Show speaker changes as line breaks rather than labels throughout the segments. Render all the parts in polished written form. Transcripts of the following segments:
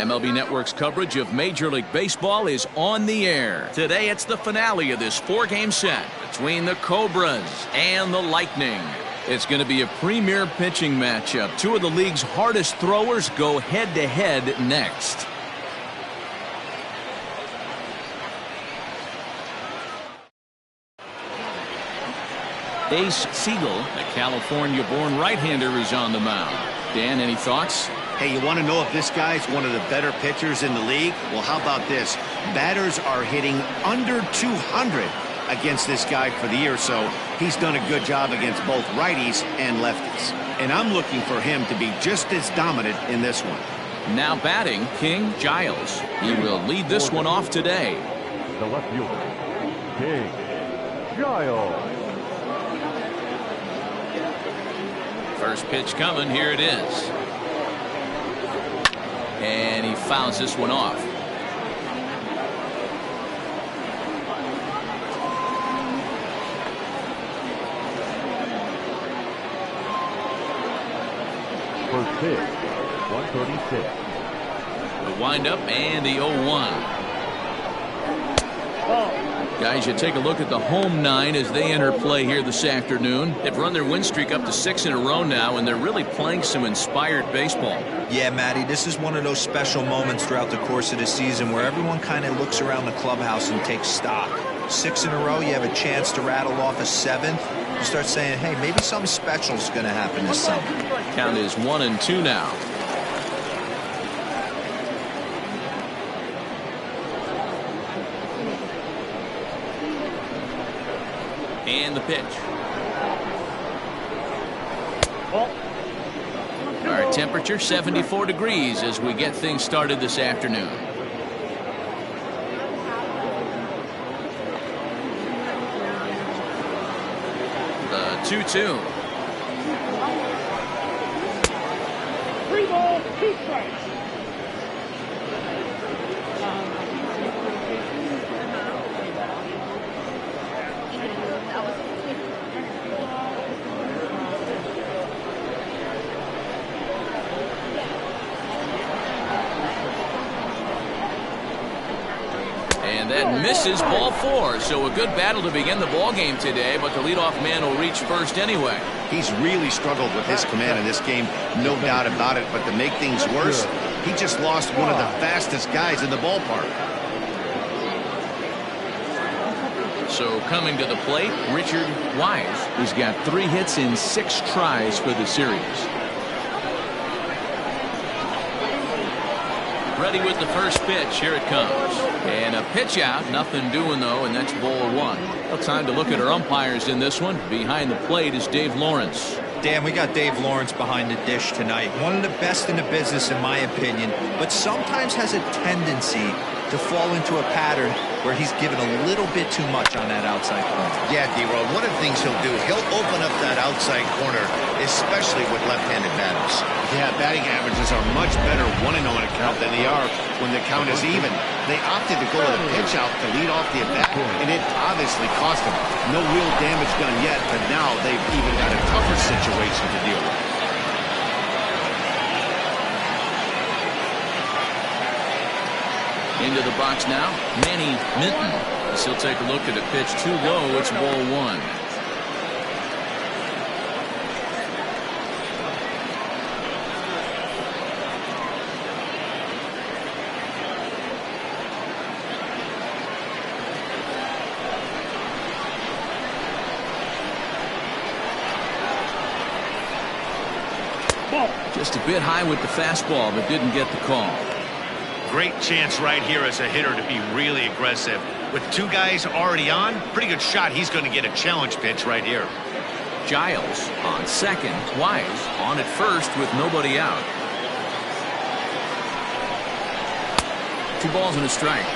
MLB Network's coverage of Major League Baseball is on the air. Today it's the finale of this four-game set between the Cobras and the Lightning. It's going to be a premier pitching matchup. Two of the league's hardest throwers go head-to-head next. Ace Siegel, the California-born right-hander, is on the mound. Dan, any thoughts?
Hey, you want to know if this guy's one of the better pitchers in the league? Well, how about this? Batters are hitting under 200 against this guy for the year, so he's done a good job against both righties and lefties. And I'm looking for him to be just as dominant in this one.
Now batting, King Giles. He will lead this one off today.
The left fielder, King Giles.
First pitch coming. Here it is. And he fouls this one off.
First pitch, 136.
The windup and the 0-1. Guys, you take a look at the home nine as they enter play here this afternoon. They've run their win streak up to 6 in a row now, and they're really playing some inspired baseball.
Yeah, Matty, this is one of those special moments throughout the course of the season where everyone kind of looks around the clubhouse and takes stock. 6 in a row, you have a chance to rattle off a 7th. You start saying, hey, maybe something special is going to happen this summer.
Count is 1-2 now. And the pitch. Our temperature 74 degrees as we get things started this afternoon. The 2-2.
3 balls, 2 strikes.
That misses, ball 4. So a good battle to begin the ball game today, but the leadoff man will reach first anyway.
He's really struggled with his command in this game, no doubt about it. But to make things worse, he just lost one of the fastest guys in the ballpark.
So coming to the plate, Richard Wise, who's got 3 hits in 6 tries for the series. Ready with the first pitch. Here it comes. And a pitch out. Nothing doing, though, and that's ball 1. Well, time to look at our umpires in this one. Behind the plate is Dave Lawrence.
Dan, we got Dave Lawrence behind the dish tonight. One of the best in the business, in my opinion, but sometimes has a tendency to fall into a pattern where he's given a little bit too much on that outside corner.
Yeah, D-Roll, one of the things he'll do, he'll open up that outside corner, especially with left-handed batters. Yeah, batting averages are much better 1-0 on a count than they are when the count is even. They opted to go with a pitch out to lead off the at-bat, and it obviously cost them. No real damage done yet, but now they've even got a tougher situation to deal with.
Into the box now, Manny Minton. As he'll take a look at a pitch too low. It's ball 1. Just a bit high with the fastball, but didn't get the call.
Great chance right here as a hitter to be really aggressive. With 2 guys already on, pretty good shot. He's going to get a challenge pitch right here.
Giles on second. Wise on at first with nobody out. 2 balls and a strike.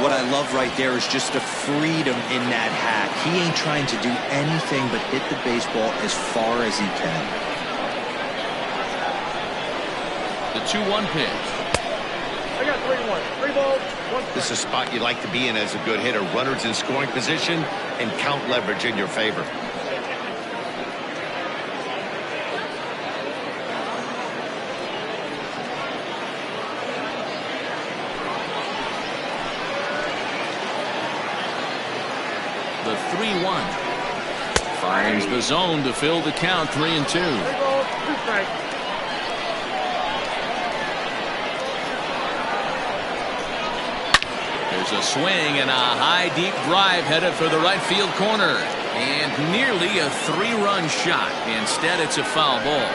What I love right there is just the freedom in that hack. He ain't trying to do anything but hit the baseball as far as he can.
The 2-1 pitch.
I got 3-1. 3 balls, 1 strike.
This is a spot you like to be in as a good hitter. Runners in scoring position and count leverage in your favor.
the 3-1. Finds the zone to fill the count, 3-2.
3 balls, 2 strikes.
There's a swing and a high deep drive headed for the right field corner. And nearly a 3-run shot. Instead, it's a foul ball.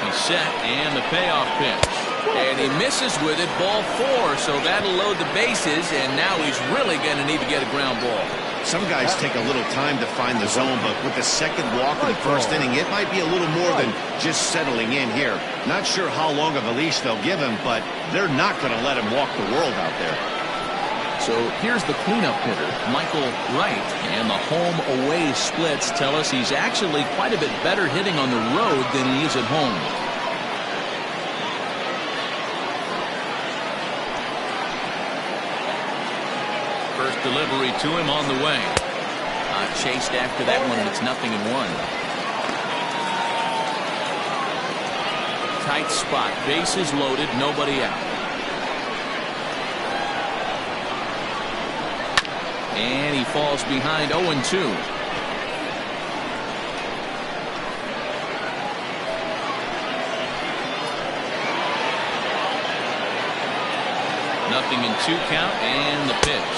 He's set, and the payoff pitch. And he misses with it, ball 4, so that'll load the bases, and now he's really going to need to get a ground ball.
Some guys take a little time to find the zone, but with the second walk in the first inning, it might be a little more than just settling in here. Not sure how long of a leash they'll give him, but they're not going to let him walk the world out there.
So here's the cleanup hitter, Michael Wright, and the home-away splits tell us he's actually quite a bit better hitting on the road than he is at home. First delivery to him on the way. Chased after that one, and it's 0-1. Tight spot, bases loaded, nobody out. And he falls behind 0-2. Nothing in 2 count, and the pitch.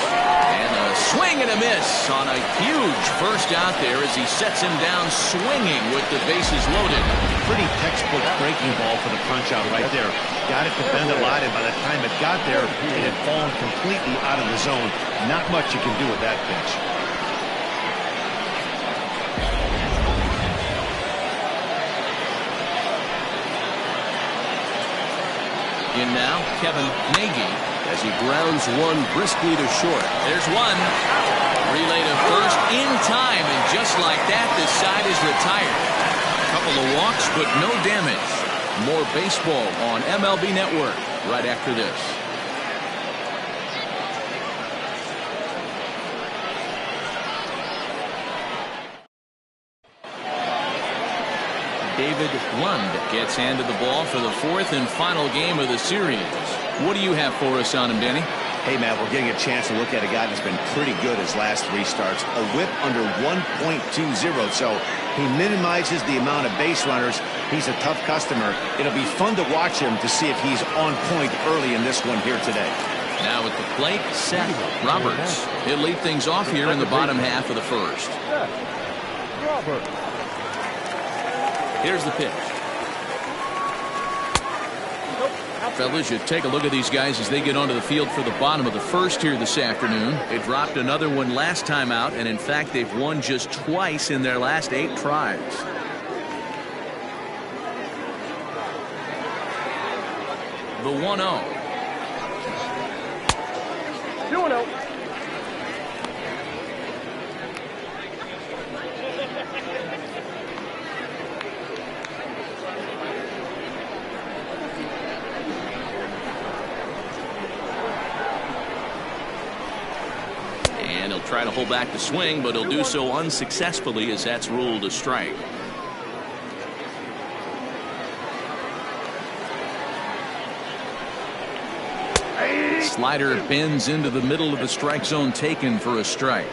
And a swing and a miss on a huge first out there as he sets him down swinging with the bases loaded.
Pretty textbook breaking ball for the punch out right there. Got it to bend a lot, and by the time it got there, it had fallen completely out of the zone. Not much you can do with that pitch.
In now, Kevin Nagy as he grounds one briskly to short. There's one. Relay to first in time, and just like that, this side is retired. A couple of walks, but no damage. More baseball on MLB Network right after this. David Lund gets handed the ball for the 4th and final game of the series. What do you have for us on him, Danny?
Hey, Matt, we're getting a chance to look at a guy that's been pretty good his last 3 starts. A whip under 1.20, so he minimizes the amount of base runners. He's a tough customer. It'll be fun to watch him to see if he's on point early in this one here today.
Now at the plate, Seth Roberts. He'll lead things off here in the bottom half of the 1st.
Robert.
Here's the pitch. Fellas, you take a look at these guys as they get onto the field for the bottom of the 1st here this afternoon. They dropped another one last time out, and in fact, they've won just twice in their last 8 tries. The 1-0.
2-0.
Try to hold back the swing, but he'll do so unsuccessfully as that's ruled a strike. Slider bends into the middle of the strike zone, taken for a strike.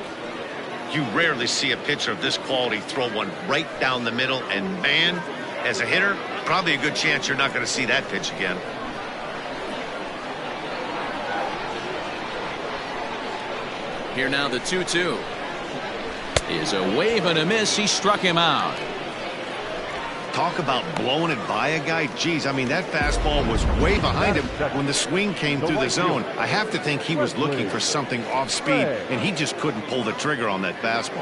You rarely see a pitcher of this quality throw one right down the middle, and man, as a hitter, probably a good chance you're not going to see that pitch again.
Here now the 2-2 is a wave and a miss. He struck him out.
Talk about blowing it by a guy. Geez, I mean, that fastball was way behind him when the swing came through the zone. I have to think he was looking for something off speed, and he just couldn't pull the trigger on that fastball.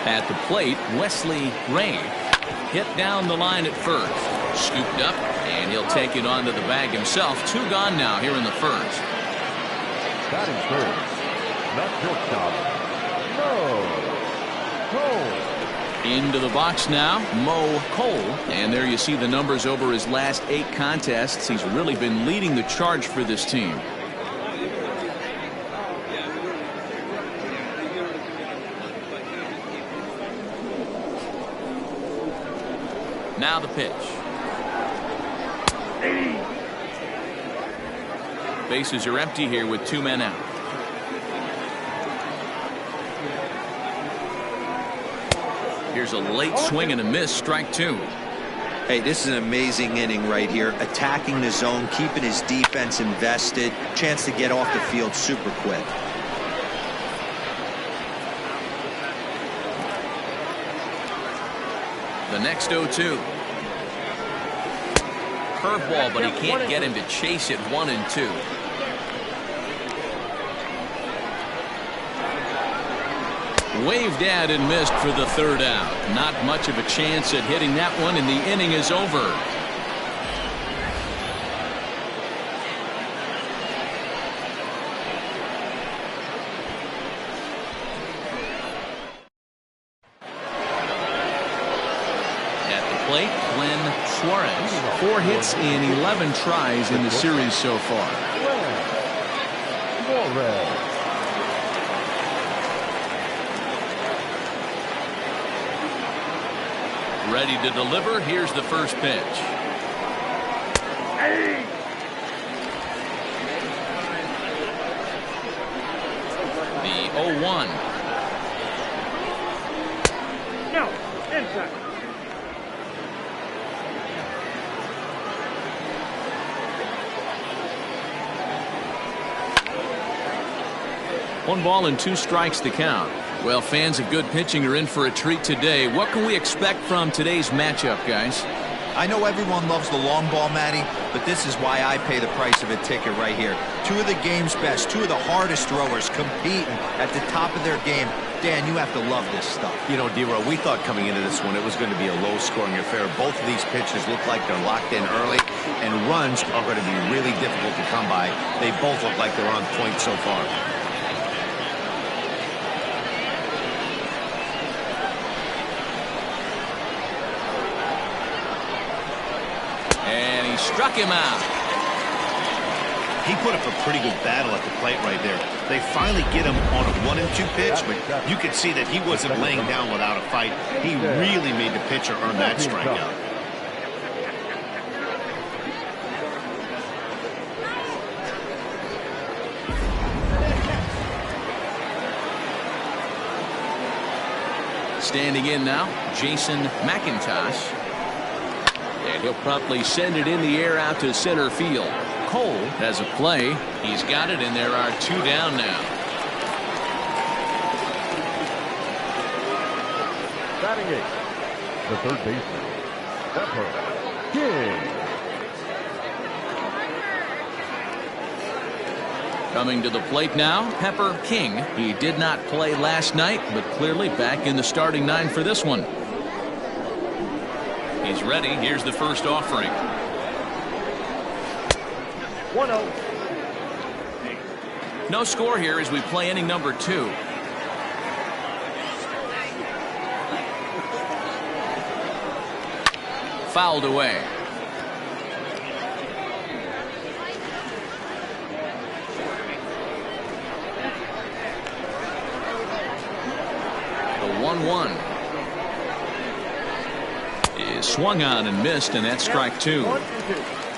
At the plate, Wesley Ray hit down the line at first. Scooped up, and he'll take it onto the bag himself. 2 gone now here in the 1st.
Batting first, left shortstop, Mo Cole.
Into the box now, Mo Cole. And there you see the numbers over his last 8 contests. He's really been leading the charge for this team. Now the pitch. Bases are empty here with 2 men out. Here's a late swing and a miss, strike 2.
Hey, this is an amazing inning right here. Attacking the zone, keeping his defense invested. Chance to get off the field super quick.
The next 0-2. Curveball, but he can't get him to chase it. 1-2. Waved at and missed for the 3rd out. Not much of a chance at hitting that one, and the inning is over. At the plate, Glenn Suarez. 4 hits in 11 tries in the series so far. Ready to deliver. Here's the first pitch. The 0-1.
No, inside.
One ball and 2 strikes to count. Well, fans of good pitching are in for a treat today. What can we expect from today's matchup, guys?
I know everyone loves the long ball, Matty, but this is why I pay the price of a ticket right here. 2 of the game's best, 2 of the hardest throwers competing at the top of their game. Dan, you have to love this stuff.
You know, D-Row, we thought coming into this one it was going to be a low-scoring affair. Both of these pitchers look like they're locked in early, and runs are going to be really difficult to come by. They both look like they're on point so far.
And he struck him out.
He put up a pretty good battle at the plate right there. They finally get him on a 1-2 pitch, but you could see that he wasn't laying down without a fight. He really made the pitcher earn that strikeout.
Standing in now, Jason McIntosh. And he'll promptly send it in the air out to center field. Cole has a play. He's got it, and there are 2 down now.
Batting 8, the third baseman, Pepper King.
Coming to the plate now, Pepper King. He did not play last night, but clearly back in the starting 9 for this one. He's ready. Here's the first offering.
1-0.
No score here as we play inning number 2. Fouled away. The 1-1 is swung on and missed, and that's strike 2.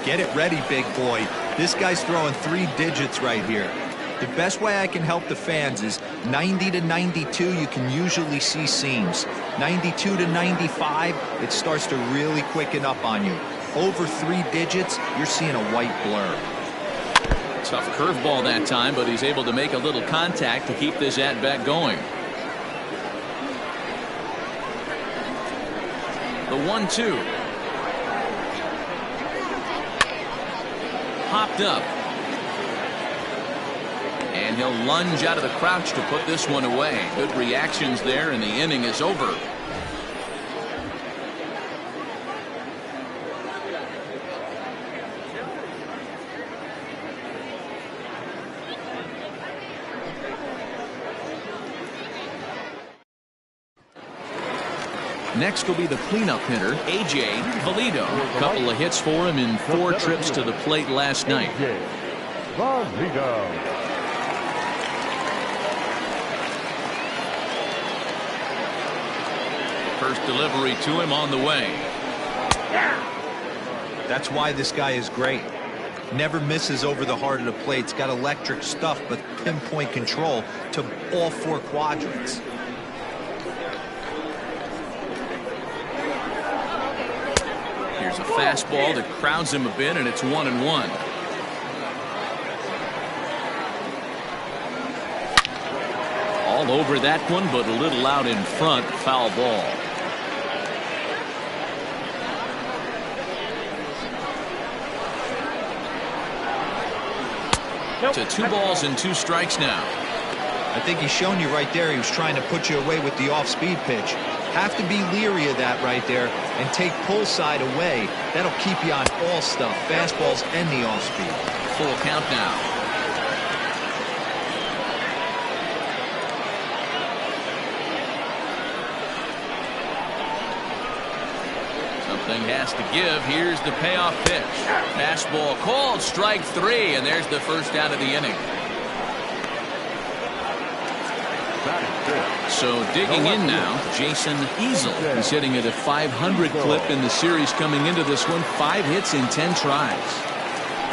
Get it ready, big boy. This guy's throwing 3 digits right here. The best way I can help the fans is 90 to 92, you can usually see seams. 92 to 95, it starts to really quicken up on you. Over 3 digits, you're seeing a white blur.
Tough curveball that time, but he's able to make a little contact to keep this at-bat going. The 1-2. Popped up. And he'll lunge out of the crouch to put this one away. Good reactions there, and the inning is over. Next will be the cleanup hitter, A.J. Valido. A couple of hits for him in 4 trips to the plate last night. First delivery to him on the way.
That's why this guy is great. Never misses over the heart of the plate. It's got electric stuff, but pinpoint control to all 4 quadrants.
Here's a fastball that crowds him a bit, and it's 1-1. All over that one, but a little out in front. Foul ball. To 2 balls and 2 strikes now.
I think he's shown you right there. He was trying to put you away with the off-speed pitch. Have to be leery of that right there and take pull side away. That'll keep you on all stuff, fastballs and the off-speed.
Full count now. Something has to give. Here's the payoff pitch. Fastball called, strike 3, and there's the first out of the inning. So digging in now, Jason Easel. He's hitting at a 500 clip in the series coming into this one. 5 hits in 10 tries.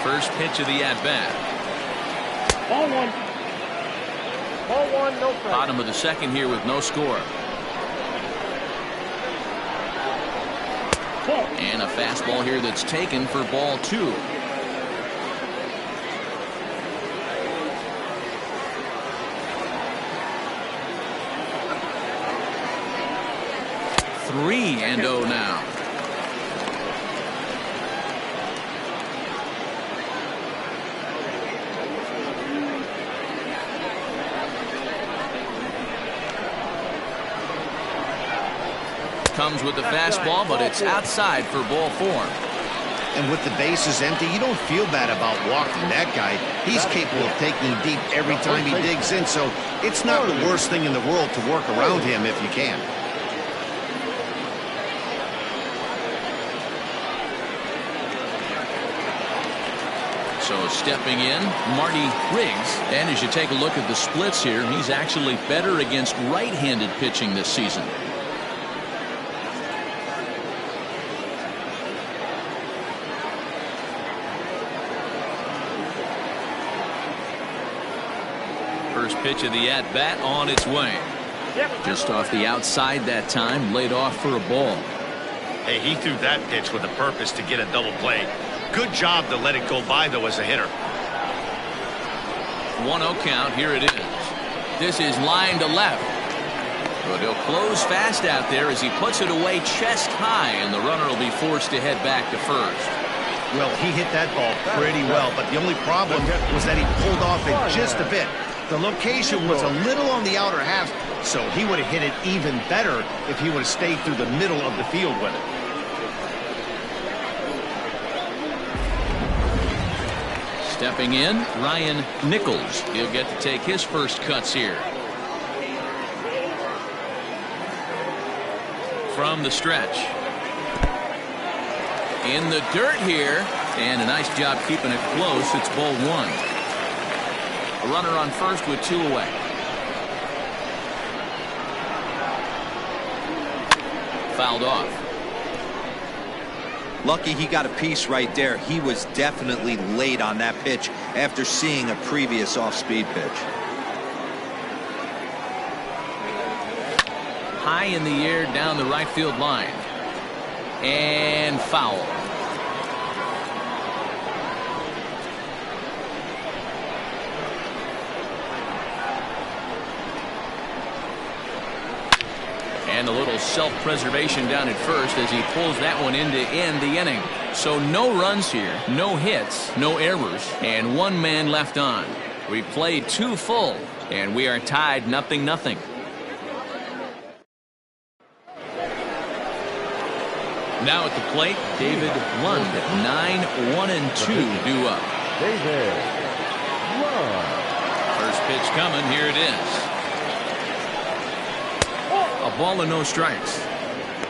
First pitch of the at-bat.
Ball 1. Ball 1, no strike.
Bottom of the second here with no score. And a fastball here that's taken for ball 2. Three and 0 now. Comes with the fastball, but it's outside for ball 4.
And with the bases empty, you don't feel bad about walking that guy. He's capable of taking deep every time he digs in, so it's not the worst thing in the world to work around him if you can.
So stepping in, Marty Riggs. And as you take a look at the splits here, he's actually better against right-handed pitching this season. First pitch of the at-bat on its way. Just off the outside that time, laid off for a ball.
Hey, he threw that pitch with a purpose to get a double play. Good job to let it go by, though, as a hitter.
1-0 count. Here it is. This is line to left. But he'll close fast out there as he puts it away chest high, and the runner will be forced to head back to first.
Well, he hit that ball pretty well, but the only problem was that he pulled off it just a bit. The location was a little on the outer half, so he would have hit it even better if he would have stayed through the middle of the field with it.
Stepping in, Ryan Nichols. He'll get to take his first cuts here. From the stretch. In the dirt here, and a nice job keeping it close. It's ball 1. A runner on first with 2 away. Fouled off.
Lucky he got a piece right there. He was definitely late on that pitch after seeing a previous off-speed pitch.
High in the air down the right field line. And foul. And a little self-preservation down at first as he pulls that one in to end the inning. So no runs here, no hits, no errors, and 1 man left on. We played 2 full, and we are tied 0-0. Now at the plate, David Lund, 9-1-2 due up.
David Lund.
First pitch coming, here it is. A ball and no strikes.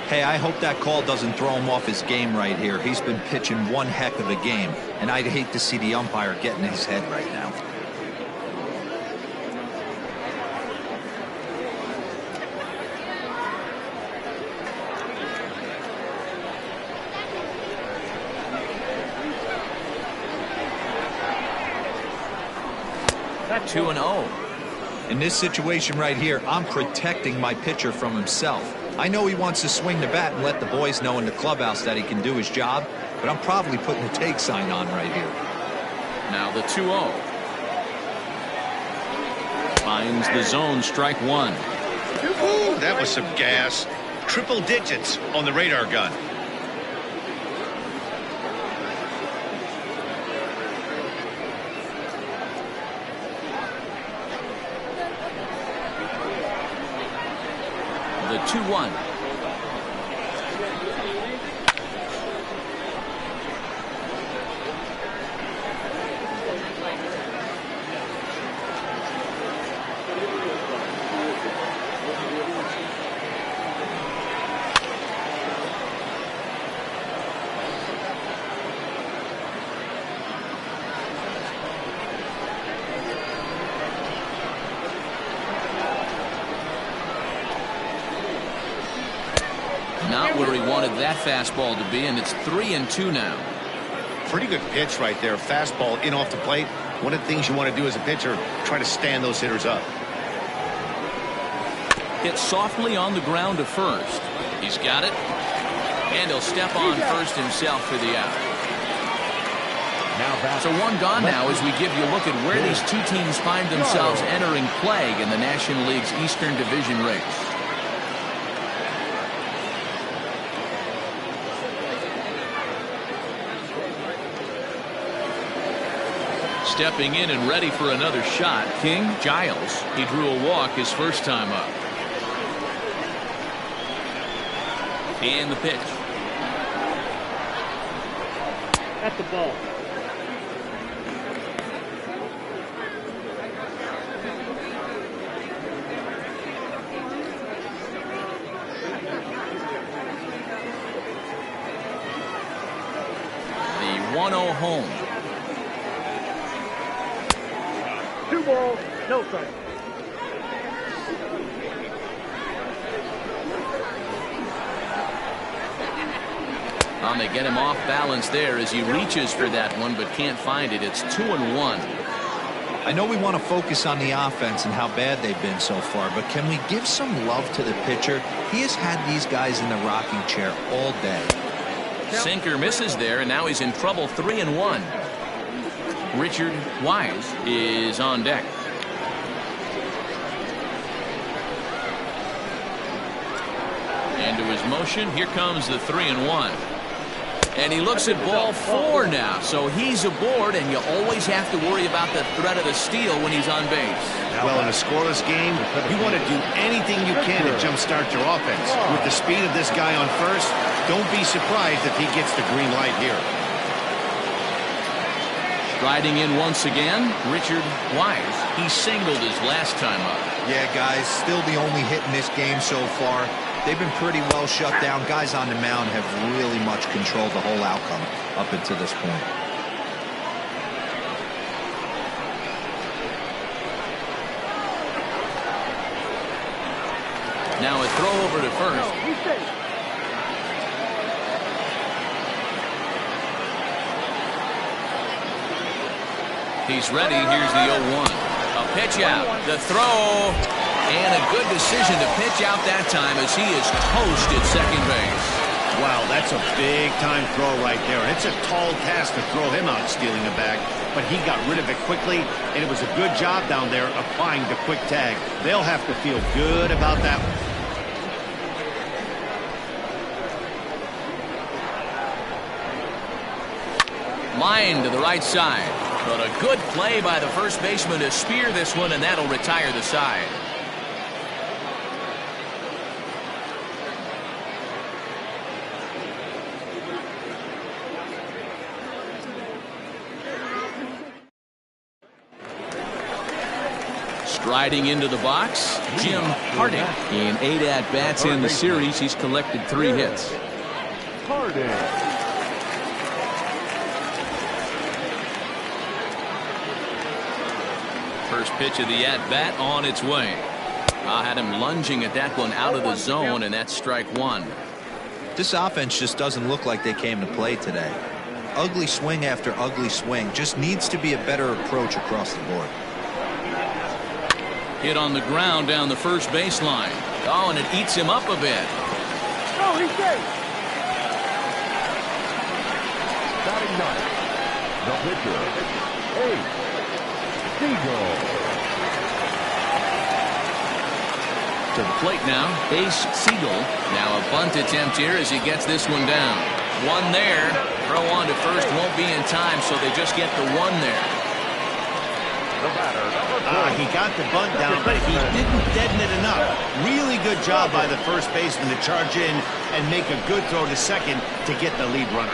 Hey, I hope that call doesn't throw him off his game right here. He's been pitching one heck of a game, and I'd hate to see the umpire get in his head right now.
2-0.
In this situation right here, I'm protecting my pitcher from himself. I know he wants to swing the bat and let the boys know in the clubhouse that he can do his job, but I'm probably putting the take sign on right here.
Now the 2-0. Finds the zone, strike one.
Ooh, that was some gas. Triple digits on the radar gun.
The 2-1. Not where he wanted that fastball to be, and it's 3-2 now.
Pretty good pitch right there. Fastball in off the plate. One of the things you want to do as a pitcher, try to stand those hitters up.
Hit softly on the ground to first. He's got it. And he'll step on first himself for the out. So one gone now as we give you a look at where these two teams find themselves entering play in the National League's Eastern Division race. Stepping in and ready for another shot, King Giles. He drew a walk his first time up. And the pitch.
At the ball.
The 1-0 home.
2 balls, no strike.
They get him off balance there as he reaches for that one but can't find it. It's 2-1.
I know we want to focus on the offense and how bad they've been so far, but can we give some love to the pitcher? He has had these guys in the rocking chair all day.
Sinker misses there, and now he's in trouble. 3-1. Richard Wise is on deck. Into his motion. Here comes the 3-1. And he looks at ball 4 now. So he's aboard, and you always have to worry about the threat of the steal when he's on base.
Well, in a scoreless game, you want to do anything you can to jumpstart your offense. With the speed of this guy on first, don't be surprised if he gets the green light here.
Striding in once again, Richard Wise. He singled his last time up.
Yeah, guys, still the only hit in this game so far. They've been pretty well shut down. Guys on the mound have really much controlled the whole outcome up until this point.
Now a throw over to first. He's ready. Here's the 0-1. A pitch out. The throw. And a good decision to pitch out that time as he is toast at second base.
Wow, that's a big-time throw right there. And it's a tall task to throw him out stealing a bag. But he got rid of it quickly, and it was a good job down there applying the quick tag. They'll have to feel good about that one.
Line to the right side. But a good play by the first baseman to spear this one, and that'll retire the side. Striding into the box, Jim Harding. In 8 at-bats in the series, he's collected 3 hits.
Harding.
First pitch of the at-bat on its way. I had him lunging at that one out of the zone, and that's strike 1.
This offense just doesn't look like they came to play today. Ugly swing after ugly swing. Just needs to be a better approach across the board.
Hit on the ground down the first baseline. Oh, and it eats him up a bit.
Oh, he's safe.
Batting ninth, the pitcher, Ace Siegel.
To the plate now, Ace Siegel. Now a bunt attempt here as he gets this one down. One there. Throw on to first won't be in time, so they just get the one there.
He got the bunt down, but he didn't deaden it enough. Really good job by the first baseman to charge in and make a good throw to second to get the lead runner.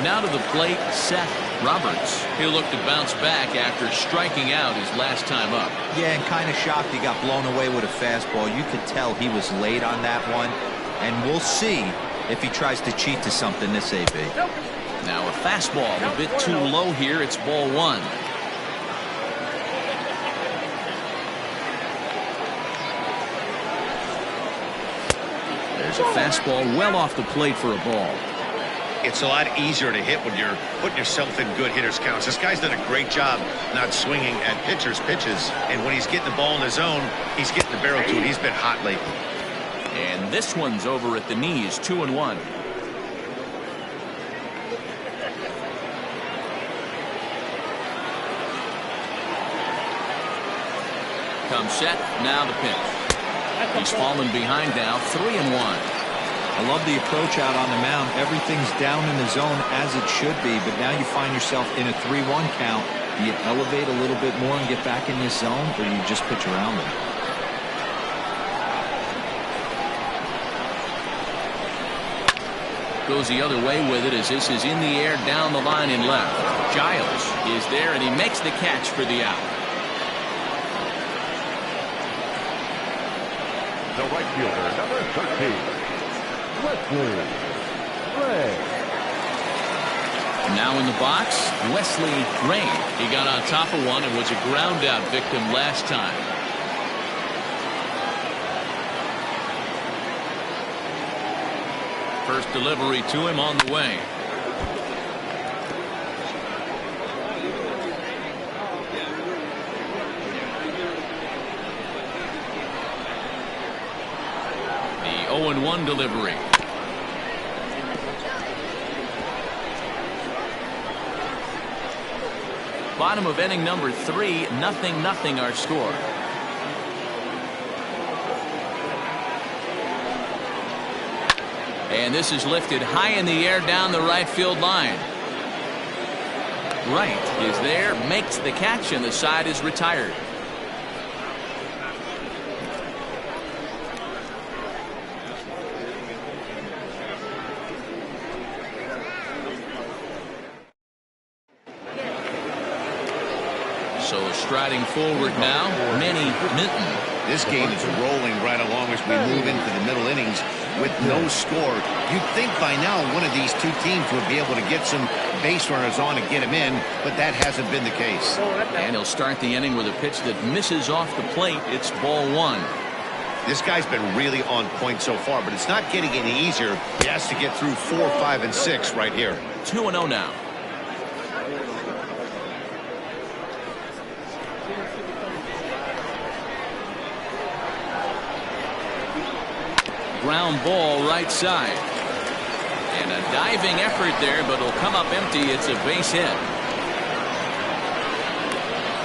Now to the plate, Seth Roberts. He'll look to bounce back after striking out his last time up.
Yeah, and kind of shocked he got blown away with a fastball. You could tell he was late on that one. And we'll see if he tries to cheat to something this AB.
Now a fastball a bit too low here. It's ball one. There's a fastball well off the plate for a ball.
It's a lot easier to hit when you're putting yourself in good hitters' counts. This guy's done a great job not swinging at pitchers' pitches. And when he's getting the ball in his zone, he's getting the barrel to it. He's been hot lately.
And this one's over at the knees, 2-1. Comes set, now the pitch. He's fallen behind now, 3-1.
I love the approach out on the mound. Everything's down in the zone as it should be, but now you find yourself in a 3-1 count. Do you elevate a little bit more and get back in this zone, or do you just pitch around them?
Goes the other way with it as this is in the air down the line in left. Giles is there, and he makes the catch for the out.
The right fielder, number 13. Wesley Ray.
Now in the box, Wesley Ray. He got on top of one and was a ground out victim last time. First delivery to him on the way. The 0-1 delivery. Bottom of inning number 3, 0-0 our score. And this is lifted high in the air down the right field line. Right is there, makes the catch, and the side is retired. So striding forward now, Manny Minton.
This game is rolling right along as we move into the middle innings with no score. You'd think by now one of these two teams would be able to get some base runners on and get him in, but that hasn't been the case.
And he'll start the inning with a pitch that misses off the plate. It's ball one.
This guy's been really on point so far, but it's not getting any easier. He has to get through 4, 5, and 6 right here.
2-0 now. Ground ball right side. And a diving effort there, but it'll come up empty. It's a base hit.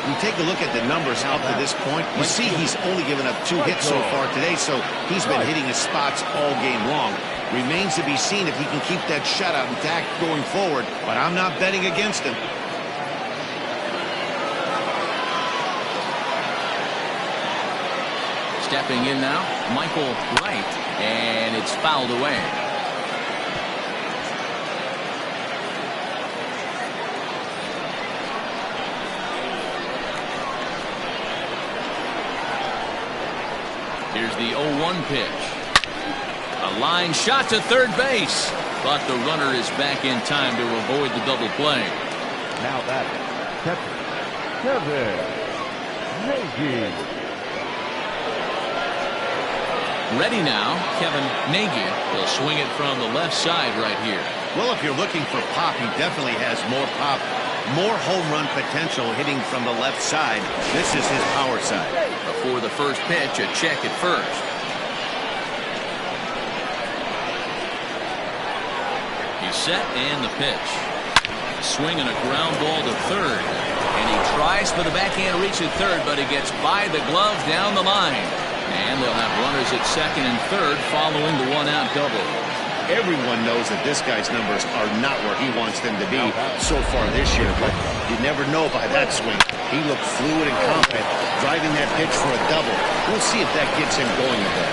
You take a look at the numbers up to this point. You see he's only given up 2 hits so far today, so he's been hitting his spots all game long. Remains to be seen if he can keep that shutout intact going forward, but I'm not betting against him.
Stepping in now, Michael Wright, and it's fouled away. Here's the 0-1 pitch. A line shot to third base, but the runner is back in time to avoid the double play.
Now that's Kevin Nagy.
Ready now, Kevin Nagy. He'll swing it from the left side right here.
Well, if you're looking for pop, he definitely has more pop, more home run potential hitting from the left side. This is his power side.
Before the first pitch, a check at first. He's set and the pitch. Swinging a ground ball to third. And he tries for the backhand reach at third, but he gets by the glove down the line. And they'll have runners at second and third following the one-out double.
Everyone knows that this guy's numbers are not where he wants them to be so far this year, but you never know by that swing. He looked fluid and confident, driving that pitch for a double. We'll see if that gets him going a bit.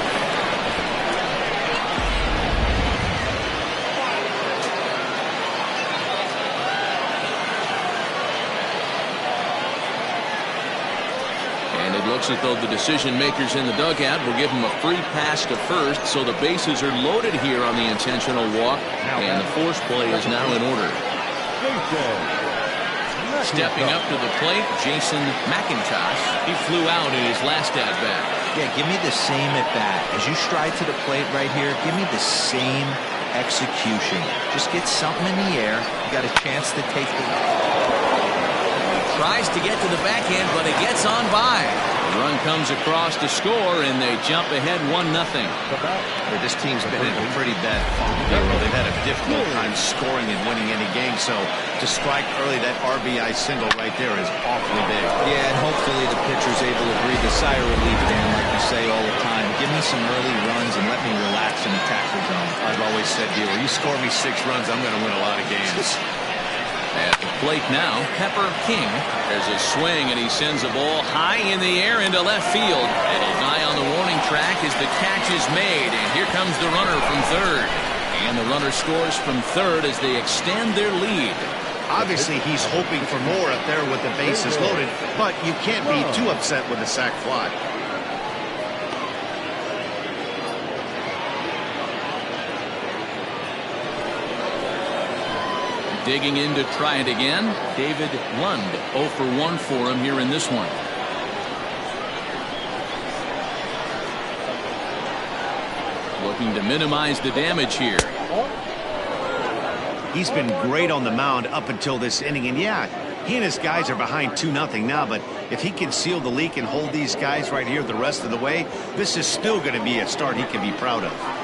Looks as though the decision makers in the dugout will give him a free pass to first, so the bases are loaded here on the intentional walk, and the force play is now in order. Stepping up to the plate, Jason McIntosh. He flew out in his last at-bat.
Yeah, give me the same at-bat. As you stride to the plate right here, give me the same execution. Just get something in the air. You got a chance to take the...
Tries to get to the backhand, but it gets on by. The run comes across to score, and they jump ahead 1-0.
This team's been in a pretty bad funk. They've had a difficult time scoring and winning any game, so to strike early, that RBI single right there is awfully big.
Yeah, and hopefully the pitcher's able to breathe a sigh of relief, Dan, like you say all the time. Give me some early runs and let me relax and attack the zone.
I've always said, Dealer, you score me 6 runs, I'm going to win a lot of games.
At the plate now, Pepper King. There's a swing, and he sends a ball high in the air into left field. And a guy on the warning track as the catch is made. And here comes the runner from third. And the runner scores from third as they extend their lead.
Obviously, he's hoping for more up there with the bases loaded, but you can't be too upset with a sac fly.
Digging in to try it again, David Lund. 0 for 1 for him here in this one. Looking to minimize the damage here.
He's been great on the mound up until this inning, and yeah, he and his guys are behind 2-0 now, but if he can seal the leak and hold these guys right here the rest of the way, this is still going to be a start he can be proud of.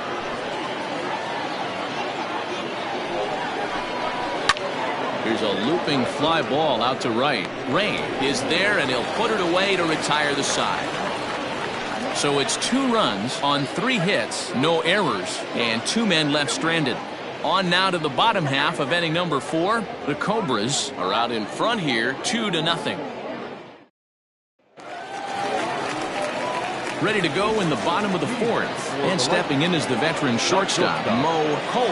Here's a looping fly ball out to right. Ray is there, and he'll put it away to retire the side. So it's 2 runs on 3 hits, no errors, and 2 men left stranded. On now to the bottom half of inning number 4. The Cobras are out in front here, 2-0. Ready to go in the bottom of the 4th. And stepping in is the veteran shortstop, Mo Cole.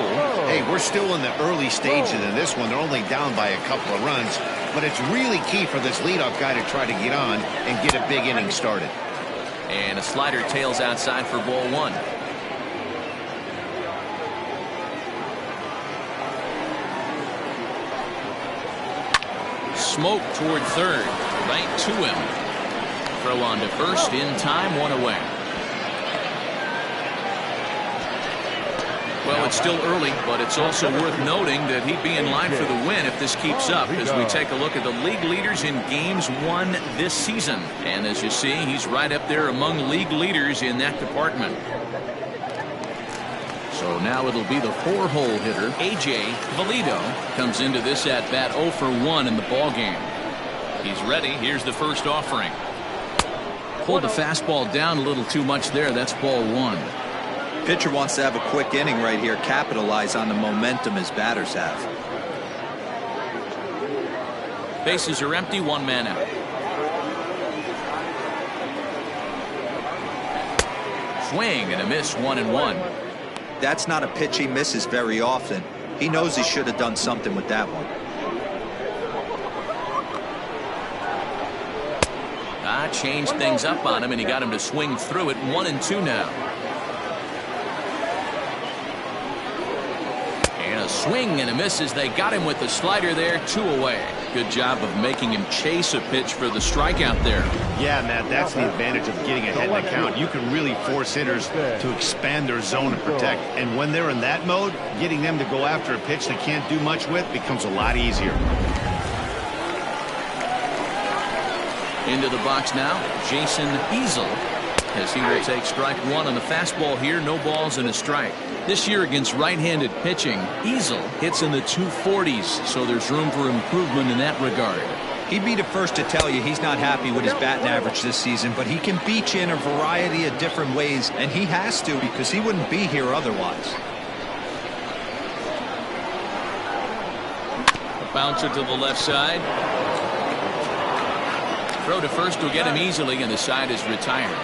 Hey, we're still in the early stages of this one. They're only down by a couple of runs, but it's really key for this leadoff guy to try to get on and get a big inning started.
And a slider tails outside for ball 1. Smoke toward third. Right to him. Throw on to first in time, 1 away. Well, it's still early, but it's also worth noting that he'd be in line for the win if this keeps up, as we take a look at the league leaders in games won this season. And as you see, he's right up there among league leaders in that department. So now it'll be the 4-hole hitter, A.J. Valido, comes into this at-bat 0 for 1 in the ballgame. He's ready. Here's the first offering. Pulled the fastball down a little too much there. That's ball 1.
Pitcher wants to have a quick inning right here, capitalize on the momentum his batters have.
Bases are empty, 1 man out. Swing and a miss, 1-1.
That's not a pitch he misses very often. He knows he should have done something with that one.
Changed things up on him, and he got him to swing through it. 1-2 now. And a Swing and a miss as they got him with the slider there. 2 away. Good job of making him chase a pitch for the strikeout there.
Yeah, Matt, that's the advantage of getting ahead in the count. You can really force hitters to expand their zone and protect. And when they're in that mode, getting them to go after a pitch they can't do much with becomes a lot easier.
Into the box now, Jason Easel, as he will take strike 1 on the fastball here. No balls and a strike. This year against right-handed pitching, Easel hits in the 240s, so there's room for improvement in that regard.
He'd be the first to tell you he's not happy with his batting average this season, but he can beat you in a variety of different ways, and he has to because he wouldn't be here otherwise.
A bouncer to the left side. Throw to first will get him easily, and the side is retired.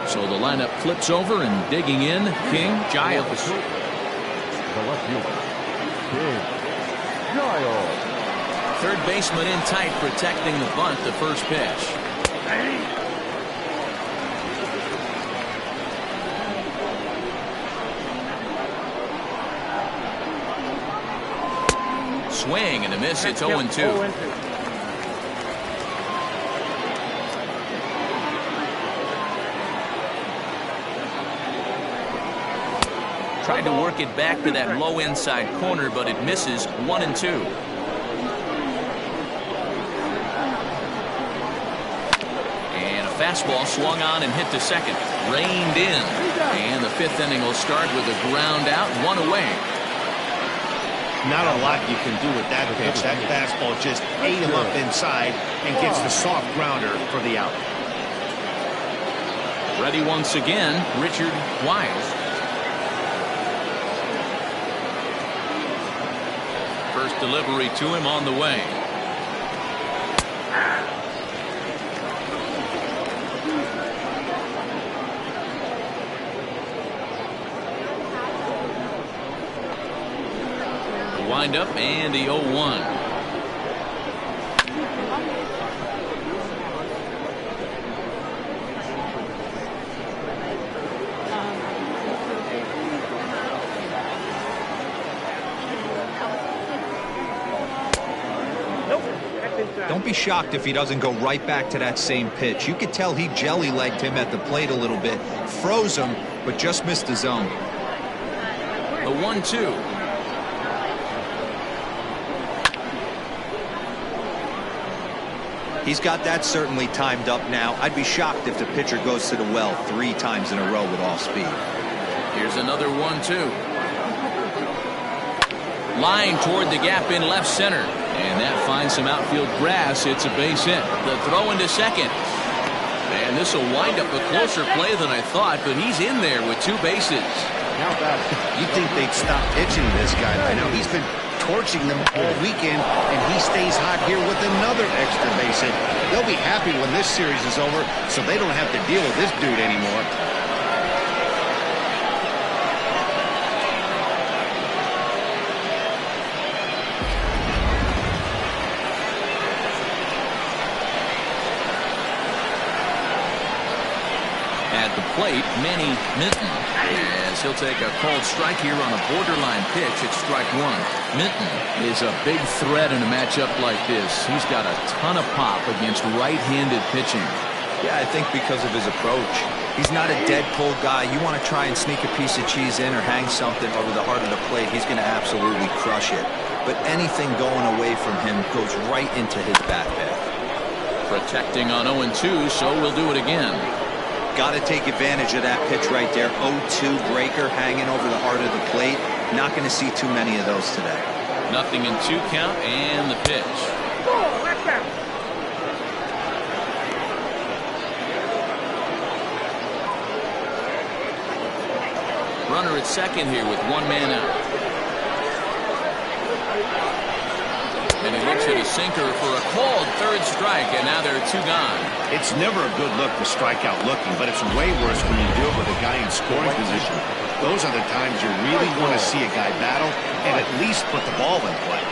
So the lineup flips over, and digging in, King Giles.
The left fielder, King Giles.
Third baseman in tight, protecting the bunt. The first pitch. Swing and a miss. It's 0-2. Tried to work it back to that low inside corner, but it misses. 1-2. And a fastball swung on and hit to second. Reined in. And the 5th inning will start with a ground out, 1 away.
Not a lot you can do with that pitch. That fastball just ate him up inside and gets the soft grounder for the out.
Ready once again, Richard Wise. First delivery to him on the way. The windup and the 0-1.
Don't be shocked if he doesn't go right back to that same pitch. You could tell he jelly-legged him at the plate a little bit, froze him, but just missed the zone.
The 1-2.
He's got that certainly timed up now. I'd be shocked if the pitcher goes to the well 3 times in a row with off speed.
Here's another 1-2. Line toward the gap in left center. And that finds some outfield grass. It's a base hit. The throw into second. And this will wind up a closer play than I thought, but he's in there with 2 bases.
You'd think they'd stop pitching this guy by now. He's been torching them all weekend, and he stays hot here with another extra base hit. They'll be happy when this series is over, so they don't have to deal with this dude anymore.
At the plate, Manny Minton, as he'll take a called strike here on a borderline pitch at strike 1. Minton is a big threat in a matchup like this. He's got a ton of pop against right-handed pitching.
Yeah, I think because of his approach. He's not a dead pull guy. You want to try and sneak a piece of cheese in or hang something over the heart of the plate, he's going to absolutely crush it. But anything going away from him goes right into his bat path.
Protecting on 0-2, so we'll do it again.
Got to take advantage of that pitch right there. 0-2 breaker hanging over the heart of the plate. Not going to see too many of those today.
0-2 count and the pitch. Runner at second here with 1 man out. And he looks at a sinker for a called third strike, and now there are two gone.
It's never a good look to strike out looking, but it's way worse when you do it with a guy in scoring position. Those are the times you really want to see a guy battle and at least put the ball in play.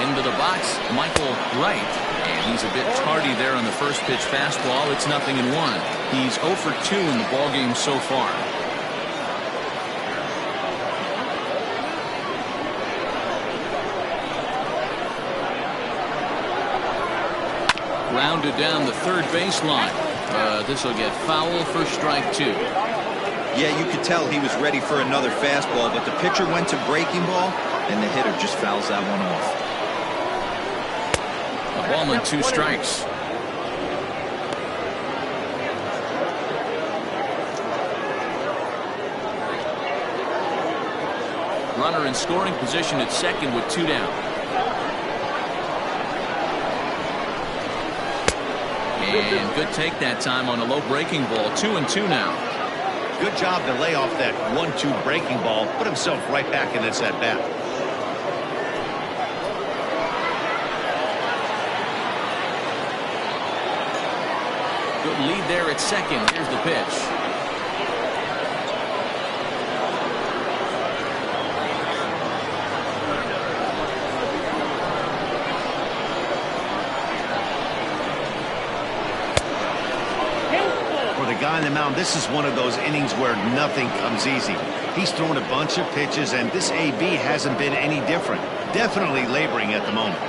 Into the box, Michael Wright. And he's a bit tardy there on the first pitch fastball. It's 0-1. He's 0 for 2 in the ballgame so far. Grounded down the third baseline. This will get foul for strike 2.
Yeah, you could tell he was ready for another fastball, but the pitcher went to breaking ball, and the hitter just fouls that one off.
A ball and 2 strikes. Runner in scoring position at second with 2 down. And good take that time on a low breaking ball. 2-2 now.
Good job to lay off that 1-2 breaking ball. Put himself right back in this at bat.
Good lead there at second. Here's the pitch.
For the guy on the mound, this is one of those innings where nothing comes easy. He's thrown a bunch of pitches, and this AB hasn't been any different. Definitely laboring at the moment.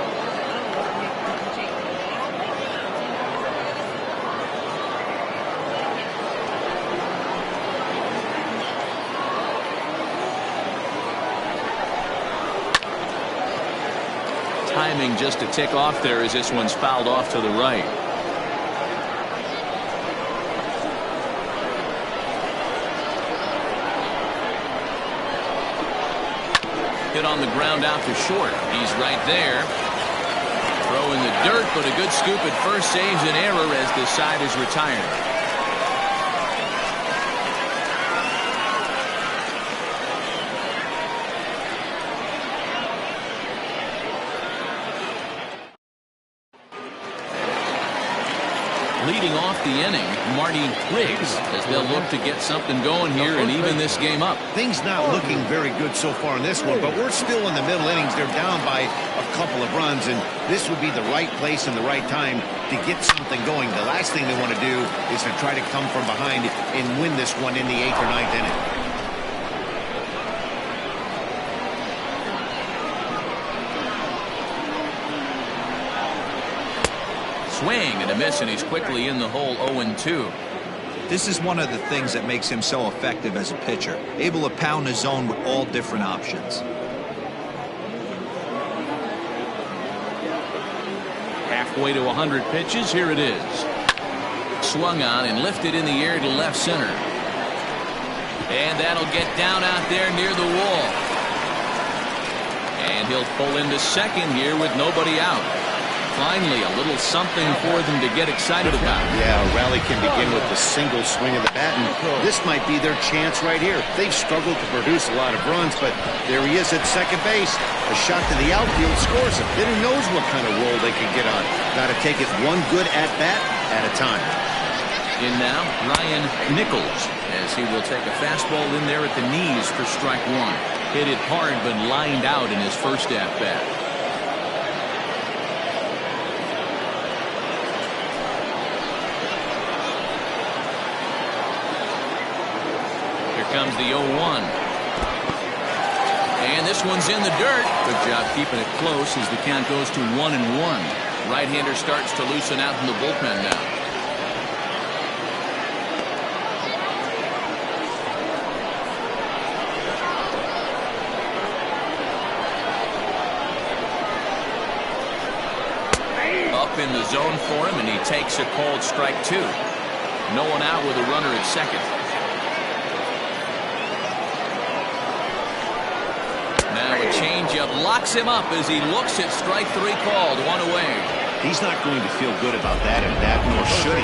Timing just to tick off there as this one's fouled off to the right. Hit on the ground out to short. He's right there. Throw in the dirt, but a good scoop at first saves an error as the side is retired. Leading off the inning, Marty Riggs, as they'll look to get something going here and even this game up.
Things not looking very good so far in this one, but we're still in the middle innings. They're down by a couple of runs, and this would be the right place and the right time to get something going. The last thing they want to do is to try to come from behind and win this one in the 8th or 9th inning.
Swing and a miss, and he's quickly in the hole. 0-2.
This is one of the things that makes him so effective as a pitcher, able to pound the zone with all different options.
Halfway to 100 pitches. Here it is. Swung on and lifted in the air to left center. And that'll get down out there near the wall. And he'll pull into second here with nobody out. Finally, a little something for them to get excited about.
Yeah, a rally can begin with a single swing of the bat, and this might be their chance right here. They've struggled to produce a lot of runs, but there he is at second base. A shot to the outfield scores him. Then who knows what kind of roll they can get on. Got to take it one good at-bat at a time.
In now, Ryan Nichols, as he will take a fastball in there at the knees for strike 1. Hit it hard, but lined out in his first at-bat. Comes the 0-1. And this one's in the dirt. Good job keeping it close as the count goes to 1-1. Right-hander starts to loosen out in the bullpen now. Up in the zone for him, and he takes a called strike 2. No one out with a runner at second. Now a changeup locks him up as he looks at strike 3 called. 1 away.
He's not going to feel good about that at bat, nor should he.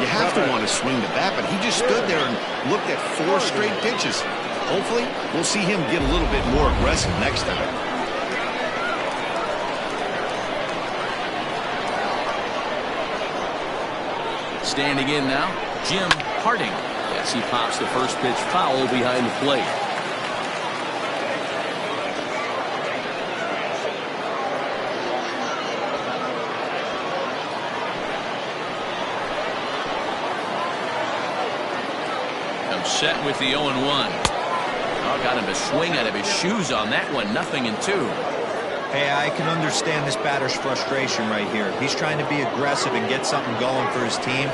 You have to want to swing the bat, but he just stood there and looked at 4 straight pitches. Hopefully, we'll see him get a little bit more aggressive next time.
Standing in now, Jim Harding. Yes, he pops the first pitch foul behind the plate. Set with the 0-1. Oh, got him to swing out of his shoes on that one. 0-2.
Hey, I can understand this batter's frustration right here. He's trying to be aggressive and get something going for his team.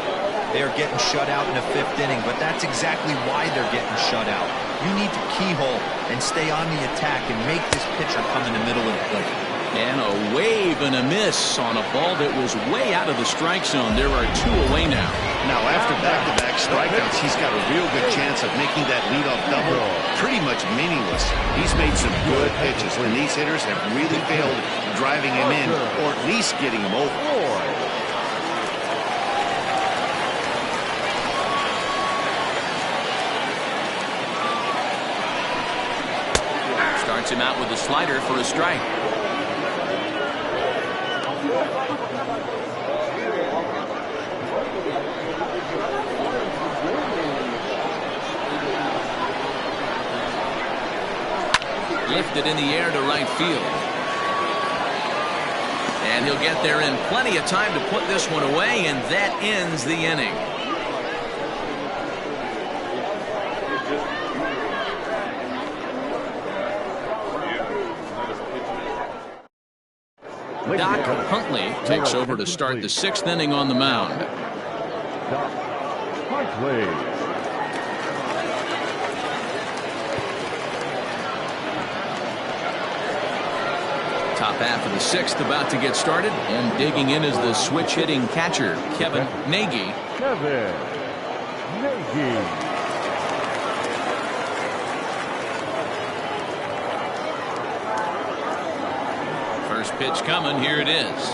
They are getting shut out in the 5th inning, but that's exactly why they're getting shut out. You need to keyhole and stay on the attack and make this pitcher come in the middle of the plate.
And a wave and a miss on a ball that was way out of the strike zone. There are 2 away now.
Now, after back-to-back strikeouts, he's got a real good chance of making that leadoff double pretty much meaningless. He's made some good pitches, and these hitters have really failed driving him in or at least getting him over.
Starts him out with a slider for a strike. Lifted in the air to right field. And he'll get there in plenty of time to put this one away, and that ends the inning. Doc Huntley takes over to start the 6th inning on the mound.
Doc Huntley.
Top half of the 6th about to get started, and digging in is the switch hitting catcher, Kevin Nagy.
Kevin Nagy.
First pitch coming, here it is.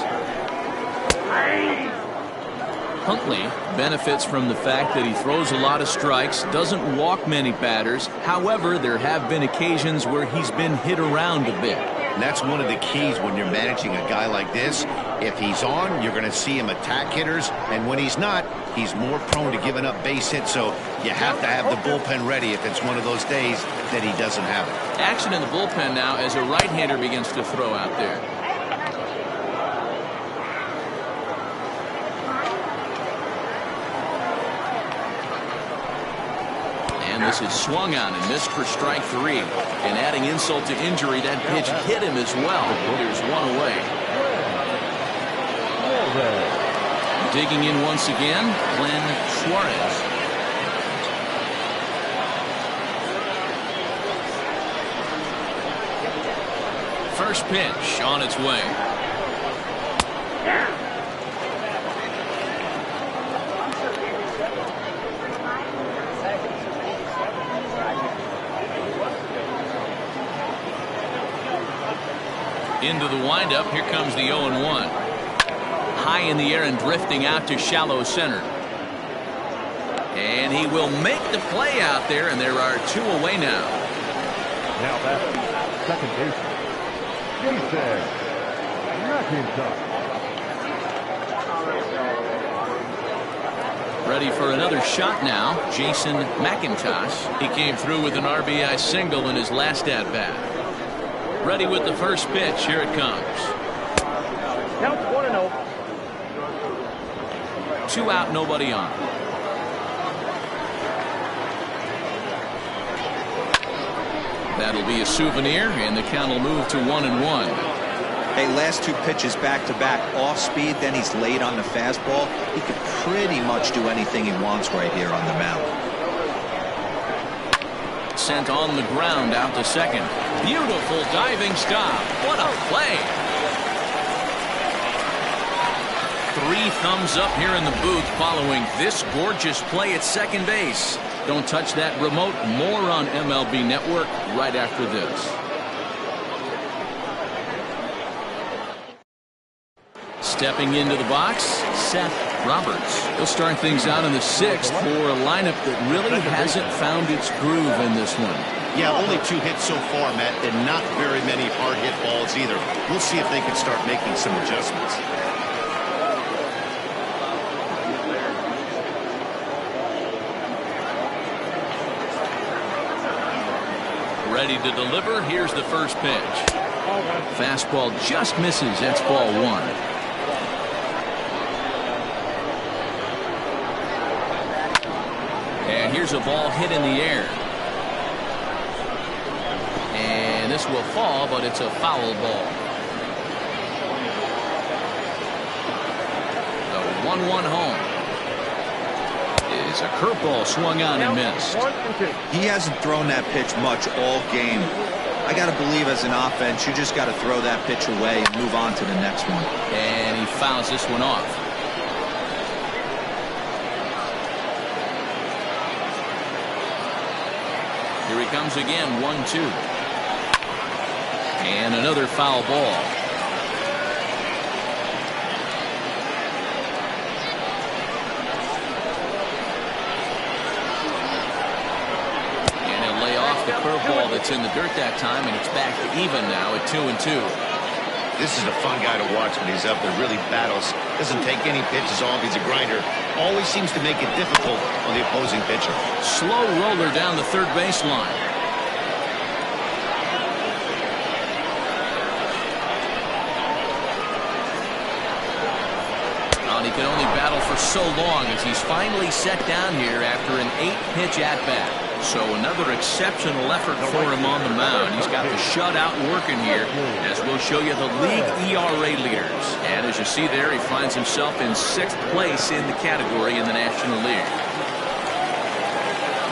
Huntley benefits from the fact that he throws a lot of strikes, doesn't walk many batters. However, there have been occasions where he's been hit around a bit.
And that's one of the keys when you're managing a guy like this. If he's on, you're going to see him attack hitters, and when he's not, he's more prone to giving up base hits, so you have to have the bullpen ready if it's one of those days that he doesn't have it.
Action in the bullpen now as a right-hander begins to throw out there. And this is swung on and missed for strike 3. And adding insult to injury, that pitch hit him as well. There's one away. Digging in once again, Glenn Suarez. First pitch on its way. Into the windup. Here comes the 0-1. High in the air and drifting out to shallow center. And he will make the play out there, and there are 2 away now.
Now that's second baseman, Jason McIntosh.
Ready for another shot now, Jason McIntosh. He came through with an RBI single in his last at-bat. Ready with the first pitch. Here it comes.
Count 1-0.
2 out, nobody on. That'll be a souvenir, and the count will move to 1-1.
Hey, last 2 pitches back-to-back off speed, then he's late on the fastball. He could pretty much do anything he wants right here on the mound.
Sent on the ground out to second. Beautiful diving stop. What a play. 3 thumbs up here in the booth following this gorgeous play at second base. Don't touch that remote. More on MLB Network right after this. Stepping into the box, Seth Roberts, he'll start things out in the 6th for a lineup that really hasn't found its groove in this one.
Yeah, only 2 hits so far, Matt, and not very many hard hit balls either. We'll see if they can start making some adjustments.
Ready to deliver. Here's the first pitch. Fastball just misses. That's ball 1. And here's a ball hit in the air. And this will fall, but it's a foul ball. The 1-1 home. Is a curveball swung on and missed.
He hasn't thrown that pitch much all game. I got to believe as an offense, you just got to throw that pitch away and move on to the next one.
And he fouls this one off. Here he comes again, 1-2. And another foul ball. And he'll lay off the curveball that's in the dirt that time, and it's back to even now at 2-2.
This is a fun guy to watch when he's up there. Really battles. Doesn't take any pitches off. He's a grinder. Always seems to make it difficult on the opposing pitcher.
Slow roller down the third baseline. And he can only battle for so long as he's finally set down here after an 8-pitch at-bat. So another exceptional effort for him on the mound. He's got the shutout working here, as we'll show you the league ERA leaders. And as you see there, he finds himself in 6th place in the category in the National League.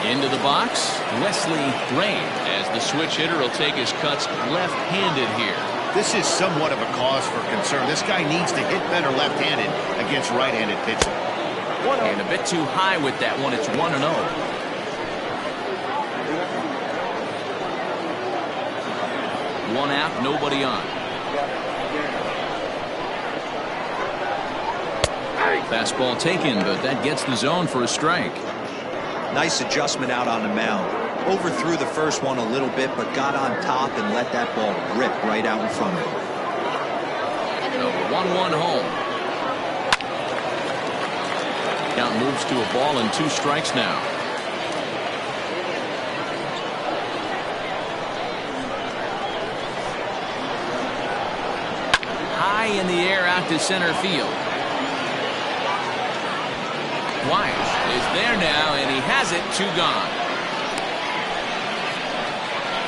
Into the box, Wesley Rain, as the switch hitter will take his cuts left-handed here.
This is somewhat of a cause for concern. This guy needs to hit better left-handed against right-handed pitching.
And a bit too high with that one. It's 1-0. 1 out, nobody on. Fastball taken, but that gets the zone for a strike.
Nice adjustment out on the mound. Overthrew the first one a little bit, but got on top and let that ball rip right out in front of him.
The 1-1 home. Count moves to a ball and 2 strikes now. High in the air out to center field. Wyatt is there now, and he has it. 2 gone.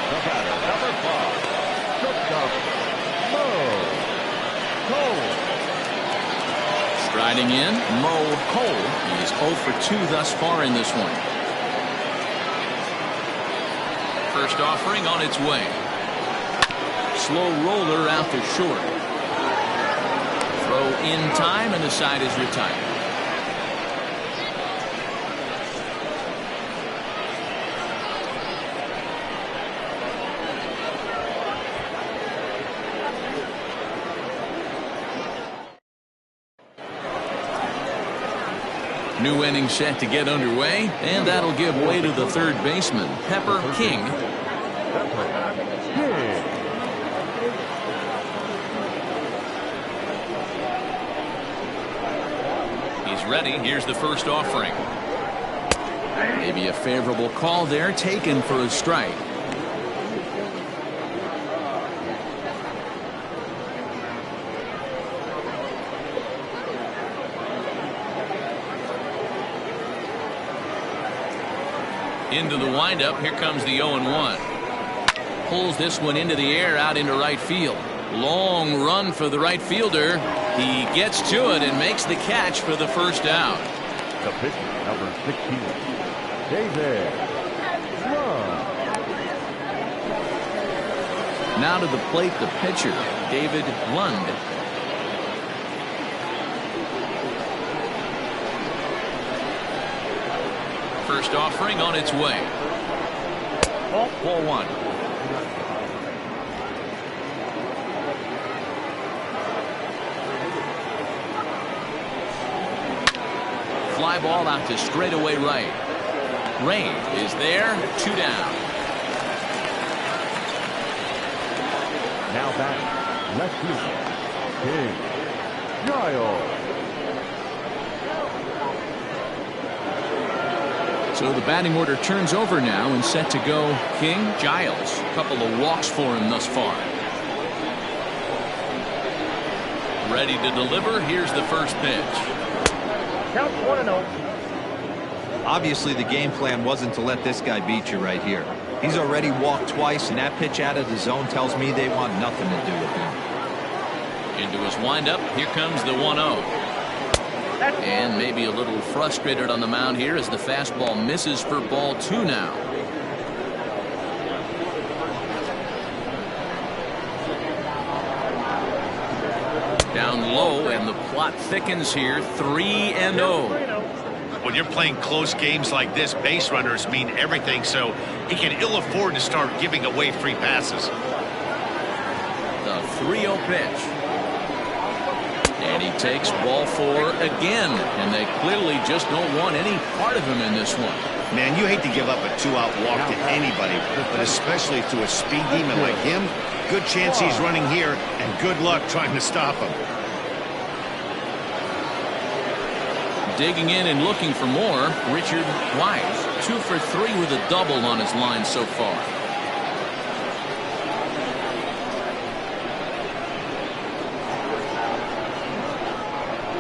The batter, number 5, shortstop, Mo Cole.
Striding in, Mo Cole. He's 0 for 2 thus far in this one. First offering on its way. Slow roller out to short. Throw in time, and the side is retired. New inning set to get underway, and that'll give way to the third baseman, Pepper King. He's ready. Here's the first offering. Maybe a favorable call there, taken for a strike. Into the windup. Here comes the 0-1. Pulls this one into the air out into right field. Long run for the right fielder. He gets to it and makes the catch for the first out.
The pitcher, number 16, David Lund.
Now to the plate, the pitcher, David Lund. First offering on its way. Ball 1. fly ball out to straightaway right. Ray is there. 2 down.
Now batting, left fielder, King Giles.
So the batting order turns over now and set to go King Giles. A couple of walks for him thus far. Ready to deliver. Here's the first pitch.
Count 1-0.
Obviously, the game plan wasn't to let this guy beat you right here. He's already walked twice, and that pitch out of the zone tells me they want nothing to do with him.
Into his windup. Here comes the 1-0. And maybe a little frustrated on the mound here as the fastball misses for ball 2 now. Down low, and the plot thickens here. 3-0.
When you're playing close games like this, base runners mean everything, so he can ill afford to start giving away free passes.
The 3-0 pitch. And he takes ball 4 again, and they clearly just don't want any part of him in this one.
Man, you hate to give up a 2-out walk to anybody, but especially to a speed demon like him. Good chance he's running here, and good luck trying to stop him.
Digging in and looking for more, Richard Wise. 2 for 3 with a double on his line so far.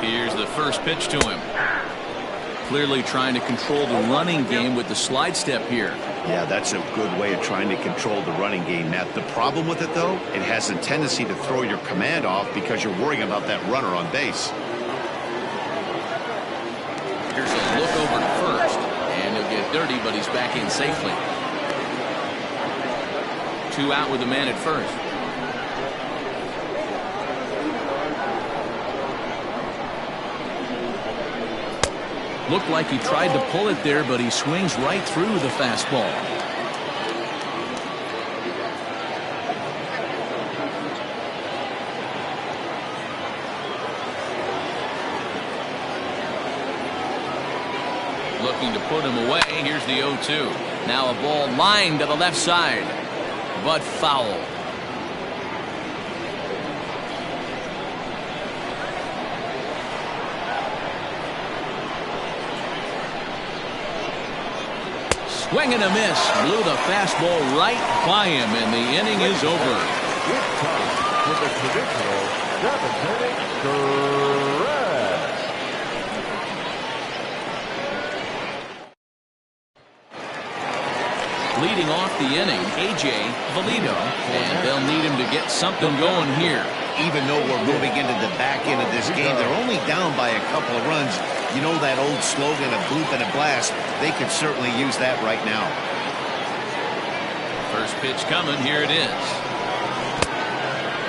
Here's the first pitch to him. Clearly trying to control the running game with the slide step here.
Yeah, that's a good way of trying to control the running game, Matt. The problem with it, though, it has a tendency to throw your command off because you're worrying about that runner on base.
Here's a look over to first, and he'll get dirty, but he's back in safely. 2 out with the man at first. Looked like he tried to pull it there, but he swings right through the fastball. Looking to put him away. Here's the 0-2. Now a ball lined to the left side, but foul. Swing and a miss. Blew the fastball right by him, and the inning is over.
It's time for the traditional 7th inning stretch.
Leading off the inning, A.J. Valido, and they'll need him to get something going here.
Even though we're moving into the back end of this game, they're only down by a couple of runs. You know that old slogan, a bloop and a blast. They could certainly use that right now.
First pitch coming. Here it is.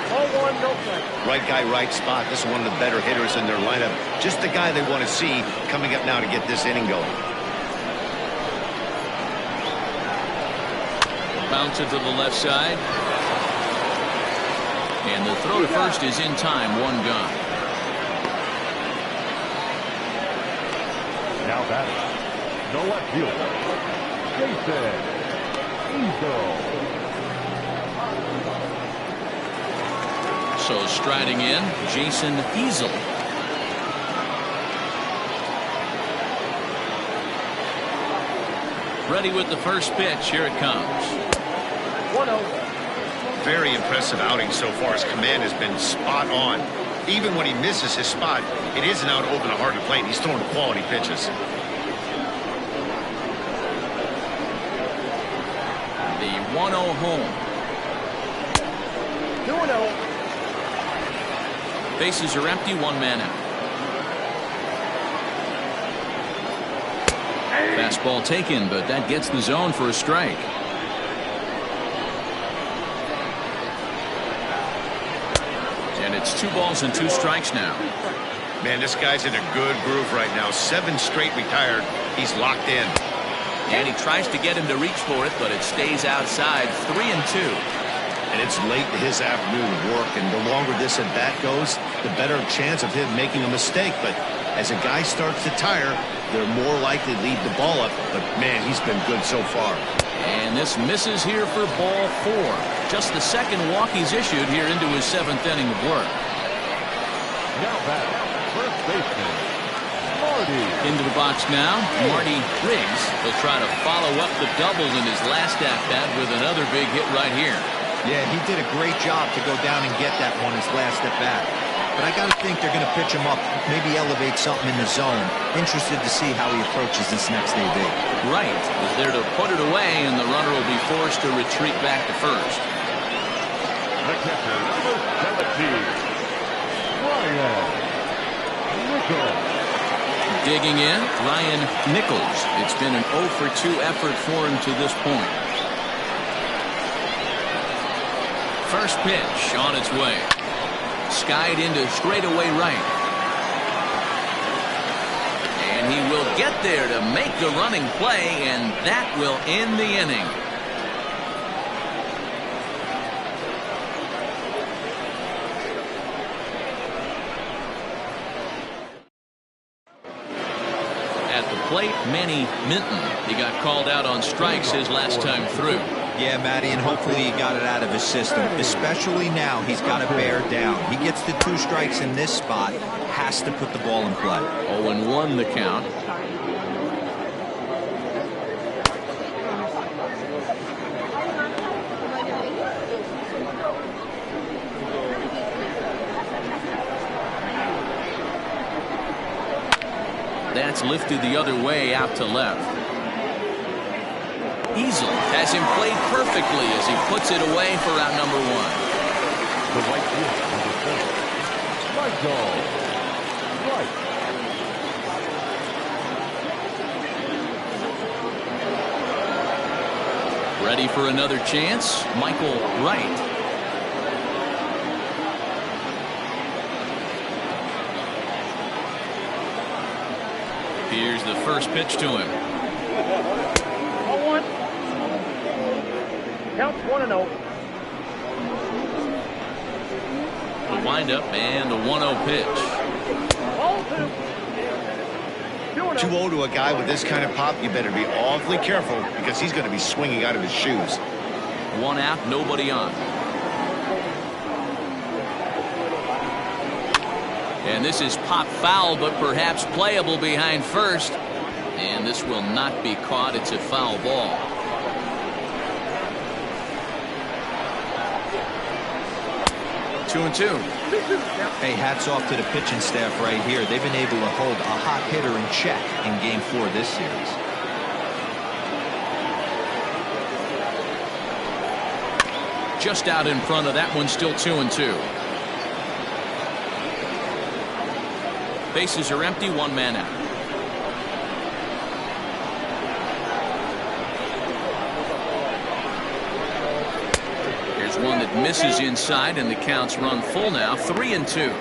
0-1, no play.
Right guy, right spot. This is one of the better hitters in their lineup. Just the guy they want to see coming up now to get this inning going.
Bounce it to the left side. And the throw to first is in time. 1 gone.
Now batting, the left fielder, Jason Eagle.
So striding in, Jason Easel. Ready with the first pitch. Here it comes.
1-0.
Very impressive outing so far. His command has been spot on. Even when he misses his spot, it isn't out open a hard to plate. He's throwing quality pitches.
The 1-0 home.
2-0.
Bases are empty. 1 man out. Fastball taken, but that gets the zone for a strike. And it's 2 balls and 2 strikes now.
Man, this guy's in a good groove right now. 7 straight retired. He's locked in.
And he tries to get him to reach for it, but it stays outside. 3-2.
And it's late in his afternoon work, and the longer this at bat goes, the better chance of him making a mistake. But As a guy starts to tire, they're more likely to leave the ball up, but man, he's been good so far.
And this misses here for ball 4. Just the second walk he's issued here into his 7th inning of work.
Now back, first baseman, Marty.
Into the box now, Marty Riggs will try to follow up the double in his last at-bat with another big hit right here.
Yeah, he did a great job to go down and get that one his last at-bat. But I got to think they're going to pitch him up, maybe elevate something in the zone. Interested to see how he approaches this next AB.
Right. Is there to put it away, and the runner will be forced to retreat back to first.
The catcher, number 17, Ryan Nichols.
Digging in, Ryan Nichols. It's been an 0 for 2 effort for him to this point. First pitch on its way. Skied into straightaway right. And he will get there to make the running play, and that will end the inning. At the plate, Manny Minton. He got called out on strikes his last time through.
Yeah, Matty, and hopefully he got it out of his system. Especially now, he's got to bear down. He gets the 2 strikes in this spot, has to put the ball in play.
0-1 the count. That's lifted the other way out to left. Easel has him played perfectly as he puts it away for out number 1.
The right field, number 4, Michael Wright.
Ready for another chance, Michael Wright. Here's the first pitch to him.
0-1. Counts 1-0.
The windup and the 1-0 pitch.
Ball 2.
2-0 to a guy with this kind of pop, you better be awfully careful because he's going to be swinging out of his shoes.
1 out, nobody on. And this is pop foul, but perhaps playable behind first. And this will not be caught. It's a foul ball. Two and two.
Hey, hats off to the pitching staff right here. They've been able to hold a hot hitter in check in Game 4 this series.
Just out in front of that one, still 2-2. Bases are empty, 1 man out. Here's one that misses inside, and the count's run full now, 3-2.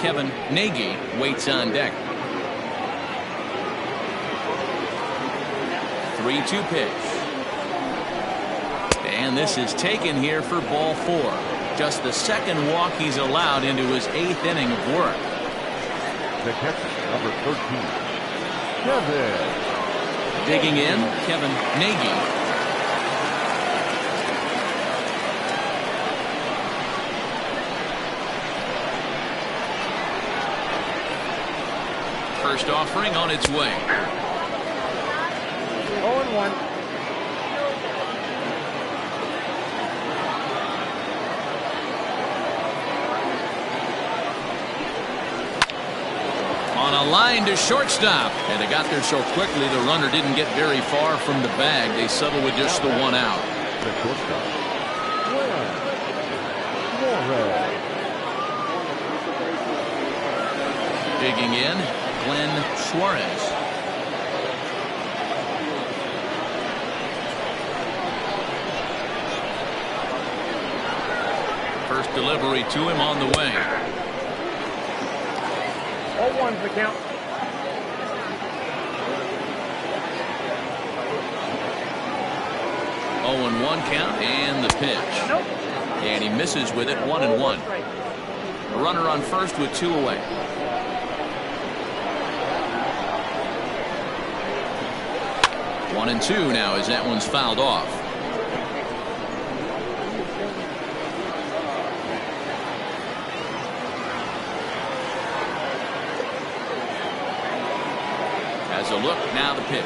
Kevin Nagy waits on deck. 3-2 pitch. And this is taken here for ball 4. Just the second walk he's allowed into his 8th inning of work.
The catcher, number 13, Kevin.
Digging in, Kevin Nagy. First offering on its way.
0-1.
On a line to shortstop, and it got there so quickly the runner didn't get very far from the bag. They settled with just the 1 out.
The shortstop, Suarez.
Digging in, Glenn Suarez. First delivery to him on the way.
0-1's the count.
Oh, 0-1 count, and the pitch.
Nope.
And he misses with it, 1-1. A runner on first with 2 away. 1-2 now as that one's fouled off. Has a look, now the pitch.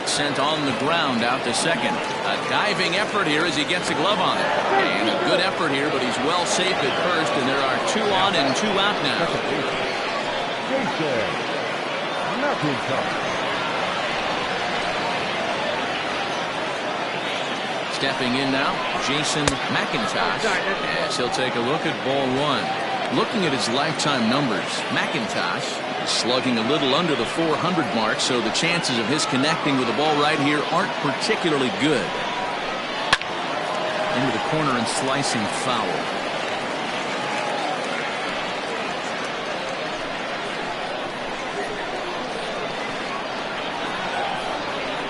Sent on the ground out to second. A diving effort here as he gets a glove on it. And a good effort here, but he's well safe at first, and there are 2 on and 2 out now. Stepping in now, Jason McIntosh, as he'll take a look at ball 1. Looking at his lifetime numbers, McIntosh is slugging a little under the 400 mark, so the chances of his connecting with the ball right here aren't particularly good. Into the corner and slicing foul.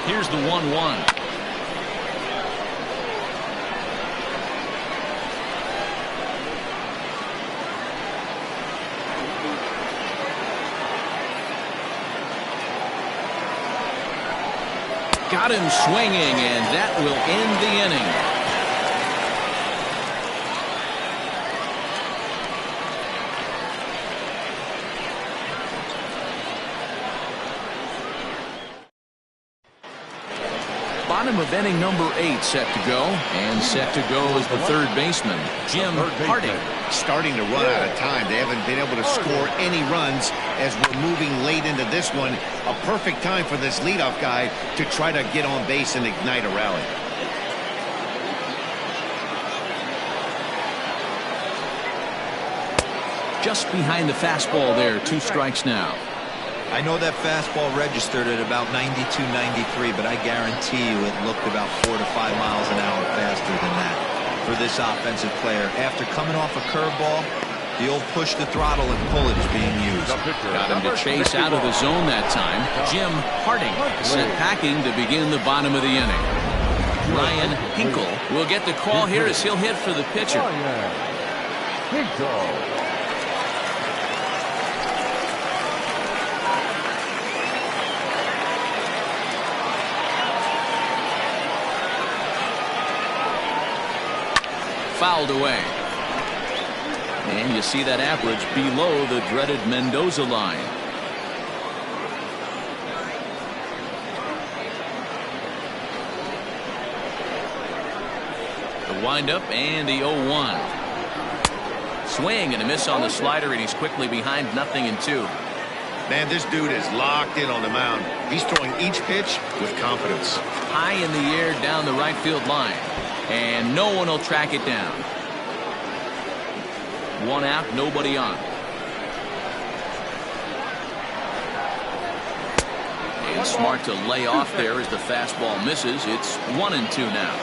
Here's the 1-1. Got him swinging, and that will end the inning. Bottom of inning number 8 set to go, and set to go is the third baseman, Jim Harding.
Starting to run out of time. They haven't been able to score any runs as we're moving late into this one. A perfect time for this leadoff guy to try to get on base and ignite a rally.
Just behind the fastball there, 2 strikes now.
I know that fastball registered at about 92, 93, but I guarantee you it looked about 4 to 5 miles an hour faster than that for this offensive player. After coming off a curveball, the old push the throttle and pull it is being used.
Got him to chase out of the zone that time. Jim Harding sent packing to begin the bottom of the inning. Ryan Hinkle will get the call here as he'll hit for the pitcher. Fouled away. And you see that average below the dreaded Mendoza line. The windup and the 0-1. Swing and a miss on the slider, and he's quickly behind 0-2.
Man, this dude is locked in on the mound. He's throwing each pitch with confidence.
High in the air down the right field line. And no one will track it down. 1 out, nobody on. And smart to lay off there as the fastball misses. It's 1-2 now.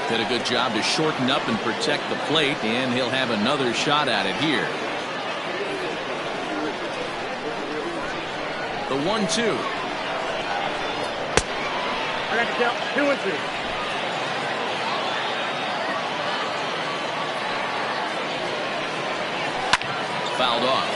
Did a good job to shorten up and protect the plate, and he'll have another shot at it here. The 1-2.
I got to count 2-2.
Fouled off.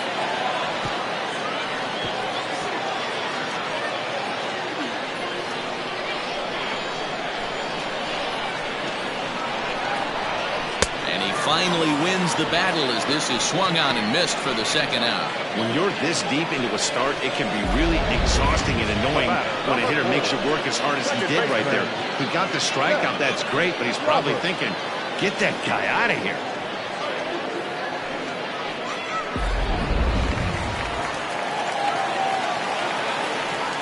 And he finally wins the battle as this is swung on and missed for the second out.
When you're this deep into a start, it can be really exhausting and annoying when a hitter makes you work as hard as he did right there. He got the strikeout, that's great, but he's probably thinking, get that guy out of here.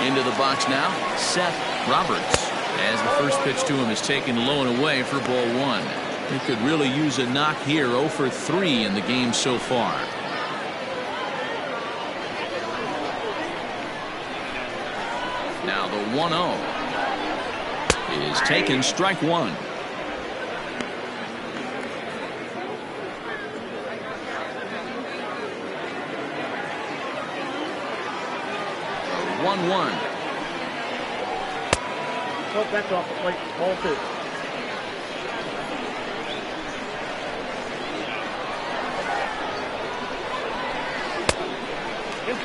Into the box now, Seth Roberts, as the first pitch to him is taken low and away for ball 1. He could really use a knock here. 0 for 3 in the game so far. Now the 1-0 is taken, strike 1. 1-1.
Nope, that's off the plate. Ball 2.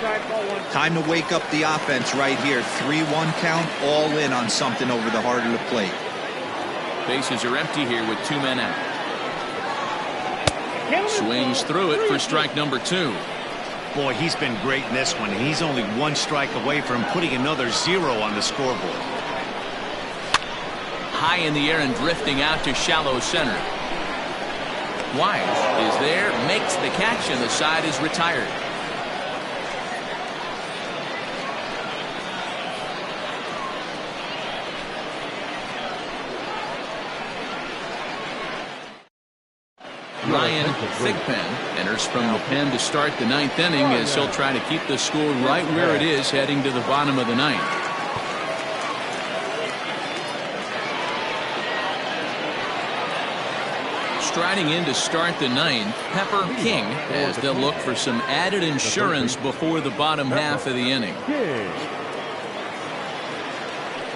Inside, ball one.
Time to wake up the offense right here. 3-1 count, all in on something over the heart of the plate.
Bases are empty here with 2 men out. Swings through it for strike number 2.
Boy, he's been great in this one. He's only 1 strike away from putting another 0 on the scoreboard.
High in the air and drifting out to shallow center. Wise is there, makes the catch, and the side is retired. Ryan Thigpen enters from the pen to start the 9th inning as he'll try to keep the score right where it is heading to the bottom of the 9th. Striding in to start the 9th, Pepper King, as they'll look for some added insurance before the bottom half of the inning.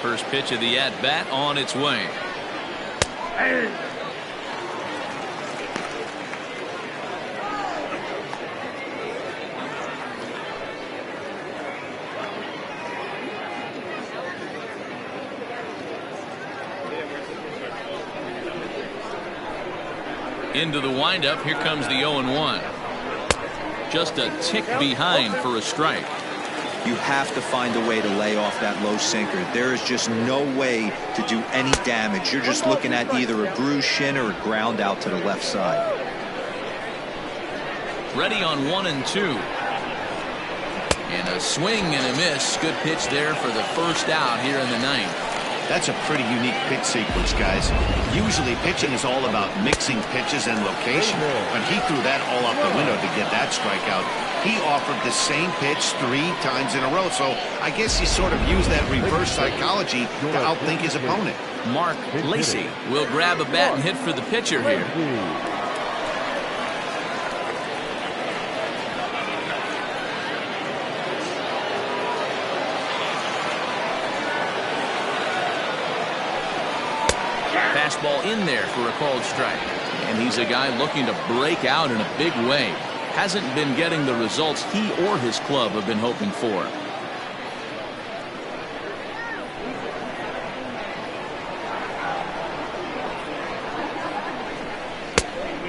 First pitch of the at-bat on its way. Into the windup, here comes the 0-1. Just a tick behind for a strike.
You have to find a way to lay off that low sinker. There is just no way to do any damage. You're just looking at either a bruised shin or a ground out to the left side.
Ready on 1 and 2. And a swing and a miss. Good pitch there for the first out here in the 9th.
That's a pretty unique pitch sequence, guys. Usually pitching is all about mixing pitches and location, but he threw that all out the window to get that strikeout. He offered the same pitch 3 times in a row, so I guess he sort of used that reverse psychology to outthink his opponent.
Mark Lacey will grab a bat and hit for the pitcher here. Fastball in there for a called strike. And he's a guy looking to break out in a big way. Hasn't been getting the results he or his club have been hoping for.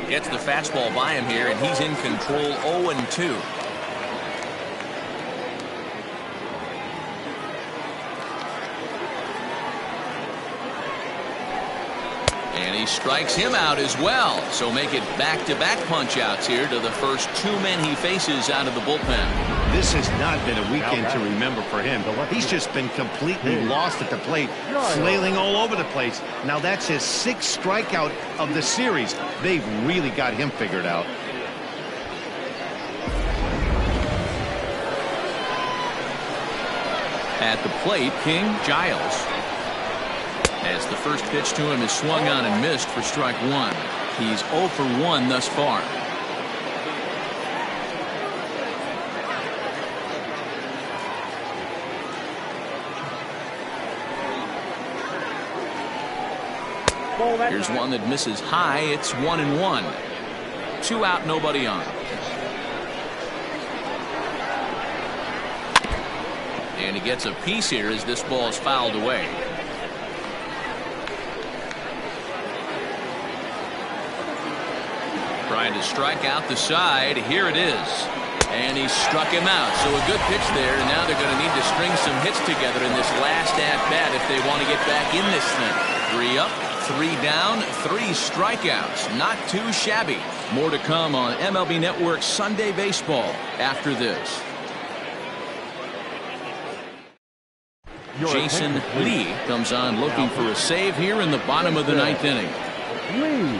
Gets the fastball by him here, and he's in control. 0-2. And he strikes him out as well. So make it back-to-back punch-outs here to the first 2 men he faces out of the bullpen.
This has not been a weekend to remember for him. He's just been completely lost at the plate, flailing all over the place. Now that's his 6th strikeout of the series. They've really got him figured out.
At the plate, King Giles. As the first pitch to him is swung on and missed for strike 1. He's 0 for 1 thus far. Here's one that misses high. It's 1-1. 2 out, nobody on. And he gets a piece here as this ball is fouled away. Trying to strike out the side. Here it is. And he struck him out. So a good pitch there. And now they're going to need to string some hits together in this last at-bat if they want to get back in this thing. 3 up, 3 down, 3 strikeouts. Not too shabby. More to come on MLB Network's Sunday Baseball after this. Jason Lee comes on looking for a save here in the bottom of the 9th inning.
Lee.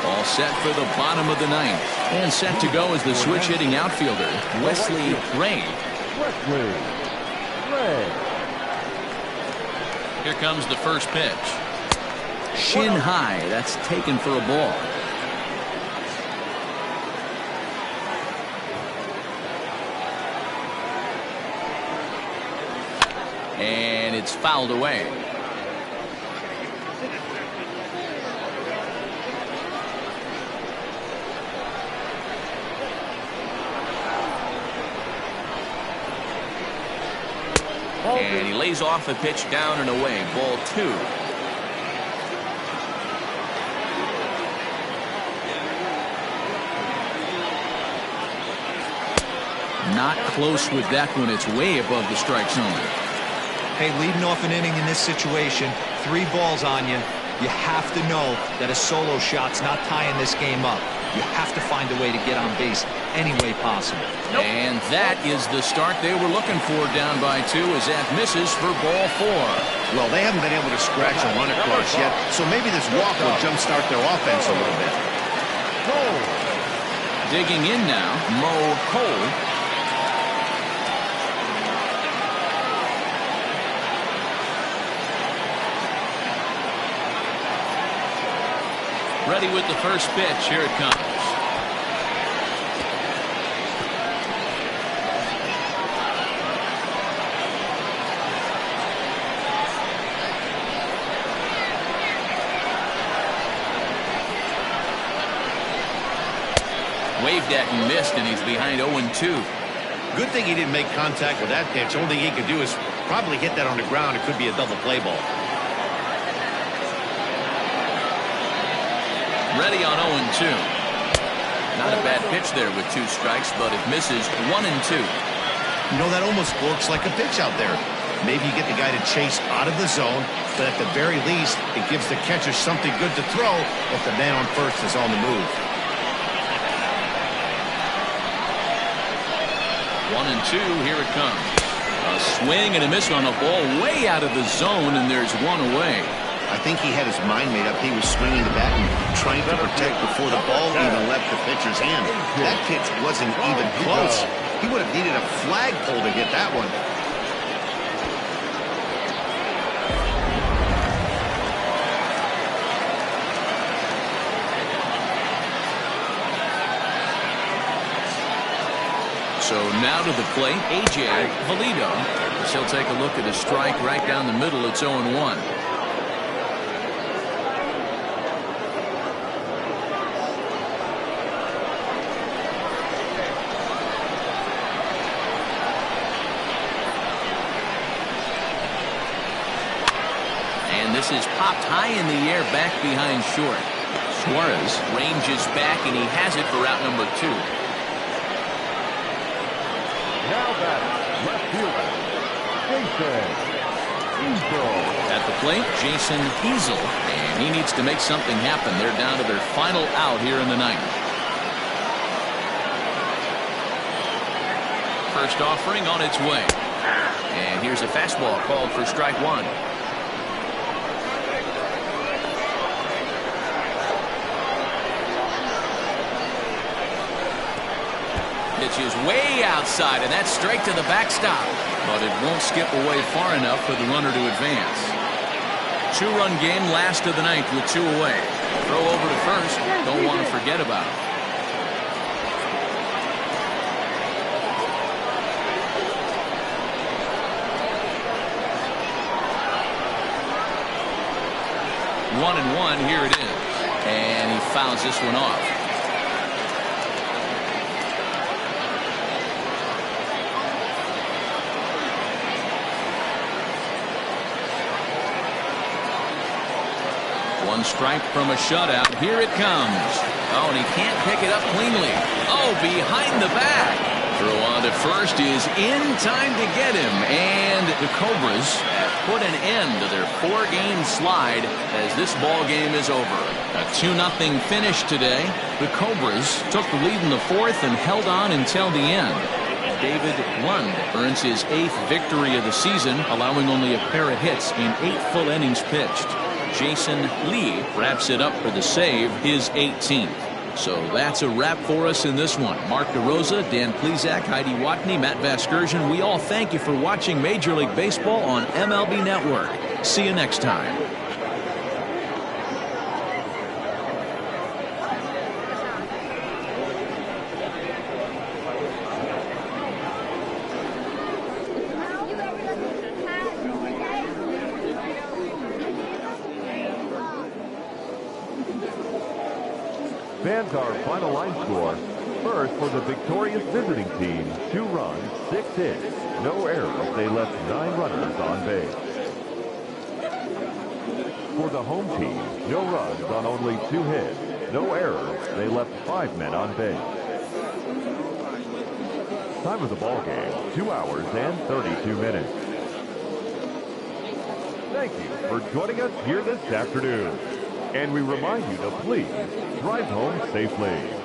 All set for the bottom of the 9th. And set to go is the switch-hitting outfielder, Wesley Ray. Here comes the first pitch. Shin high. That's taken for a ball. And it's fouled away. And he lays off a pitch down and away. Ball 2. Not close with that one. It's way above the strike zone.
Hey, leading off an inning in this situation, 3 balls on you. You have to know that a solo shot's not tying this game up. You have to find a way to get on base any way possible.
And that is the start they were looking for, down by 2, as that misses for ball 4.
Well, they haven't been able to scratch a run across yet, so maybe this walk will jumpstart their offense a little bit.
Digging in now, Mo Cole. Ready with the first pitch. Here it comes. Waved at and missed, and he's behind 0-2.
Good thing he didn't make contact with that pitch. Only thing he could do is probably hit that on the ground. It could be a double play ball.
Ready on 0-2. Not a bad pitch there with 2 strikes, but it misses 1-2.
You know, that almost looks like a pitch out there. Maybe you get the guy to chase out of the zone, but at the very least, it gives the catcher something good to throw if the man on first is on the move.
1-2. Here it comes. A swing and a miss on a ball way out of the zone, and there's 1 away.
I think he had his mind made up. He was swinging the bat and trying to protect before the ball even left the pitcher's hand. That pitch wasn't even close. He would have needed a flagpole to get that one.
So now to the plate, A.J. Valido. He'll take a look at a strike right down the middle. It's 0-1. This is popped high in the air back behind short. Suarez ranges back, and he has it for out number 2.
Now batting, left fielder, Jason Easel.
At the plate, Jason Easel, and he needs to make something happen. They're down to their final out here in the 9th. First offering on its way. And here's a fastball called for strike 1. Pitch is way outside, and that's straight to the backstop. But it won't skip away far enough for the runner to advance. 2-run game, last of the 9th with 2 away. Throw over to first. Don't want to forget about it. One and one, here it is. And he fouls this one off. One strike from a shutout. Here it comes. Oh, and he can't pick it up cleanly. Oh, behind the back. Throw on to first is in time to get him. And the Cobras have put an end to their 4-game slide as this ball game is over. A 2-0 finish today. The Cobras took the lead in the 4th and held on until the end. David Lund earns his 8th victory of the season, allowing only a pair of hits in 8 full innings pitched. Jason Lee wraps it up for the save, his 18th. So that's a wrap for us in this one. Mark DeRosa, Dan Plesac, Heidi Watney, Matt Vasgersian, we all thank you for watching Major League Baseball on MLB Network. See you next time.
Fans, our final line score, First, for the victorious visiting team, 2 runs, 6 hits, no errors. They left 9 runners on base. For the home team, no runs on only 2 hits, no errors. They left 5 men on base. Time of the ball game, 2 hours and 32 minutes. Thank you for joining us here this afternoon. And we remind you to please drive home safely.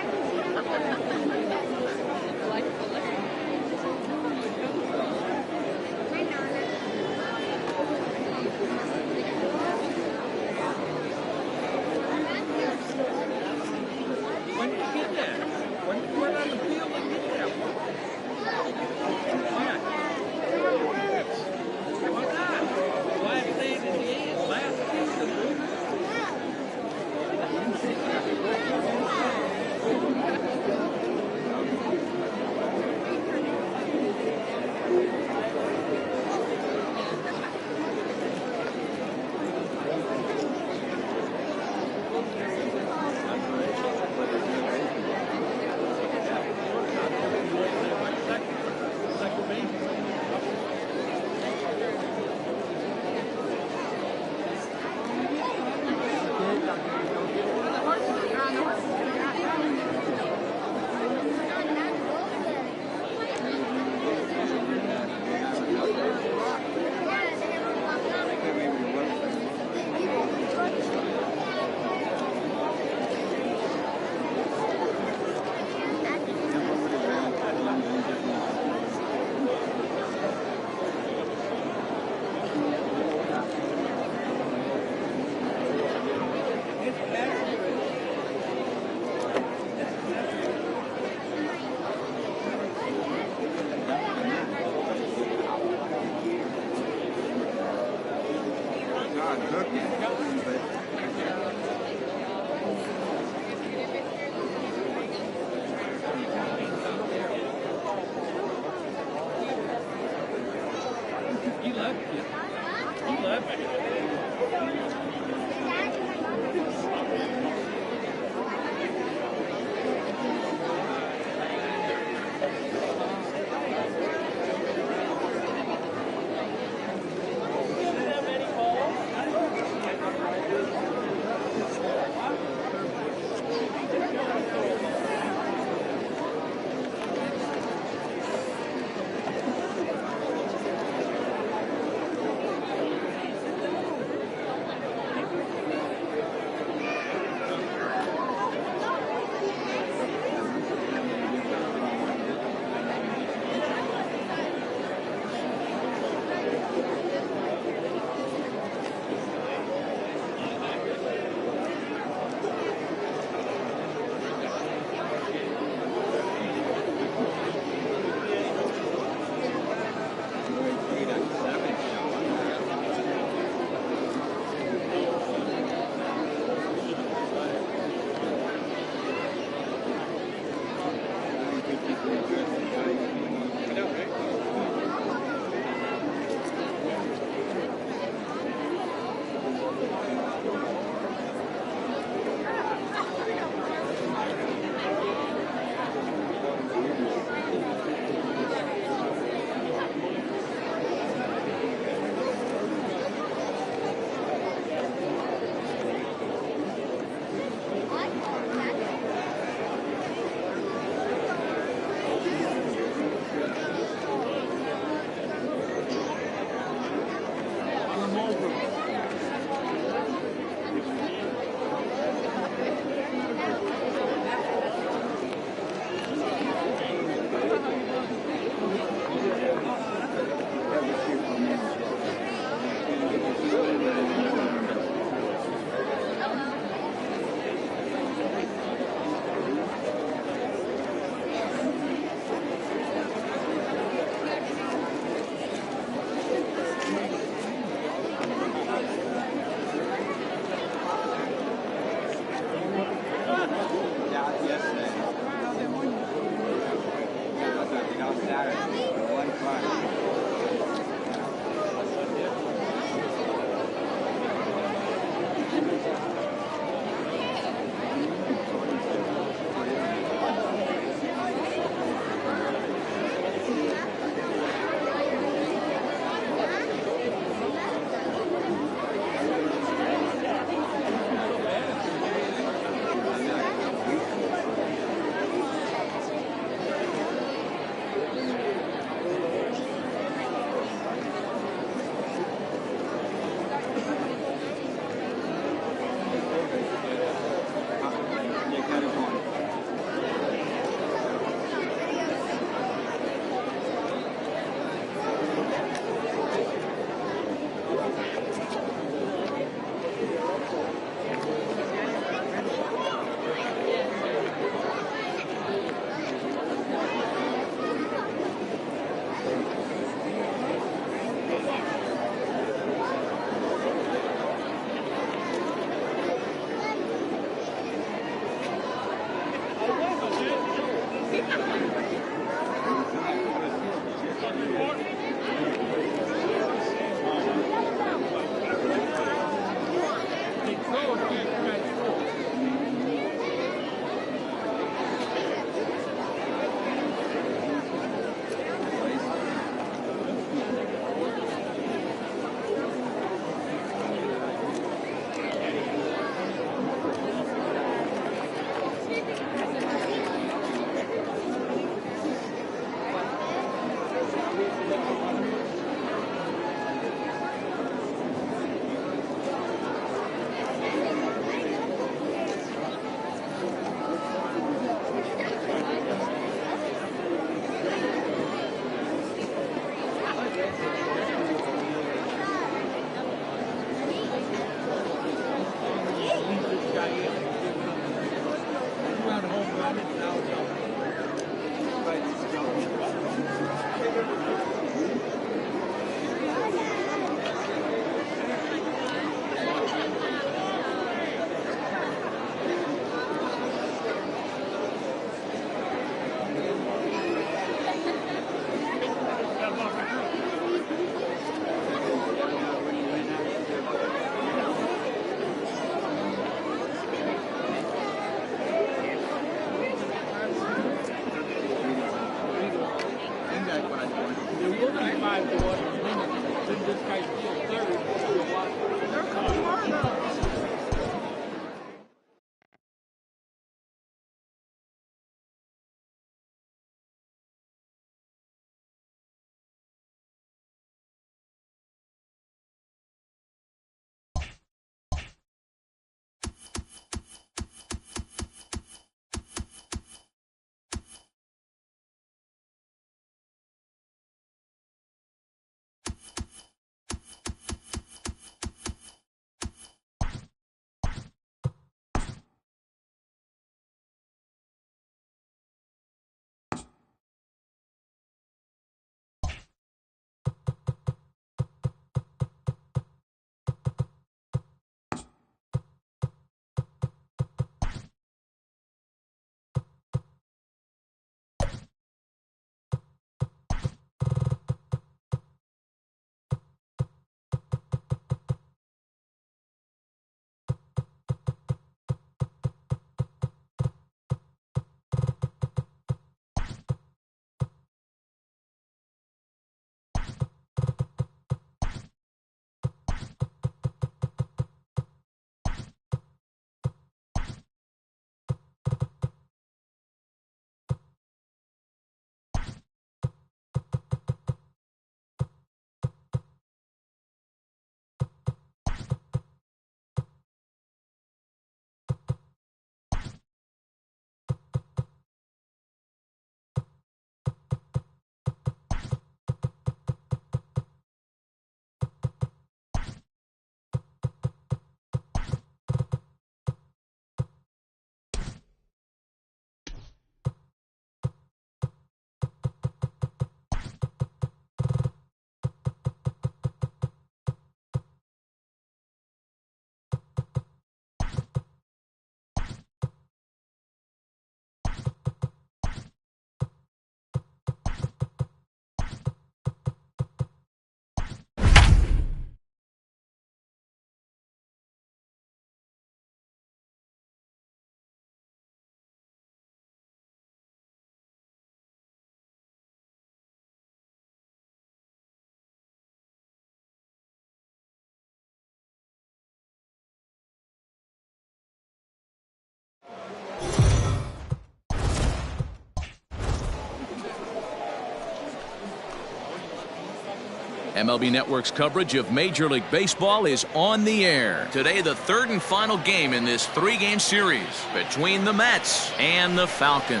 MLB Network's coverage of Major League Baseball is on the air. Today, the third and final game in this three-game series between the Mets and the Falcons.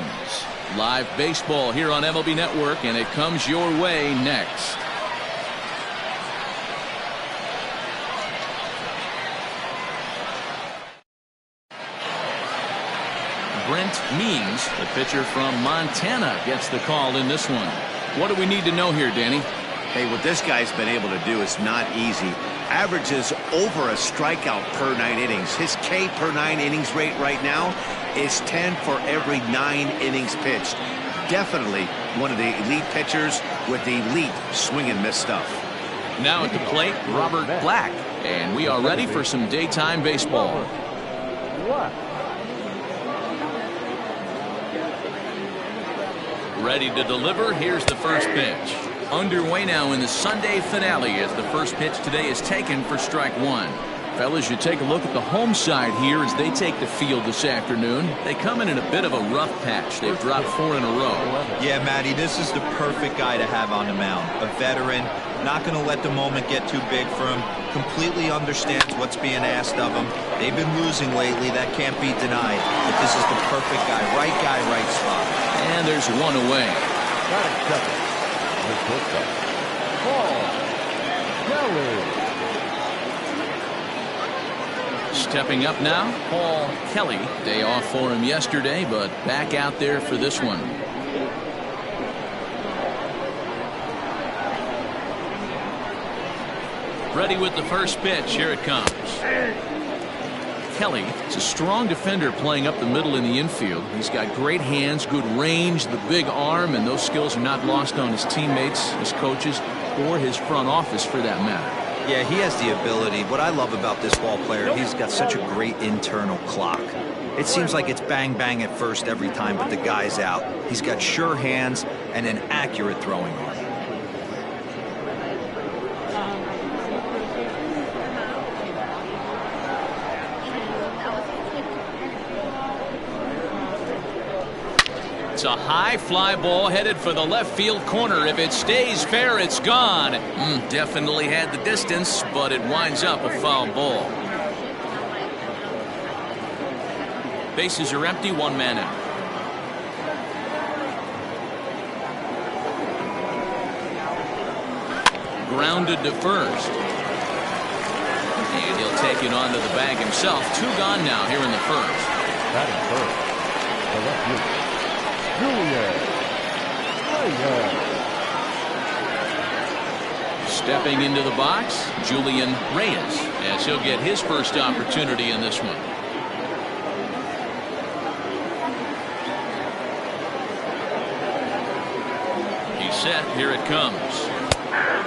Live baseball here on MLB Network, and it comes your way next. Brent Means, the pitcher from Montana, gets the call in this one. What do we need to know here, Danny?
Hey, what this guy's been able to do is not easy. Averages over a strikeout per 9 innings. His K per 9 innings rate right now is 10 for every 9 innings pitched. Definitely one of the elite pitchers with elite swing and miss stuff.
Now at the plate, Robert Black. And we are ready for some daytime baseball. Ready to deliver. Here's the first pitch. Underway now in the Sunday finale as the first pitch today is taken for strike one. Fellas, you take a look at the home side here as they take the field this afternoon. They come in a bit of a rough patch. They've dropped 4 in a row.
Yeah, Matty, this is the perfect guy to have on the mound. A veteran, not going to let the moment get too big for him. Completely understands what's being asked of him. They've been losing lately. That can't be denied. But this is the perfect guy, right spot.
And there's one away. Stepping up now, Paul Kelly. Day off for him yesterday, but back out there for this one. Ready with the first pitch. Here it comes. Kelly is a strong defender playing up the middle in the infield. He's got great hands, good range, the big arm, and those skills are not lost on his teammates, his coaches, or his front office for that matter.
Yeah, he has the ability. What I love about this ball player, he's got such a great internal clock. It seems like it's bang bang at first every time, but the guy's out. He's got sure hands and an accurate throwing arm.
It's a high fly ball headed for the left field corner. If it stays fair, it's gone. Definitely had the distance, but it winds up a foul ball. Bases are empty, one man out. Grounded to first. And he'll take it onto the bag himself. 2 gone now here in the first.
Batting first, the left fielder, Julian Reyes.
Stepping into the box, Julian Reyes, as he'll get his first opportunity in this one. He's set. Here it comes.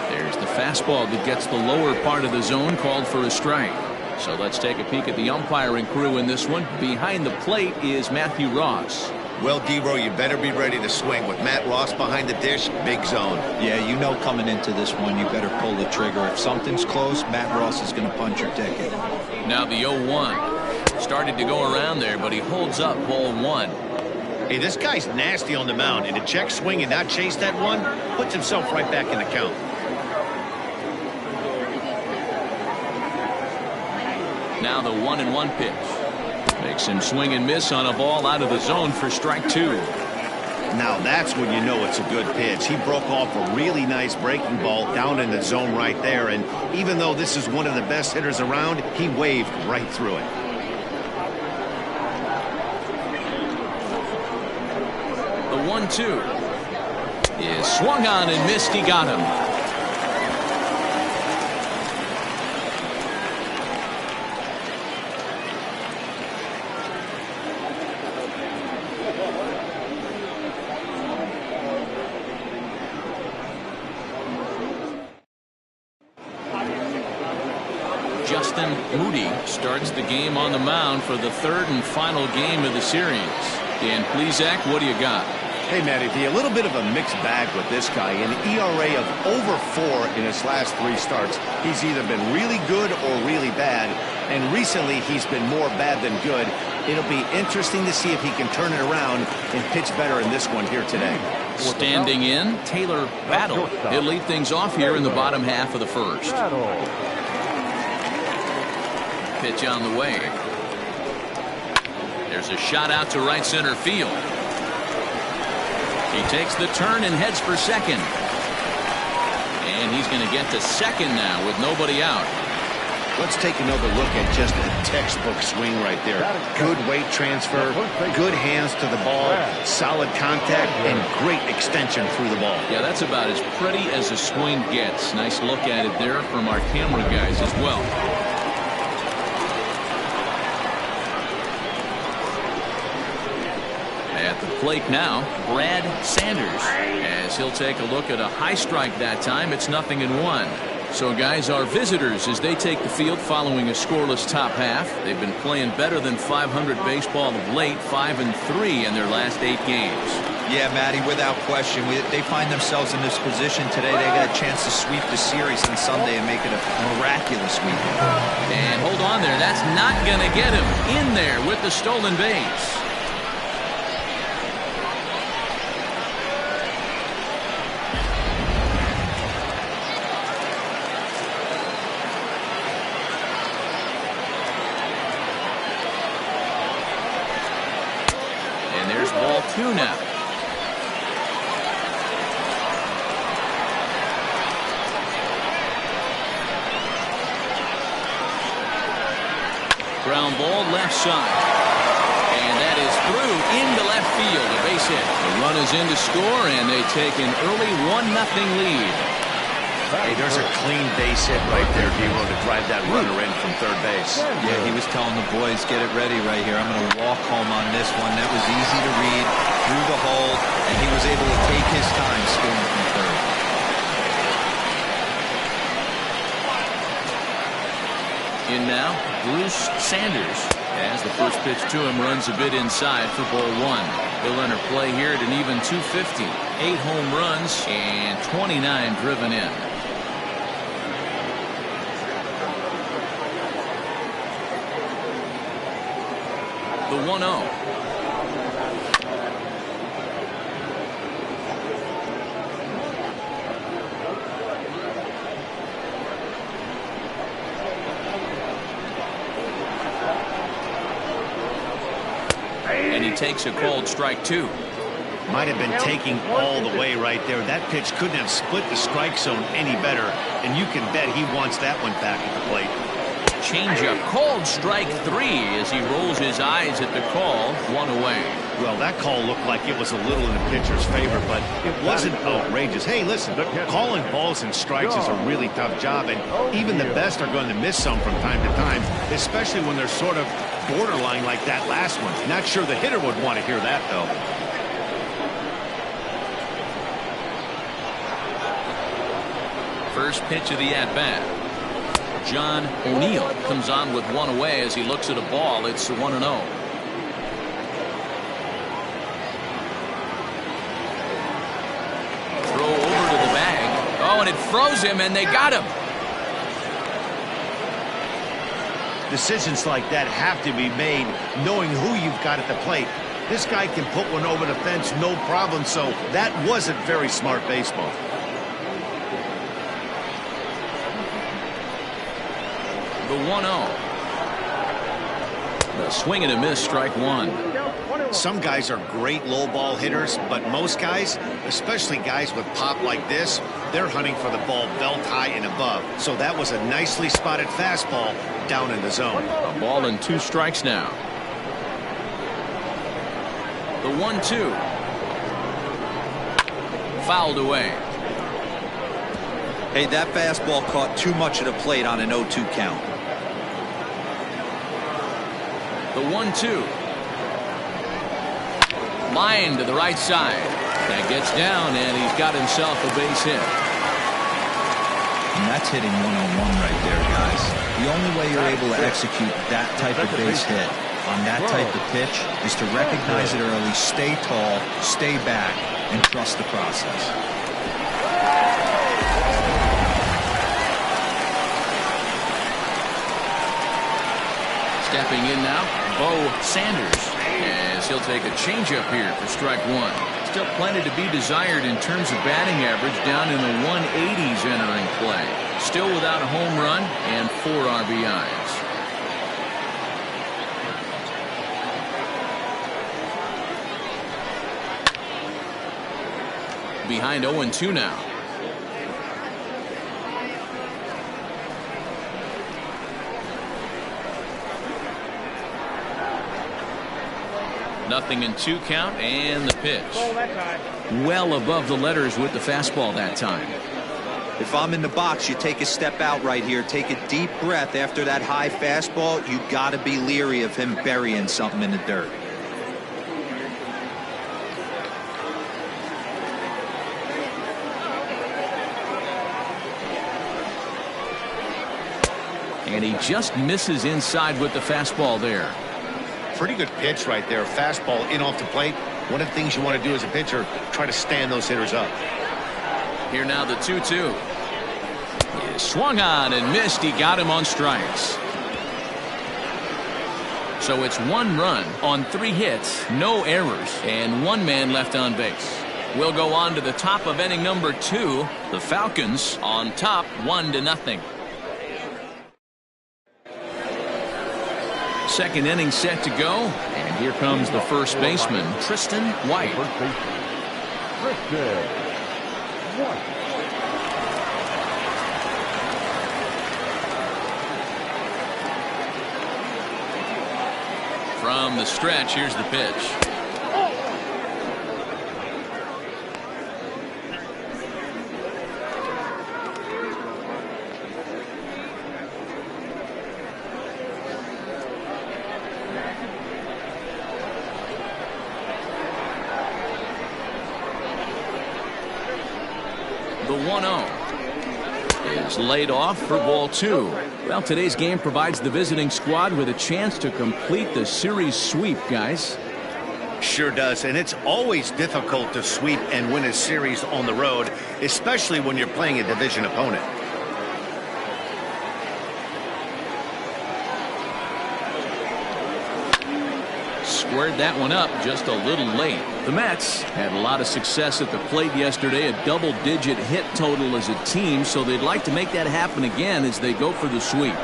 There's the fastball that gets the lower part of the zone, called for a strike. So let's take a peek at the umpiring crew in this one. Behind the plate is Matthew Ross.
Well, D-Row, you better be ready to swing. With Matt Ross behind the dish, big zone.
Yeah, you know coming into this one, you better pull the trigger. If something's close, Matt Ross is going to punch your ticket.
Now the 0-1. Started to go around there, but he holds up ball 1.
Hey, this guy's nasty on the mound, and to check swing and not chase that one puts himself right back in the count.
Now the 1-1 pitch. Makes him swing and miss on a ball out of the zone for strike 2.
Now that's when you know it's a good pitch. He broke off a really nice breaking ball down in the zone right there, and even though this is one of the best hitters around, he waved right through it.
The 1-2 is swung on and missed. He got him. Justin Moody starts the game on the mound for the 3rd and final game of the series. Dan Plesac, what do you got?
Hey, Matty V, a little bit of a mixed bag with this guy. An ERA of over 4 in his last 3 starts. He's either been really good or really bad, and recently he's been more bad than good. It'll be interesting to see if he can turn it around and pitch better in this one here today.
Standing in, Taylor Battle. He'll lead things off here in the bottom half of the first. Pitch on the way. There's a shot out to right center field. He takes the turn and heads for second. And he's going to get to second now with nobody out.
Let's take another look at just a textbook swing right there. Good weight transfer, good hands to the ball, solid contact, and great extension through the ball.
Yeah, that's about as pretty as a swing gets. Nice look at it there from our camera guys as well. At the plate now, Brad Sanders, as he'll take a look at a high strike that time. It's 0-1. So guys, our visitors, as they take the field following a scoreless top half, they've been playing better than .500 baseball of late, 5-3 in their last 8 games.
Yeah, Matty, without question. They find themselves in this position today. They got a chance to sweep the series on Sunday and make it a miraculous week.
And hold on there. That's not going to get him in there with the stolen base. Ball 2 now. Ground ball left side. And that is through into left field. A base hit. The run is in to score, and they take an early 1-0 lead.
Hey, there's a clean base hit right there, D-Row, to drive that runner in from third base.
Yeah, he was telling the boys, get it ready right here. I'm going to walk home on this one. That was easy to read, through the hole, and he was able to take his time stealing from third.
In now, Bruce Sanders, as the first pitch to him runs a bit inside for ball 1. He'll enter play here at an even .250. 8 home runs and 29 driven in. The 1-0. takes a called strike 2.
Might have been taking all the way right there. That pitch couldn't have split the strike zone any better, and you can bet he wants that one back at the plate.
Changeup, called strike 3 as he rolls his eyes at the call. 1 away.
Well, that call looked like it was a little in the pitcher's favor, but it wasn't outrageous. Hey, listen, calling balls and strikes is a really tough job, and even the best are going to miss some from time to time, especially when they're sort of borderline like that last one. Not sure the hitter would want to hear that, though.
First pitch of the at-bat. John O'Neill comes on with 1 away as he looks at a ball. It's 1-0. Throw over to the bag. Oh, and it froze him, and they got him.
Decisions like that have to be made knowing who you've got at the plate. This guy can put one over the fence, no problem, so that wasn't very smart baseball. The 1-0. The swing and a miss, strike 1. Some guys are great low ball hitters, but most guys, especially guys with pop like this, they're hunting for the ball belt high and above. So that was a nicely spotted fastball down in the zone.
A ball and 2 strikes now. The 1-2. Fouled away.
Hey, that fastball caught too much of the plate on an 0-2 count.
The 1-2. Line to the right side. That gets down, and he's got himself a base hit.
And that's hitting one-on-one right there, guys. The only way you're able to execute that type of base hit on that type of pitch is to recognize it early, stay tall, stay back, and trust the process.
Stepping in now, Bo Sanders, as he'll take a changeup here for strike 1. Still plenty to be desired in terms of batting average, down in the 180s entering play. Still without a home run and 4 RBIs. Behind 0-2 now. Nothing in 2 count, and the pitch. Well above the letters with the fastball that time.
If I'm in the box, you take a step out right here. Take a deep breath after that high fastball. You got to be leery of him burying something in the dirt.
And he just misses inside with the fastball there.
Pretty good pitch right there. Fastball in off the plate. One of the things you want to do as a pitcher, try to stand those hitters up.
Here now the 2-2. He swung on and missed. He got him on strikes. So it's 1 run on 3 hits, no errors, and 1 man left on base. We'll go on to the top of inning number 2. The Falcons on top 1-0. Second inning set to go, and here comes the first baseman, Tristan White. From the stretch, here's the pitch. The 1-0 is laid off for ball 2. Well, today's game provides the visiting squad with a chance to complete the series sweep, guys.
Sure does, and it's always difficult to sweep and win a series on the road, especially when you're playing a division opponent.
Squared that one up just a little late. The Mets had a lot of success at the plate yesterday, a double-digit hit total as a team, so they'd like to make that happen again as they go for the sweep.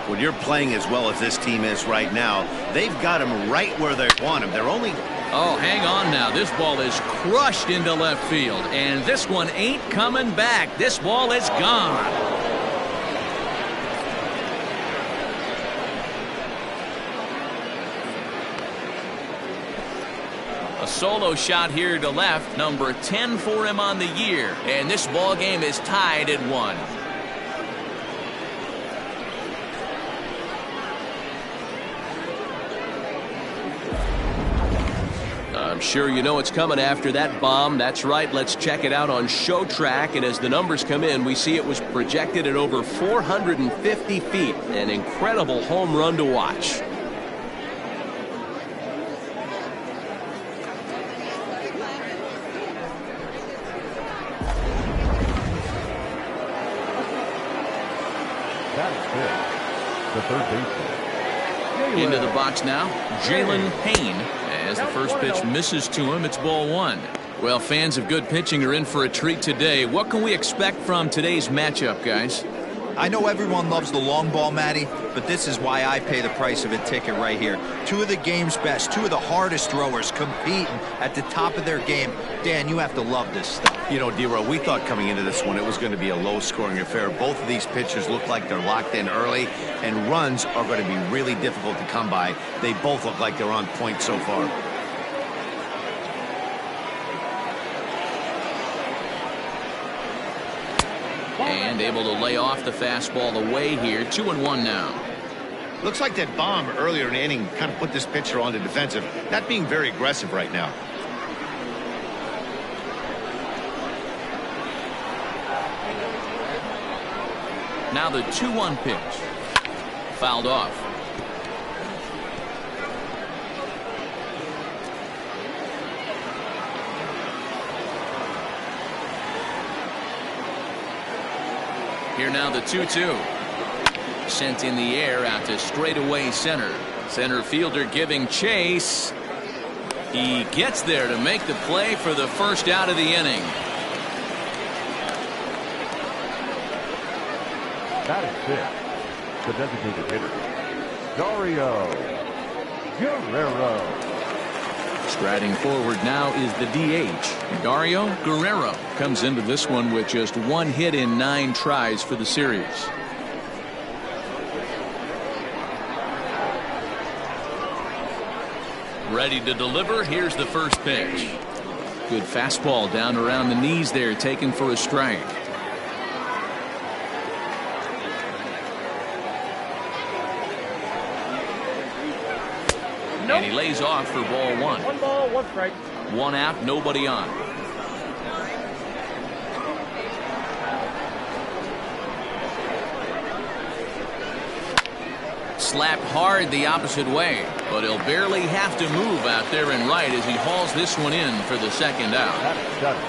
When you're playing as well as this team is right now, they've got them right where they want them. They're only
Oh, hang on now. This ball is crushed into left field, and this one ain't coming back. This ball is gone. A solo shot here to left, number 10 for him on the year, and this ball game is tied at 1. I'm sure you know it's coming after that bomb. That's right. Let's check it out on Show Track. And as the numbers come in, we see it was projected at over 450 feet. An incredible home run to watch.
That's it. The third baseman.
Into the box now, Jalen Payne. As the first pitch misses to him, it's ball 1. Well, fans of good pitching are in for a treat today. What can we expect from today's matchup, guys?
I know everyone loves the long ball, Matty, but this is why I pay the price of a ticket right here. Two of the game's best, two of the hardest throwers competing at the top of their game. Dan, you have to love this stuff.
You know, D-Row, we thought coming into this one it was going to be a low-scoring affair. Both of these pitchers look like they're locked in early, and runs are going to be really difficult to come by. They both look like they're on point so far.
And able to lay off the fastball away here. 2-1 now.
Looks like that bomb earlier in the inning kind of put this pitcher on the defensive. Not being very aggressive right now.
Now the 2-1 pitch. Fouled off. Here now the 2-2. Sent in the air out to straightaway center. Center fielder giving chase. He gets there to make the play for the first out of the inning.
That is it. The designated hitter, Dario Guerrero.
Striding forward now is the DH. Dario Guerrero comes into this one with just 1 hit in 9 tries for the series. Ready to deliver. Here's the first pitch. Good fastball down around the knees there, taken for a strike. And he lays off for ball 1.
1 ball, 1 strike.
1 out, nobody on. Slapped hard the opposite way, but he'll barely have to move out there and right as he hauls this one in for the second out.
That's done.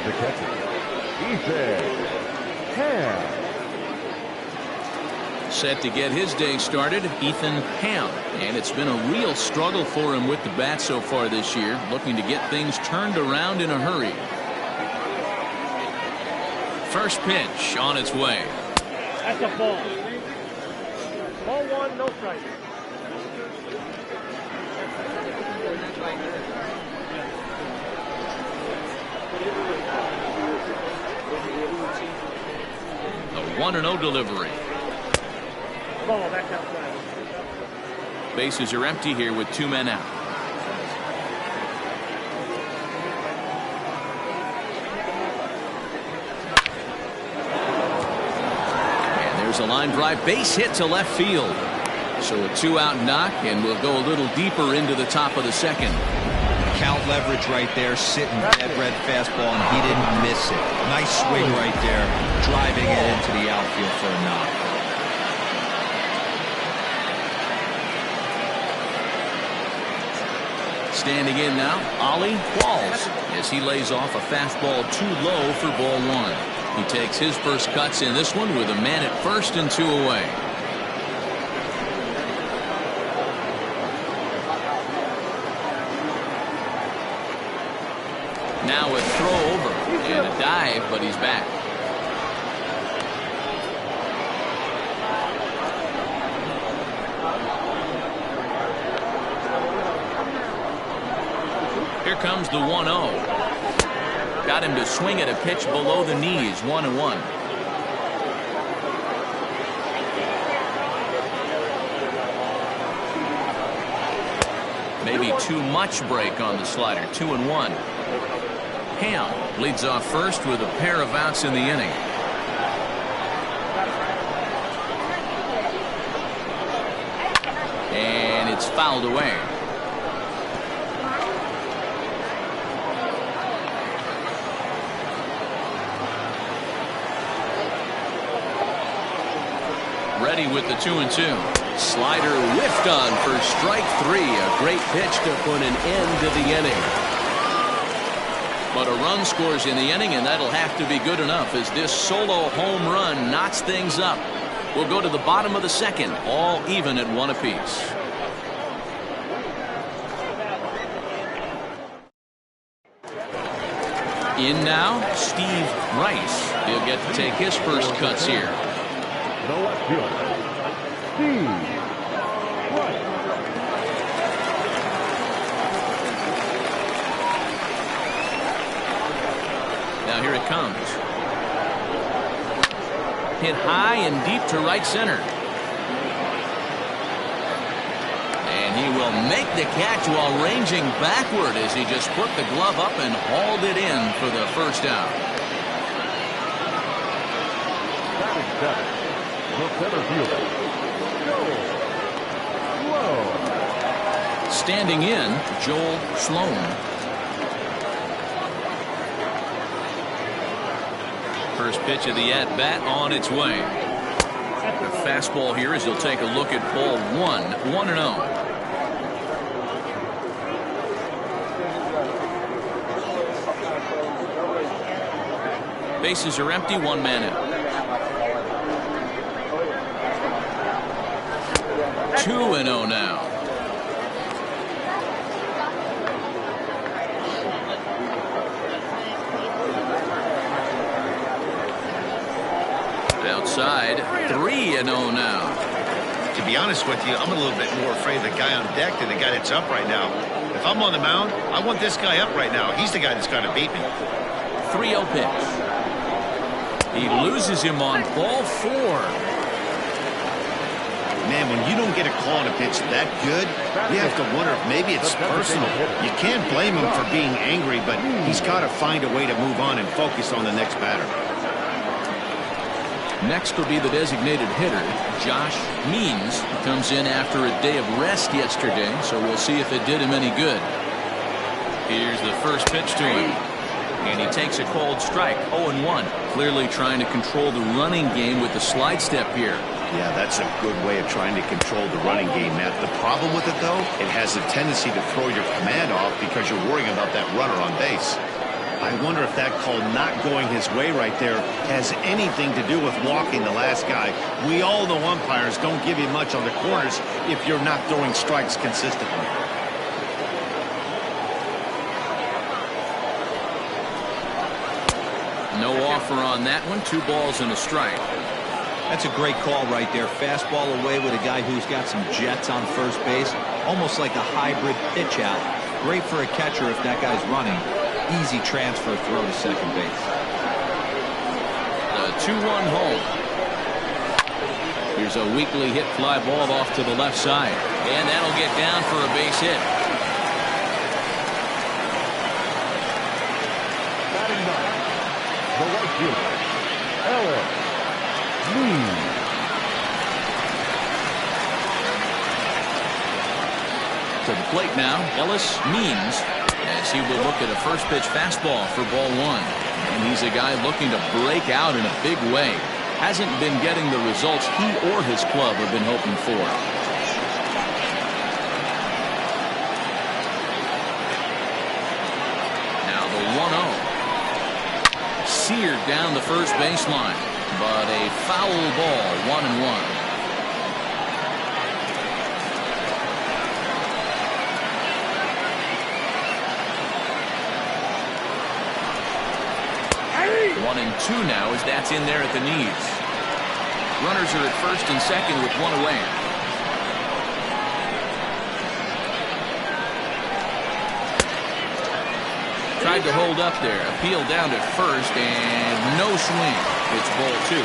The catcher, Ethan Ham.
Set to get his day started, Ethan Ham. And it's been a real struggle for him with the bat so far this year, looking to get things turned around in a hurry. First pitch on its way.
That's a ball. Ball 1, no strike.
A 1-0 delivery.
Ball back outside.
Bases are empty here with 2 men out. And there's a line drive base hit to left field. So a 2-out knock, and we'll go a little deeper into the top of the second.
Count leverage right there, sitting dead red fastball, and he didn't miss it. Nice swing right there, driving it into the outfield for a knock.
Standing in now, Ollie Walls, as he lays off a fastball too low for ball 1. He takes his first cuts in this one with a man at first and 2 away. Now a throw over and a dive, but he's back. comes the 1-0. Got him to swing at a pitch below the knees. 1-1. Maybe too much break on the slider. 2-1. Ham leads off first with a pair of outs in the inning. And it's fouled away. Ready with the 2-2. Slider whiffed on for strike 3. A great pitch to put an end to the inning. But a run scores in the inning, and that'll have to be good enough as this solo home run knots things up. We'll go to the bottom of the second, all even at 1 apiece. In now, Steve Rice. He'll get to take his first cuts here.
The left fielder, Steve Rice.
Now here it comes. Hit high and deep to right center. And he will make the catch while ranging backward as he just put the glove up and hauled it in for the first out.
Batting seventh, the center fielder, Joel Sloan.
Standing in, Joel Sloan. First pitch of the at-bat on its way. The fastball here as he'll take a look at ball 1. 1-0. Bases are empty, 1 man out. 2-0 now. Outside, 3-0 now.
To be honest with you, I'm a little bit more afraid of the guy on deck than the guy that's up right now. If I'm on the mound, I want this guy up right now. He's the guy that's going to beat me.
3-0 pitch. He loses him on ball 4.
Man, when you don't get a call on a pitch that good, you have to wonder if maybe it's personal. You can't blame him for being angry, but he's got to find a way to move on and focus on the next batter.
Next will be the designated hitter, Josh Means. He comes in after a day of rest yesterday, so we'll see if it did him any good. Here's the first pitch to him. And he takes a called strike, 0-1. Clearly trying to control the running game with the slide step here.
Yeah, that's a good way of trying to control the running game, Matt. The problem with it, though, it has a tendency to throw your command off because you're worrying about that runner on base. I wonder if that call not going his way right there has anything to do with walking the last guy. We all know umpires don't give you much on the corners if you're not throwing strikes consistently.
No offer on that one. 2 balls and a strike.
That's a great call right there. Fastball away with a guy who's got some jets on first base. Almost like a hybrid pitch out. Great for a catcher if that guy's running. Easy transfer throw to second base.
The 2-1 home. Here's a weakly hit fly ball off to the left side. And that'll get down for a base hit.
Batting ninth, the right fielder, Ellen Lee.
To the plate now, Ellis Means, as he will look at a first pitch fastball for ball 1. And he's a guy looking to break out in a big way. Hasn't been getting the results he or his club have been hoping for. Now the 1-0. Seared down the first baseline, but a foul ball, 1-1. One and 2 now as that's in there at the knees. Runners are at first and second with 1 away. Tried to hold up there. Appeal down to first, and no swing. It's ball 2.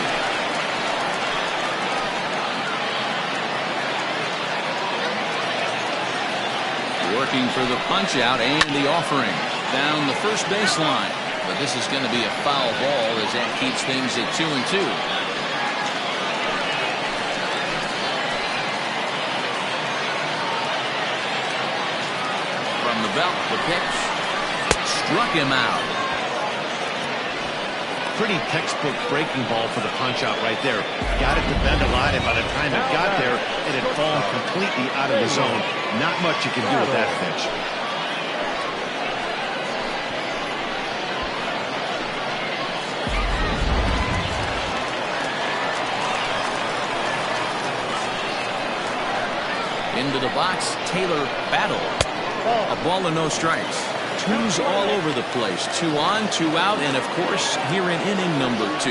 Working for the punch out and the offering down the first baseline. But this is going to be a foul ball as that keeps things at 2-2. From the belt, the pitch. Struck him out.
Pretty textbook breaking ball for the punch out right there. Got it to bend a lot, and by the time it got there, it had fallen completely out of the zone. Not much you can do with that pitch.
Into the box, Taylor battle. A ball and no strikes. Twos all over the place. 2 on, 2 out, and of course, here in inning number 2.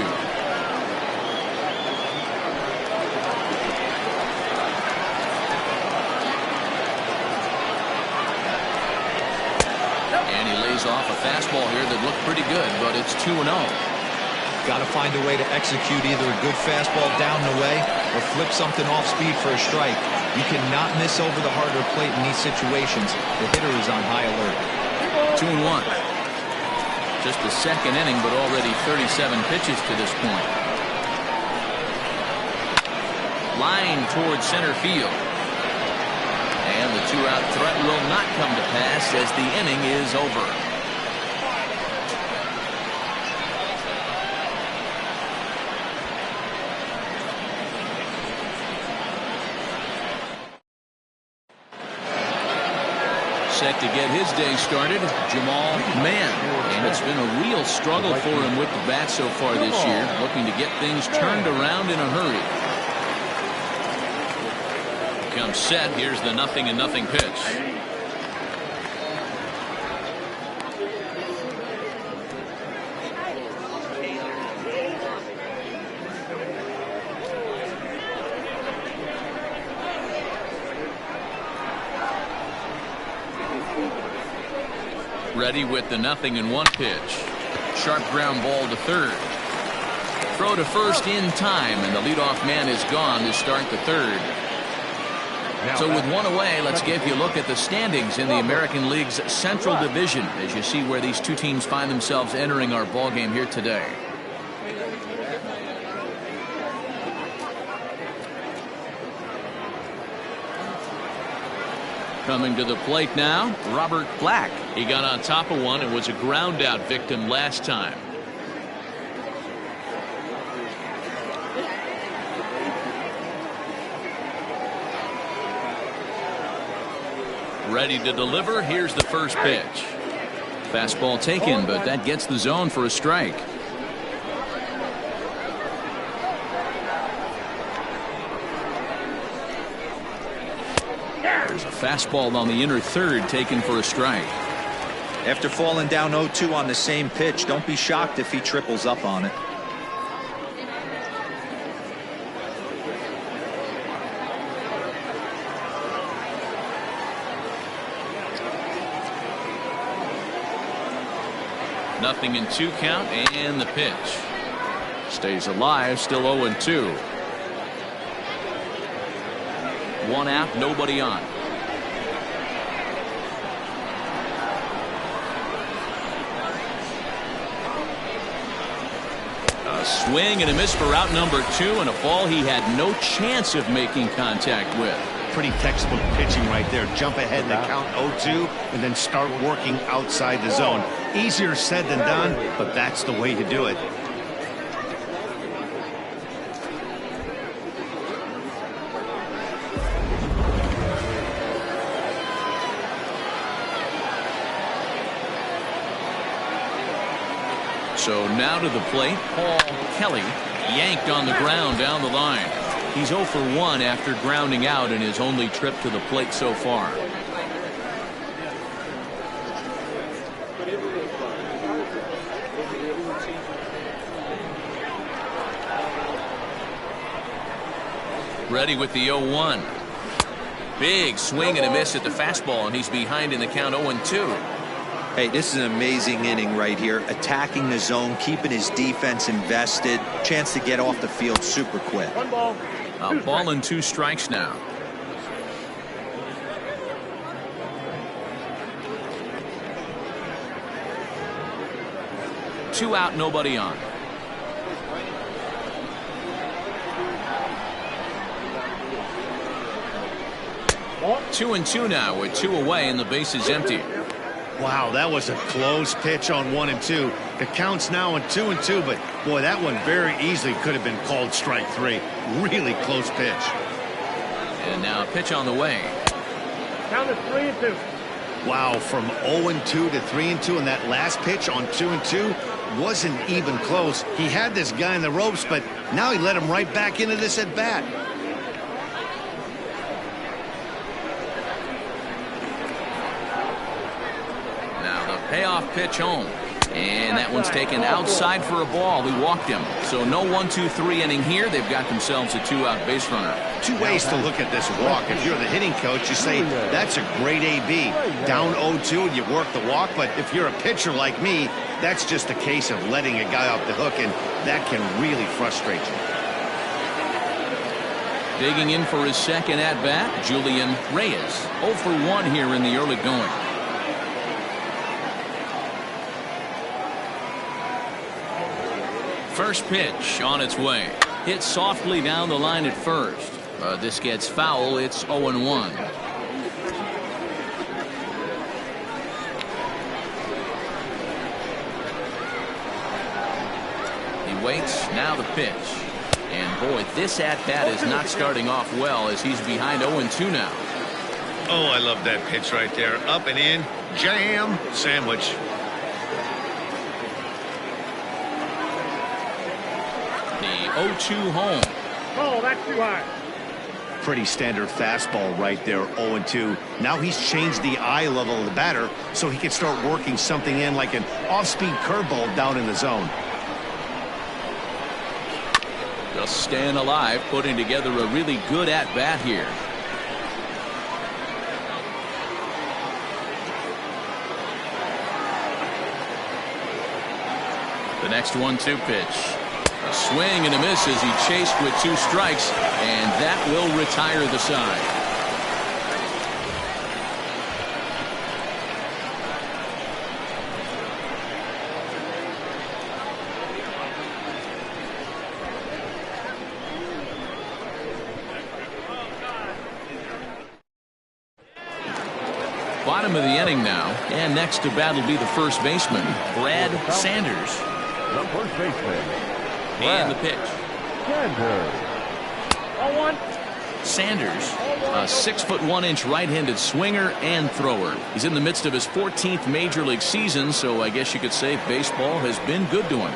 And he lays off a fastball here that looked pretty good, but it's 2-0.
Got to find a way to execute either a good fastball down the way or flip something off speed for a strike. You cannot miss over the harder plate in these situations. The hitter is on high alert.
2-1. Just the second inning, but already 37 pitches to this point. Line towards center field. And the 2-out threat will not come to pass as the inning is over. Set to get his day started, Jamal Mann. And it's been a real struggle for him with the bat so far this year, looking to get things turned around in a hurry. Comes set. Here's the 0-0 pitch. Ready with the 0-1 pitch. Sharp ground ball to third. Throw to first in time, and the leadoff man is gone to start the third. So with one away, let's give you a look at the standings in the American League's Central Division as you see where these two teams find themselves entering our ball game here today. Coming to the plate now, Robert Black. He got on top of one and was a ground out victim last time. Ready to deliver. Here's the first pitch. Fastball taken, but that gets the zone for a strike. There's a fastball on the inner third taken for a strike.
After falling down 0-2 on the same pitch, don't be shocked if he triples up on it.
Nothing in 2 count, and the pitch. Stays alive, still 0-2. 1 out, nobody on. A swing and a miss for out number 2, and a ball he had no chance of making contact with.
Pretty textbook pitching right there. Jump ahead in the count 0-2 and then start working outside the zone. Easier said than done, but that's the way to do it.
So now to the plate, Paul Kelly yanked on the ground down the line. He's 0 for 1 after grounding out in his only trip to the plate so far. Ready with the 0-1. Big swing and a miss at the fastball, and he's behind in the count 0-2.
Hey, this is an amazing inning right here. Attacking the zone, keeping his defense invested. Chance to get off the field super quick.
1 ball.
A ball and 2 strikes now. Two out, nobody on.
Ball.
2-2 now with 2 away and the base is empty.
Wow, that was a close pitch on 1 and 2. The count's now on 2 and 2, but boy, that one very easily could have been called strike 3. Really close pitch.
And now a pitch on the way.
Count is 3 and 2.
Wow, from 0 and 2 to 3 and 2, and that last pitch on 2 and 2 wasn't even close. He had this guy in the ropes, but now he let him right back into this at bat.
Payoff pitch home. And that one's taken outside for a ball. He walked him. So no 1-2-3 inning here. They've got themselves a 2-out base runner.
2 ways to look at this walk. If you're the hitting coach, you say, that's a great AB. Down 0-2 and you work the walk. But if you're a pitcher like me, that's just a case of letting a guy off the hook, and that can really frustrate you.
Digging in for his second at-bat, Julian Reyes. 0 for 1 here in the early going. First pitch on its way. Hit softly down the line at first. This gets foul. It's 0-1. He waits. Now the pitch. And boy, this at-bat is not starting off well as he's behind 0-2 now.
Oh, I love that pitch right there. Up and in. Jam. Sandwich.
The 0-2 home.
Oh, that's too high.
Pretty standard fastball right there, 0-2. Now he's changed the eye level of the batter so he can start working something in like an off-speed curveball down in the zone.
Just staying alive, putting together a really good at-bat here. The next 1-2 pitch. A swing and a miss as he chased with 2 strikes, and that will retire the side. Bottom of the inning now, and next to bat will be the first baseman, Brad Sanders.
The first baseman.
And the pitch.
Sanders.
0-1.
Sanders, a 6'1" right-handed swinger and thrower. He's in the midst of his 14th major league season, so I guess you could say baseball has been good to him.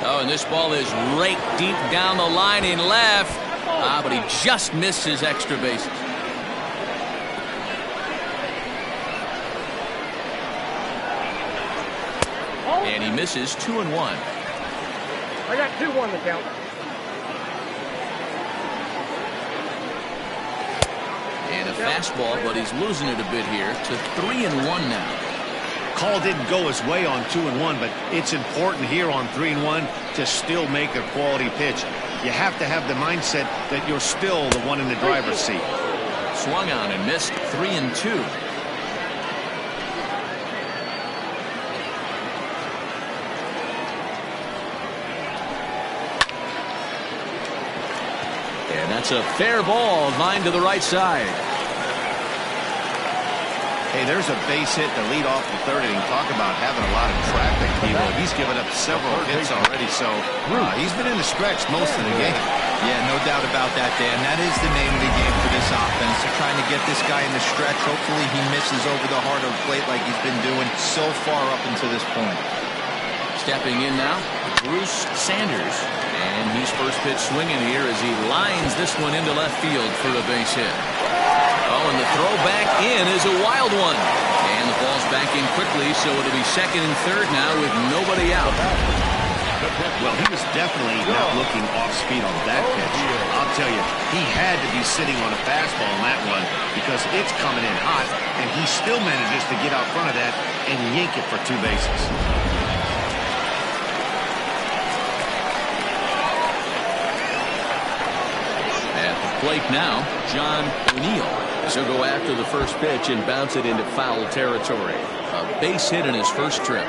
Oh, and this ball is raked deep down the line in left. But he just missed his extra bases. And he misses 2-1.
I got 2-1 to count.
And a fastball, but he's losing it a bit here to 3-1 now.
Call didn't go his way on 2-1, but it's important here on 3-1 to still make a quality pitch. You have to have the mindset that you're still the one in the driver's seat.
Swung on and missed 3-2. And that's a fair ball, line to the right side.
Hey, there's a base hit to lead off the third inning. Talk about having a lot of traffic. He's given up several hits already, so he's been in the stretch most of the game.
Yeah, no doubt about that, Dan. That is the name of the game for this offense. They're trying to get this guy in the stretch. Hopefully he misses over the heart of the plate like he's been doing so far up until this point.
Stepping in now, Bruce Sanders. And he's first pitch swinging here as he lines this one into left field for a base hit. Oh, and the throw back in is a wild one. And the ball's back in quickly, so it'll be second and third now with nobody out.
Well, He was definitely not looking off speed on that pitch. I'll tell you, he had to be sitting on a fastball on that one because it's coming in hot, and he still manages to get out front of that and yank it for 2 bases.
At the plate now, John O'Neill. He'll go after the first pitch and bounce it into foul territory. A base hit in his first trip.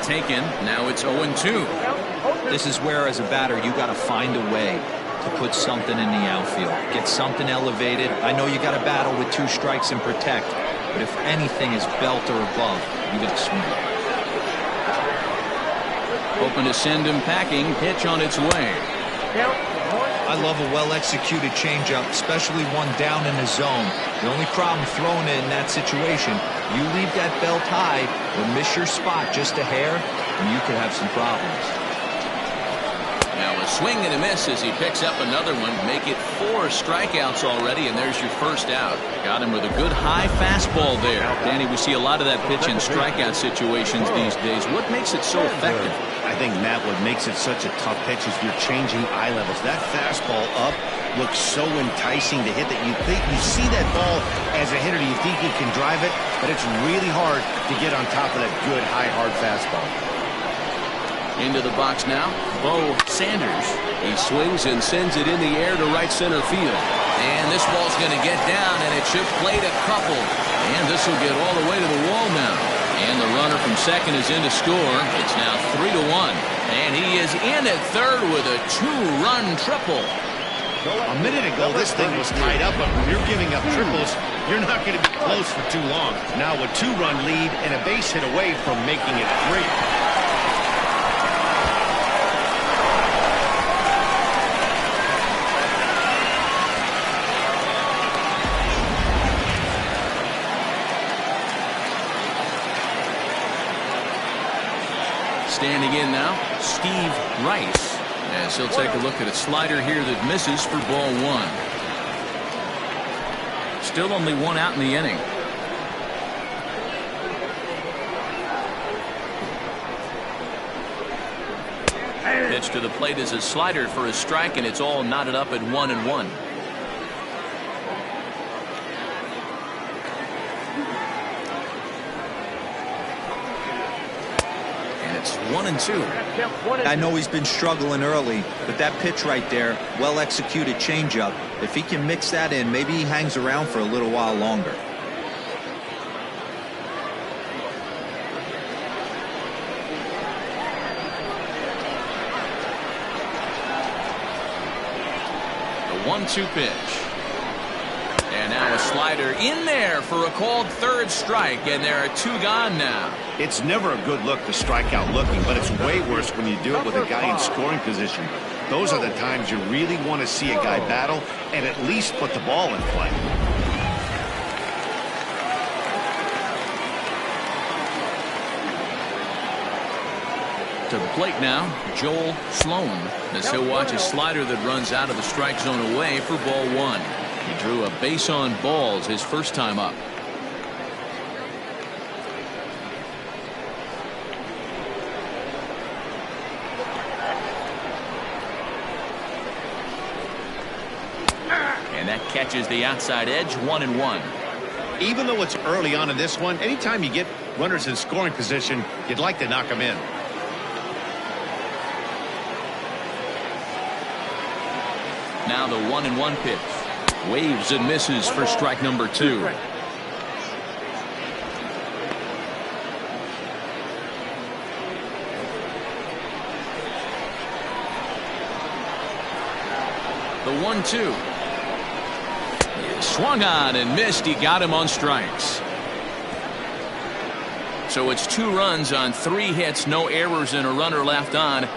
Taken. Now it's 0-2.
This is where, as a batter, you got to find a way to put something in the outfield. Get something elevated. I know you got to battle with 2 strikes and protect, but if anything is belt or above, you got to swing it.
Hoping to send him packing. Pitch on its way.
I love a well-executed changeup, especially one down in the zone. The only problem throwing it in that situation, you leave that belt high or miss your spot just a hair, and you could have some problems.
Now a swing and a miss as he picks up another one. Make it 4 strikeouts already, and there's your first out. Got him with a good high fastball there. Danny, we see a lot of that pitch in strikeout situations these days. What makes it so effective?
I think, Matt, what makes it such a tough pitch is you're changing eye levels. That fastball up looks so enticing to hit that you think you see that ball as a hitter, you think you can drive it, but it's really hard to get on top of that good high hard fastball.
Into the box now, Bo Sanders. He swings and sends it in the air to right center field. And this ball's going to get down, and it should plate a couple. And this will get all the way to the wall now. And the runner from second is in to score. It's now 3-1. And he is in at third with a 2-run triple.
A minute ago, this thing was tied up, but when you're giving up triples, you're not going to be close for too long. Now a 2-run lead and a base hit away from making it 3.
Standing in now, Steve Rice. As he'll take a look at a slider here that misses for ball 1. Still only 1 out in the inning. Pitch to the plate is a slider for a strike, and it's all knotted up at 1-1. It's 1-2.
I know he's been struggling early, but that pitch right there, well-executed changeup, if he can mix that in, maybe he hangs around for a little while longer.
The 1-2 pitch. And now a slider in there for a called 3rd strike, and there are 2 gone now.
It's never a good look to strike out looking, but it's way worse when you do it with a guy in scoring position. Those are the times you really want to see a guy battle and at least put the ball in play.
To the plate now, Joel Sloan, as he'll watch a slider that runs out of the strike zone away for ball 1. He drew a base on balls his first time up. And that catches the outside edge, 1-1.
Even though it's early on in this one, anytime you get runners in scoring position, you'd like to knock them in.
Now the 1-1 pitch. Waves and misses for strike number 2. The 1-2. Swung on and missed. He got him on strikes. So it's 2 runs on 3 hits, no errors, and a runner left on.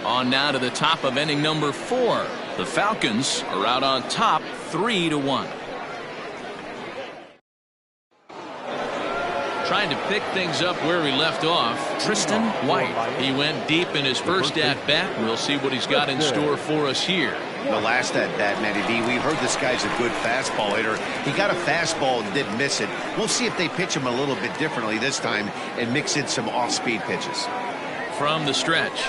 On now to the top of inning number 4. The Falcons are out on top 3-1. Trying to pick things up where he left off, Tristan White. He went deep in his first at-bat. We'll see what he's got in store for us here.
The last at-bat, Matty D, we heard this guy's a good fastball hitter. He got a fastball and didn't miss it. We'll see if they pitch him a little bit differently this time and mix in some off-speed pitches.
From the stretch.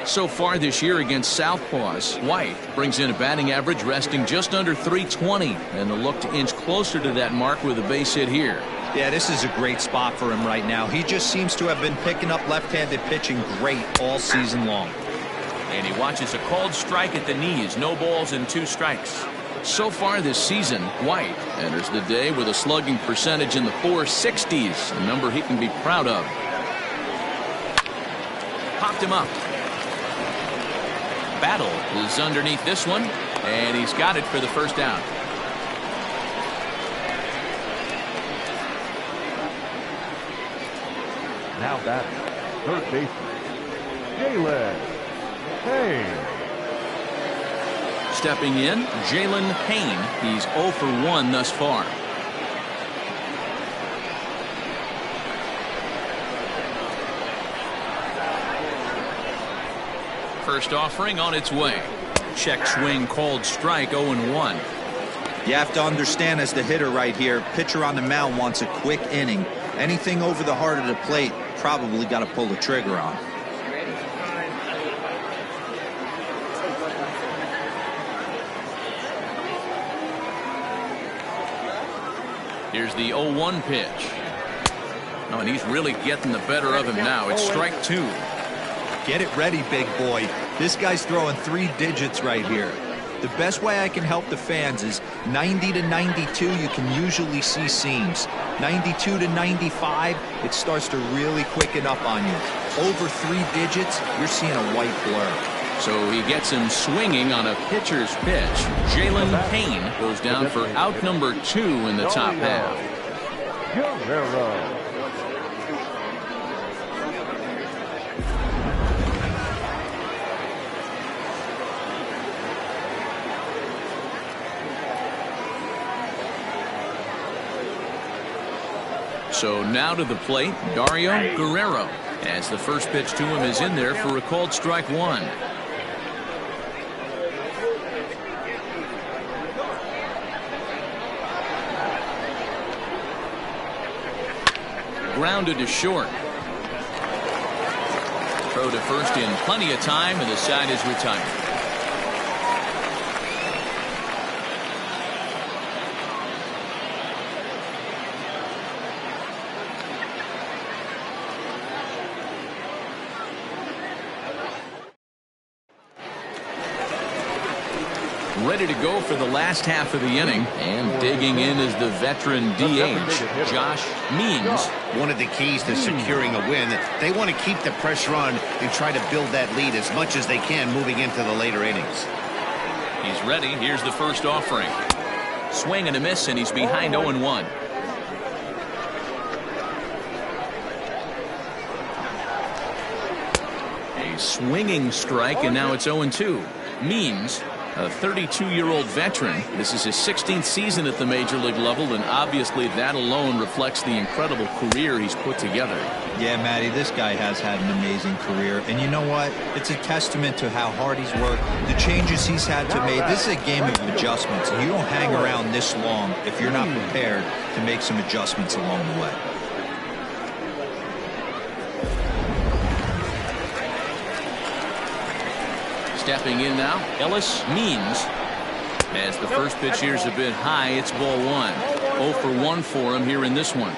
So far this year against Southpaws, White brings in a batting average resting just under 320, and the look to inch closer to that mark with a base hit here.
Yeah, this is a great spot for him right now. He just seems to have been picking up left-handed pitching great all season long.
And he watches a called strike at the knees. No balls and 2 strikes. So far this season, White enters the day with a slugging percentage in the 460s, a number he can be proud of. Popped him up. Battle is underneath this one, and he's got it for the first down.
Now batting, third baseman, Jalen Payne.
Stepping in, Jalen Payne. He's 0 for 1 thus far. First offering on its way. Check swing called strike, 0-1.
You have to understand, as the hitter right here, pitcher on the mound wants a quick inning. Anything over the heart of the plate, probably got to pull the trigger on.
Here's the 0-1 pitch. Oh, and he's really getting the better of him now. It's strike 2.
Get it ready, big boy. This guy's throwing 3 digits right here. The best way I can help the fans is 90 to 92, you can usually see seams. 92 to 95, it starts to really quicken up on you. Over 3 digits, you're seeing a white blur.
So he gets him swinging on a pitcher's pitch. Jalen Payne goes down for out number 2 in the top half.
Guerrero.
So now to the plate, Dario Guerrero, as the first pitch to him is in there for a called strike 1. Grounded to short. Throw to first in plenty of time, and the side is retired. Ready to go for the last half of the inning, and digging in is the veteran DH, Josh Means.
One of the keys to securing a win, they want to keep the pressure on and try to build that lead as much as they can moving into the later innings.
He's ready. Here's the first offering. Swing and a miss, and he's behind 0-1. A swinging strike, and now it's 0-2. Means, a 32-year-old veteran. This is his 16th season at the major league level, and obviously that alone reflects the incredible career he's put together.
Yeah, Matty, this guy has had an amazing career, and you know what? It's a testament to how hard he's worked, the changes he's had to make. This is a game of adjustments, and you don't hang around this long if you're not prepared to make some adjustments along the way.
Stepping in now, Ellis Means. As the first pitch here's a bit high, it's ball 1. 0 for 1 for him here in this one.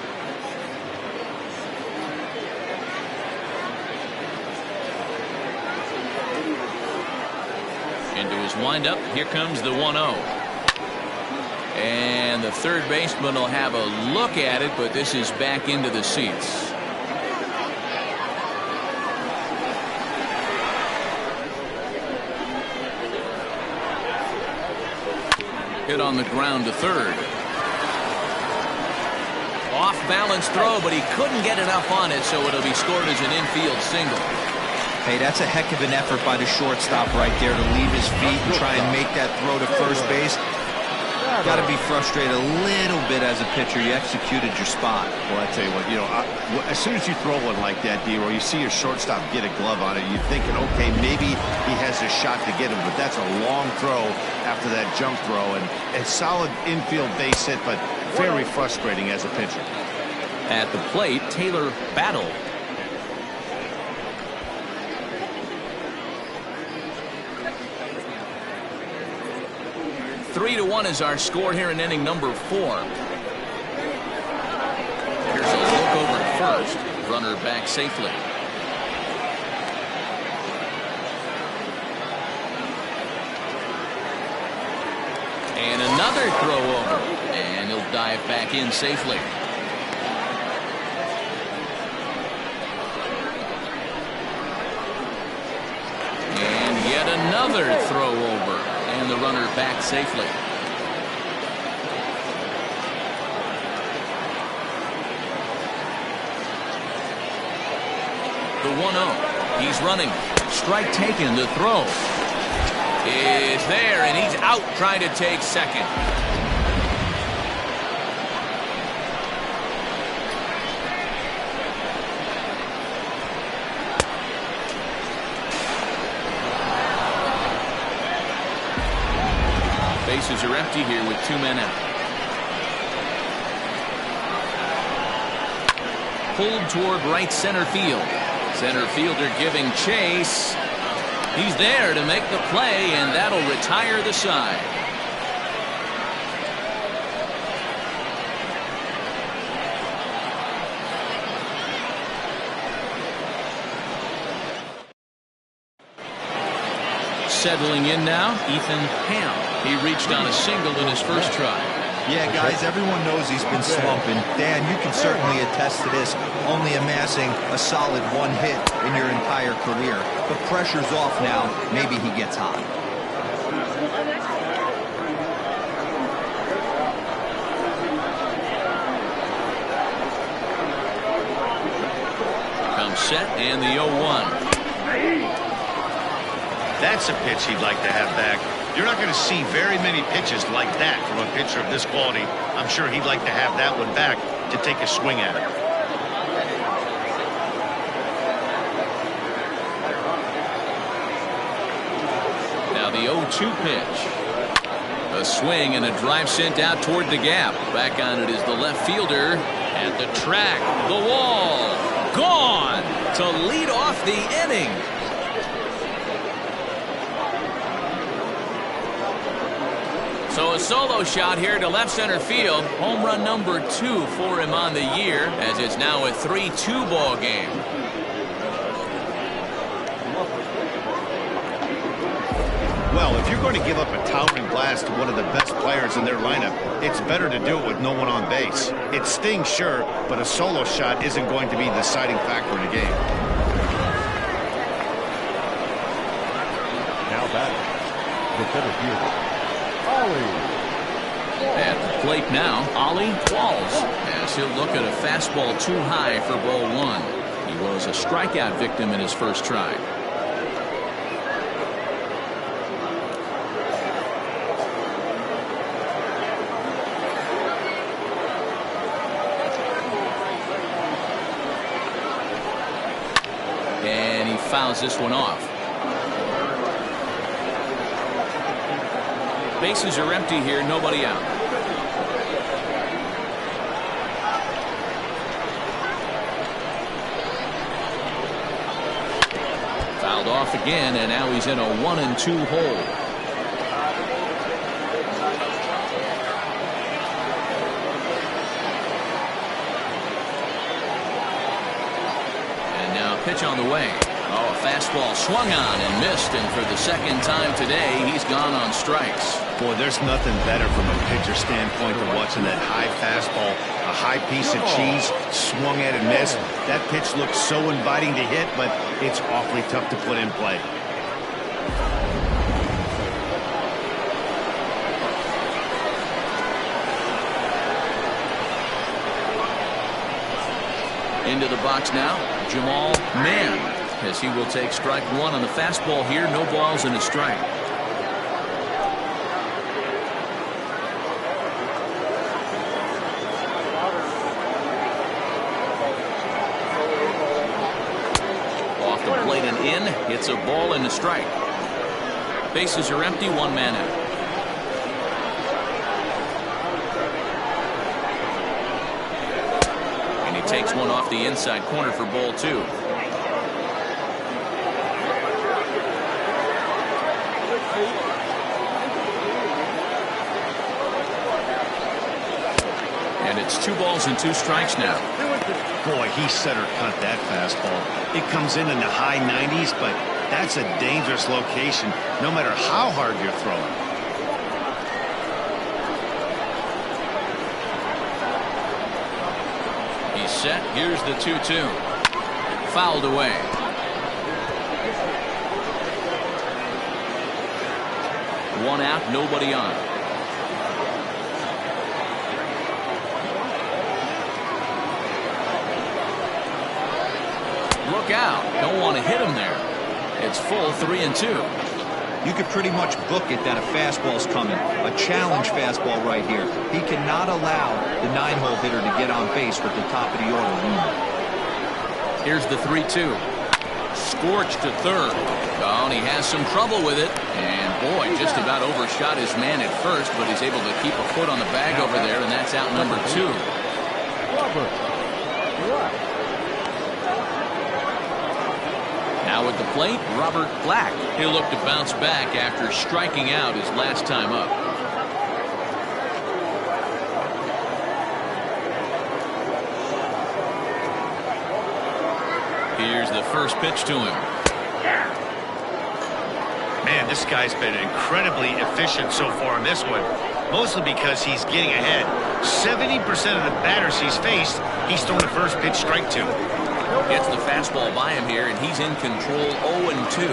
Into his windup, here comes the 1-0. And the third baseman will have a look at it, but this is back into the seats. Hit on the ground to third. Off balance throw, but he couldn't get enough on it, so it'll be scored as an infield single.
Hey, that's a heck of an effort by the shortstop right there to leave his feet and try and make that throw to first base. Got to be frustrated a little bit as a pitcher. You executed your spot.
Well, I tell you what, as soon as you throw one like that, D, or you see your shortstop get a glove on it, you're thinking, okay, maybe he has a shot to get him, but that's a long throw after that jump throw, and a solid infield base hit, but very frustrating as a pitcher.
At the plate, Taylor Battle. Three to 1 is our score here in inning number 4. Here's a look over at first. Runner back safely. And another throw over. And he'll dive back in safely. And yet another throw over. And the runner back safely. The 1-0. He's running. Strike taken. The throw is there, and he's out trying to take second. Bases are empty here with 2 men out. Pulled toward right center field. Center fielder giving chase. He's there to make the play, and that'll retire the side. Settling in now, Ethan Ham. He reached on a single in his first try.
Yeah, guys, everyone knows he's been slumping. Dan, you can certainly attest to this, only amassing a solid 1 hit in your entire career. But pressure's off now. Maybe he gets hot.
Comes set, and the 0-1.
That's a pitch he'd like to have back. You're not going to see very many pitches like that from a pitcher of this quality. I'm sure he'd like to have that one back to take a swing at it.
Now the 0-2 pitch. A swing and a drive sent out toward the gap. Back on it is the left fielder at the track. The wall. Gone to lead off the inning. So a solo shot here to left center field. Home run number 2 for him on the year, as it's now a 3-2 ball game.
Well, if you're going to give up a towering blast to one of the best players in their lineup, it's better to do it with no one on base. It stings, sure, but a solo shot isn't going to be the deciding factor in a game.
Now batting, the center fielder, Ollie.
At the plate now, Ollie Walls, as he'll look at a fastball too high for ball 1. He was a strikeout victim in his first try. And he fouls this one off. Bases are empty here, nobody out. Fouled off again, and now he's in a 1-2 hole. And now pitch on the way. Oh, a fastball swung on and missed, and for the second time today, he's gone on strikes.
Boy, there's nothing better from a pitcher standpoint than watching that high fastball, a high piece of cheese, swung at and missed. That pitch looks so inviting to hit, but it's awfully tough to put in play.
Into the box now, Jamal Mann, as he will take strike 1 on the fastball here. No balls and a strike. again. It's a ball and a strike. Bases are empty, one man out. And he takes one off the inside corner for ball 2. And it's 2 balls and 2 strikes now.
Boy, he center cut that fastball. It comes in the high 90s, but that's a dangerous location, no matter how hard you're throwing.
He's set. Here's the 2-2. Fouled away. One out, nobody on. Look out. Don't want to hit him there. It's full 3-2.
You could pretty much book it that a fastball's coming. A challenge fastball right here. He cannot allow the 9-hole hitter to get on base with the top of the order looming.
Here's the 3-2. Scorched to third. Oh, and he has some trouble with it. And boy, just about overshot his man at first, but he's able to keep a foot on the bag over there, and that's out number 2. Now at the plate, Robert Black. He'll look to bounce back after striking out his last time up. Here's the first pitch to him.
Man, this guy's been incredibly efficient so far in this one, mostly because he's getting ahead. 70% of the batters he's faced, he's thrown the first pitch strike to.
Gets the fastball by him here, and he's in control 0-2.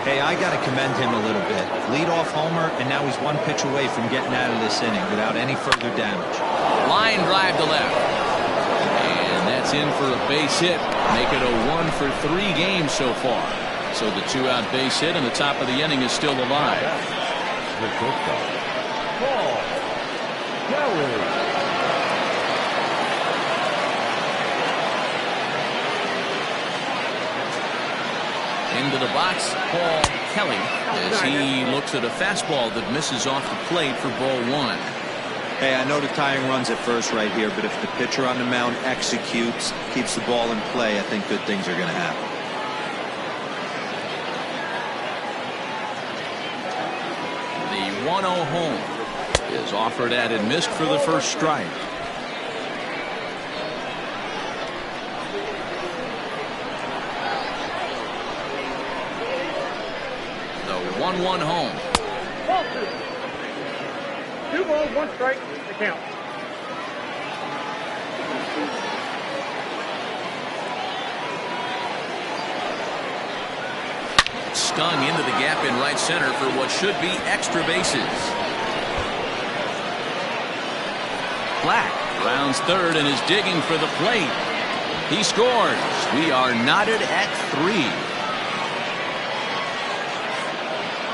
Hey, I got to commend him a little bit. Lead-off homer, and now he's 1 pitch away from getting out of this inning without any further damage.
Line drive to left. And that's in for a base hit. Make it a 1-for-3 game so far. So the 2-out base hit, and the top of the inning is still alive. Into the box, Paul Kelly, as he looks at a fastball that misses off the plate for ball 1.
Hey, I know the tying runs at first right here, but if the pitcher on the mound executes, keeps the ball in play, I think good things are going to happen.
The 1-0 home is offered at and missed for the first strike. The 1-1 home.
2 balls, 1 strike, the count.
Stung into the gap in right center for what should be extra bases. Black rounds third and is digging for the plate. He scores. We are knotted at 3.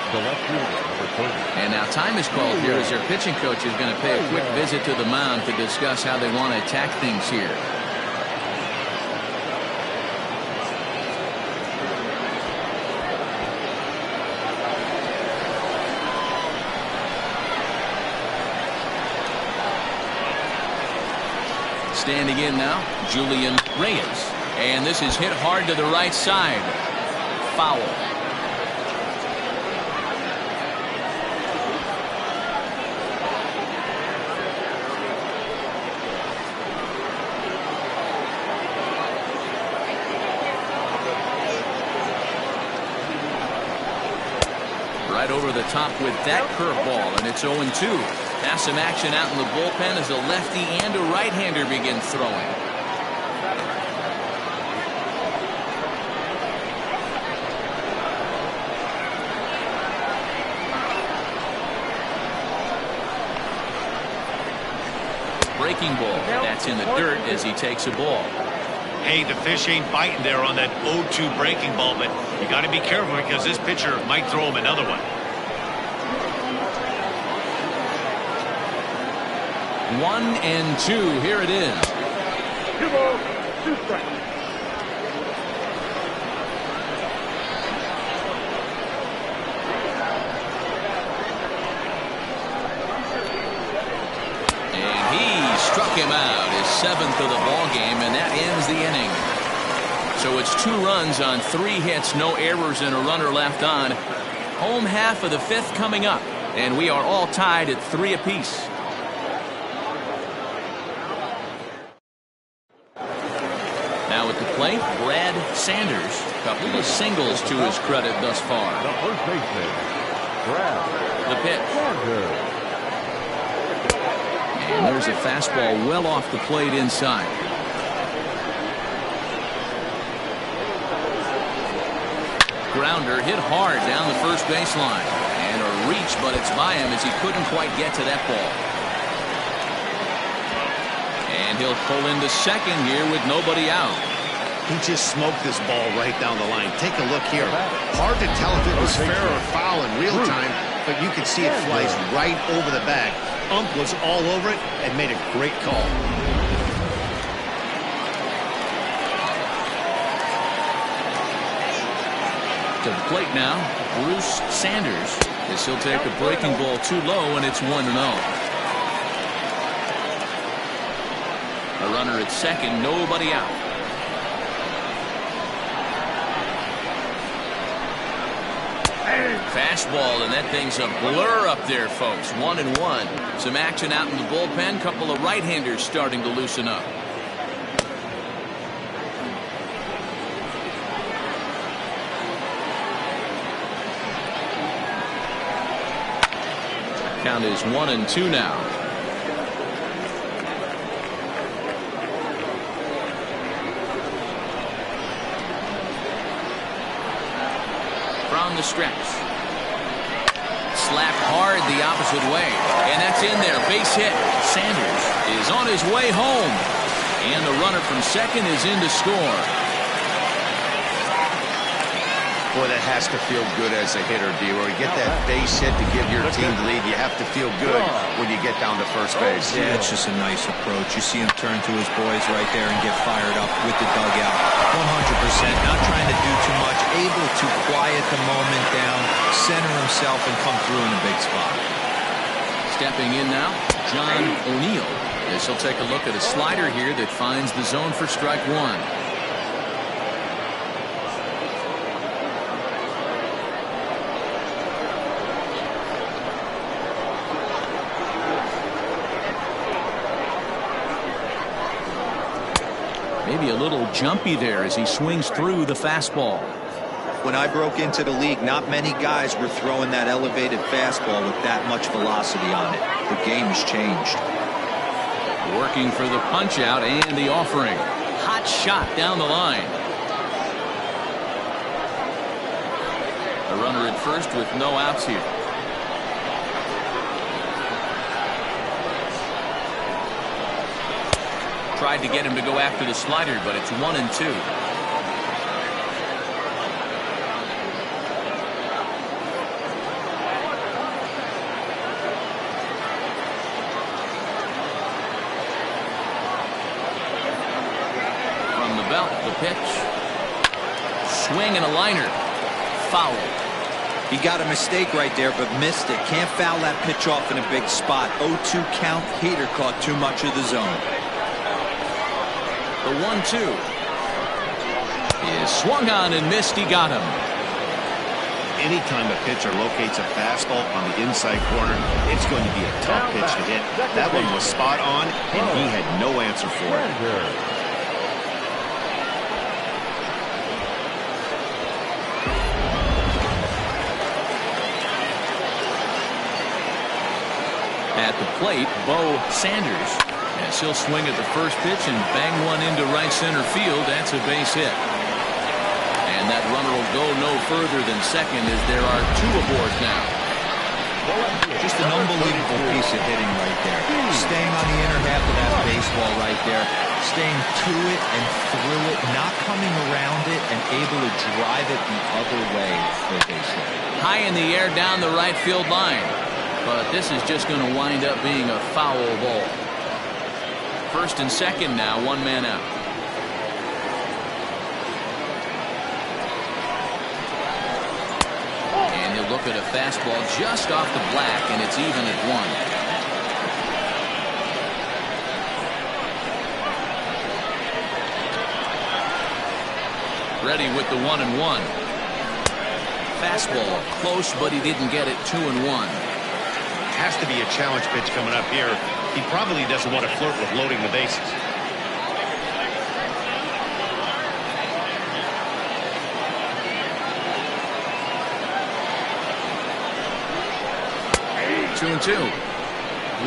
And now time is called here as their pitching coach is going to pay a quick visit to the mound to discuss how they want to attack things here. Standing in now, Julian Reyes. And this is hit hard to the right side. Foul. Right over the top with that curveball, and it's 0-2. Now some action out in the bullpen as a lefty and a right-hander begin throwing. Breaking ball. That's in the dirt as he takes a ball.
Hey, the fish ain't biting there on that 0-2 breaking ball, but you got to be careful because this pitcher might throw him another one.
1-2. Here it is.
2 balls, 2 strikes.
7th of the ball game, and that ends the inning. So it's 2 runs on 3 hits, no errors, and a runner left on. Home half of the 5th coming up, and we are all tied at 3 apiece. Now at the plate, Brad Sanders. A couple of singles to his credit thus far.
The first baseman, Brad
The pitch.
Sanders.
And there's a fastball well off the plate inside. Grounder hit hard down the first baseline. And a reach, but it's by him as he couldn't quite get to that ball. And he'll pull into second here with nobody out.
He just smoked this ball right down the line. Take a look here. Hard to tell if it was fair or foul in real time, but you can see it flies right over the bag. Ump was all over it and made a great call.
To the plate now, Bruce Sanders. As he'll take a breaking ball too low, and it's 1-0. A runner at second, nobody out. Fastball, and that thing's a blur up there, folks. 1-1. Some action out in the bullpen. Couple of right-handers starting to loosen up. Count is 1-2 now. From the stretch. Slapped hard the opposite way. And that's in there. Base hit. Sanders is on his way home. And the runner from second is in to score.
Boy, that has to feel good as a hitter, D-Roy. You get that base hit to give your team the lead. You have to feel good when you get down to first base.
Yeah, it's just a nice approach. You see him turn to his boys right there and get fired up with the dugout. 100%. Not trying to do too much. Able to quiet the moment down, center himself, and come through in a big spot.
Stepping in now, John O'Neill. As he'll take a look at a slider here that finds the zone for strike 1. Maybe a little jumpy there as he swings through the fastball.
When I broke into the league, not many guys were throwing that elevated fastball with that much velocity on it. The game has changed.
Working for the punch out and the offering. Hot shot down the line. A runner at first with no outs here. Tried to get him to go after the slider, but it's 1-2. From the belt, the pitch. Swing and a liner. Foul.
He got a mistake right there, but missed it. Can't foul that pitch off in a big spot. 0-2 count. Heater caught too much of the zone.
The 1-2 is swung on and missed. He got him.
Anytime a pitcher locates a fastball on the inside corner, it's going to be a tough pitch to hit. That one was spot on, and he had no answer for it.
At the plate, Bo Sanders. Yes, he'll swing at the first pitch and bang one into right center field. That's a base hit. And that runner will go no further than second as there are 2 aboard now.
Just an unbelievable piece of hitting right there. Staying on the inner half of that baseball right there. Staying to it and through it. Not coming around it and able to drive it the other way for a base hit.
High in the air down the right field line. But this is just going to wind up being a foul ball. First and second now, 1 man out. And he'll look at a fastball just off the black, and it's even at 1. Ready with the 1-1. Fastball close, but he didn't get it. 2-1.
Has to be a challenge pitch coming up here. He probably doesn't want to flirt with loading the bases.
Two and two.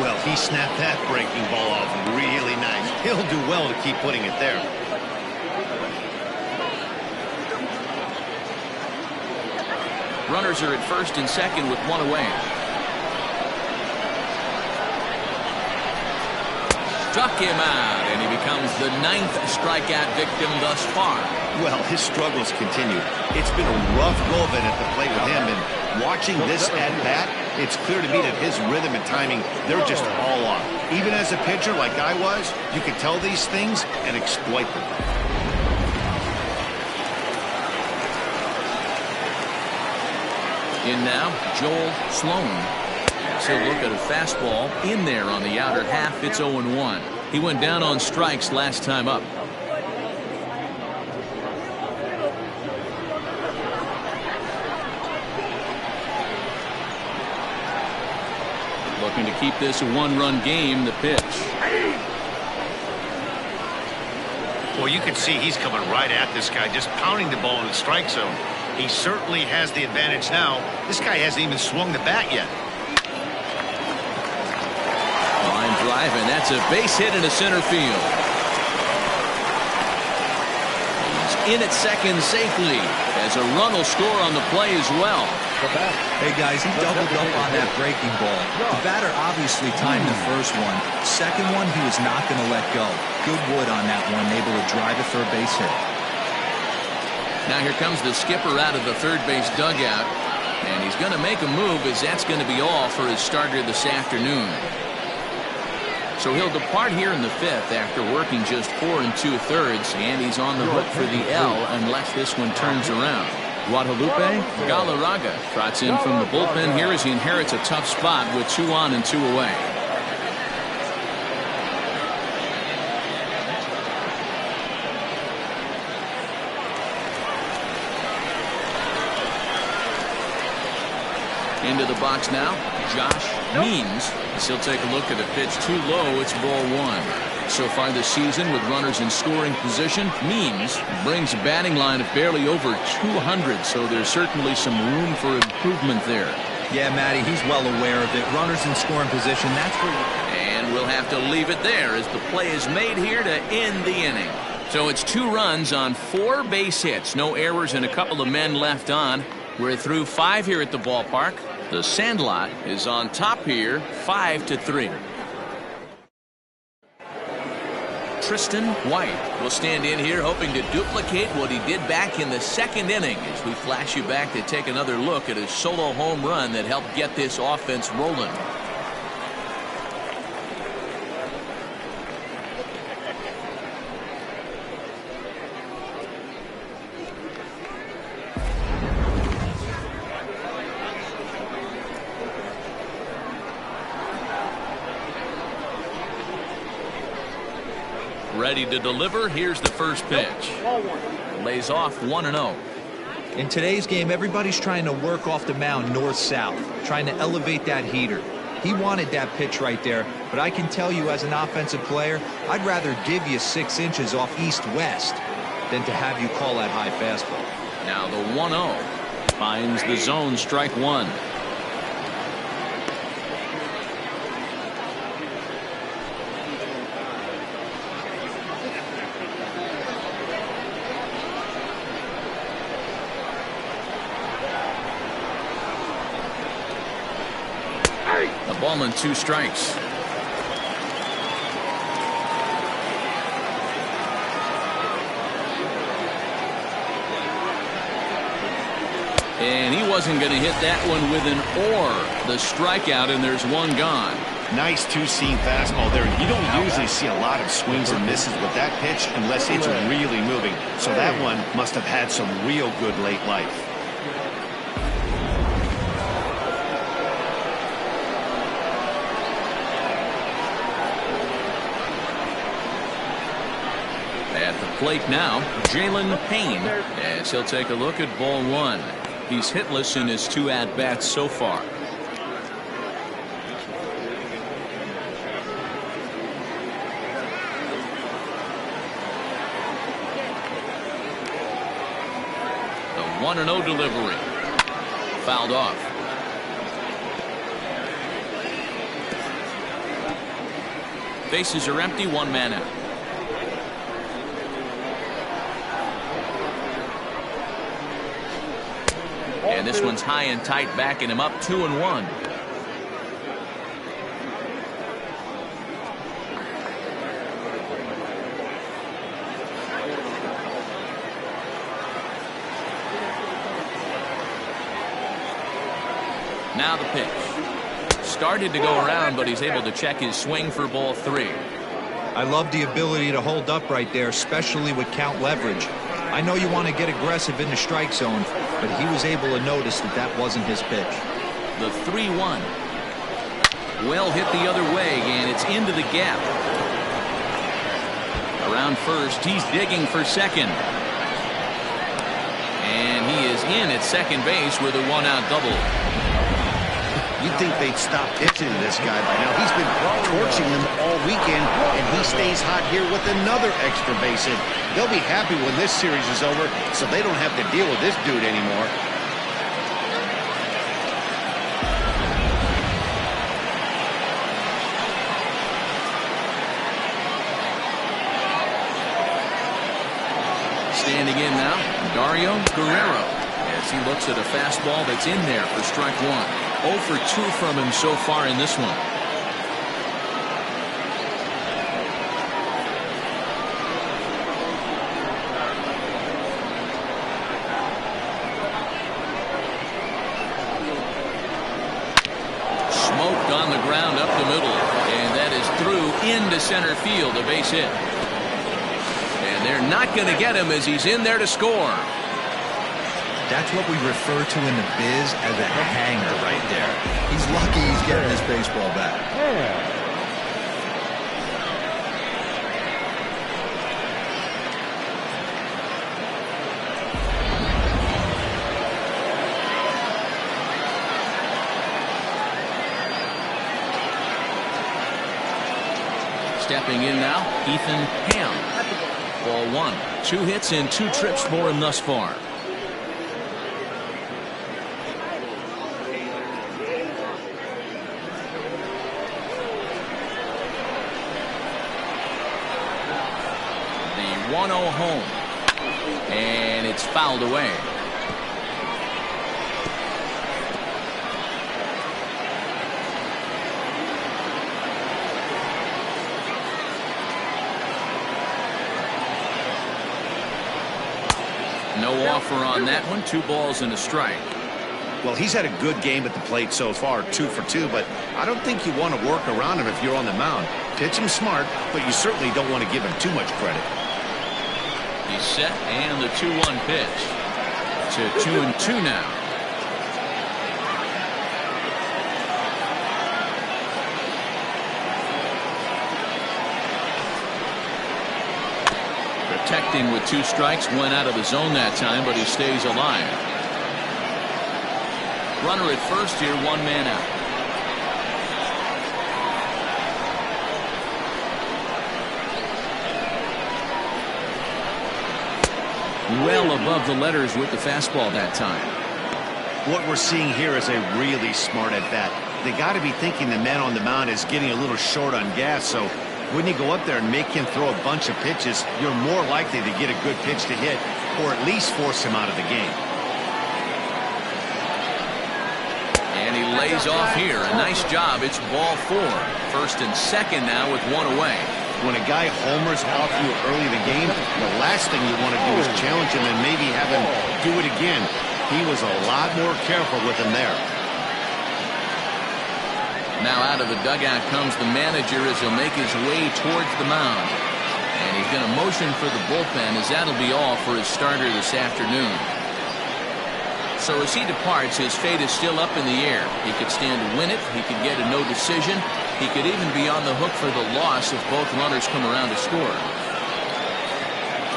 Well, he snapped that breaking ball off really nice. He'll do well to keep putting it there.
Runners are at first and second with one away. Struck him out, and he becomes the 9th strikeout victim thus far.
Well, his struggles continue. It's been a rough go of it at the plate with him, and watching this at-bat, it's clear to me that his rhythm and timing, they're just all off. Even as a pitcher like I was, you could tell these things and exploit them.
In now, Joel Sloan. He'll look at a fastball in there on the outer half. It's 0-1. He went down on strikes last time up. Looking to keep this a one-run game. The pitch.
Well, you can see he's coming right at this guy, just pounding the ball in the strike zone. He certainly has the advantage now. This guy hasn't even swung the bat yet.
Line drive, and that's a base hit into center field. He's in at second safely, as a run will score on the play as well.
Hey guys, he doubled up on that breaking ball. The batter obviously timed the first one. Second one, he was not going to let go. Good wood on that one, able to drive a third base hit.
Now here comes the skipper out of the third base dugout, and he's going to make a move, as that's going to be all for his starter this afternoon. So he'll depart here in the 5th after working just 4 2/3, and he's on the hook for the L unless this one turns around. Guadalupe Galarraga trots in from the bullpen here as he inherits a tough spot with 2 on and 2 away. Into the box now, Josh Means. He'll take a look at a pitch too low. It's ball 1. So far this season, with runners in scoring position, Means brings a batting line of barely over 200. So there's certainly some room for improvement there.
Yeah, Matty, he's well aware of it. Runners in scoring position, that's where you...
And we'll have to leave it there as the play is made here to end the inning. So it's 2 runs on 4 base hits. No errors and a couple of men left on. We're through 5 here at the ballpark. The Sandlot is on top here, 5-3. Tristan White will stand in here hoping to duplicate what he did back in the 2nd inning as we flash you back to take another look at his solo home run that helped get this offense rolling. Ready to deliver. Here's the first pitch. Lays off 1-0.
In today's game, everybody's trying to work off the mound north-south, trying to elevate that heater. He wanted that pitch right there, but I can tell you as an offensive player, I'd rather give you 6 inches off east-west than to have you call that high fastball.
Now the 1-0 finds the zone, strike 1. A ball and 2 strikes. And he wasn't going to hit that one with an or. The strikeout, and there's 1 gone.
Nice 2-seam fastball there. You don't usually see a lot of swings and misses with that pitch unless it's really moving. So that one must have had some real good late life.
plate now, Jalen Payne, as he'll take a look at ball one. He's hitless in his 2 at-bats so far. The 1-0 delivery. Fouled off. Bases are empty, 1 man out. And this one's high and tight, backing him up 2-1. Now the pitch. Started to go around, but he's able to check his swing for ball 3.
I love the ability to hold up right there, especially with count leverage. I know you want to get aggressive in the strike zone, but he was able to notice that that wasn't his pitch.
The 3-1. Well hit the other way, and it's into the gap. Around first, he's digging for second. And he is in at second base with a 1-out double.
You'd think they'd stop pitching to this guy by now. He's been torching them all weekend, and he stays hot here with another extra base hit. They'll be happy when this series is over, so they don't have to deal with this dude anymore.
Standing in now, Dario Guerrero, as he looks at a fastball that's in there for strike 1. 0 for 2 from him so far in this one. Smoked on the ground up the middle, and that is through into center field, a base hit. And they're not going to get him as he's in there to score.
That's what we refer to in the biz as a hanger right there. He's lucky he's getting his baseball back.
Stepping in now, Ethan Ham. Ball 1. 2 hits and 2 trips for him thus far. The 1-0 home. And it's fouled away. No offer on that one. 2 balls and a strike.
Well, he's had a good game at the plate so far, 2 for 2, but I don't think you want to work around him if you're on the mound. Pitch him smart, but you certainly don't want to give him too much credit.
He's set, and the 2-1 pitch. To 2-2 now. Protecting with 2 strikes, went out of the zone that time, but he stays alive. Runner at first here, 1 man out. Well above the letters with the fastball that time.
What we're seeing here is a really smart at bat. They got to be thinking the man on the mound is getting a little short on gas, so when you go up there and make him throw a bunch of pitches, you're more likely to get a good pitch to hit, or at least force him out of the game.
And he lays off here. A nice job. It's ball 4. First and second now with 1 away.
When a guy homers off you early in the game, the last thing you want to do is challenge him and maybe have him do it again. He was a lot more careful with him there.
Now out of the dugout comes the manager as he'll make his way towards the mound. And he's going to motion for the bullpen, as that'll be all for his starter this afternoon. So as he departs, his fate is still up in the air. He could stand to win it. He could get a no decision. He could even be on the hook for the loss if both runners come around to score.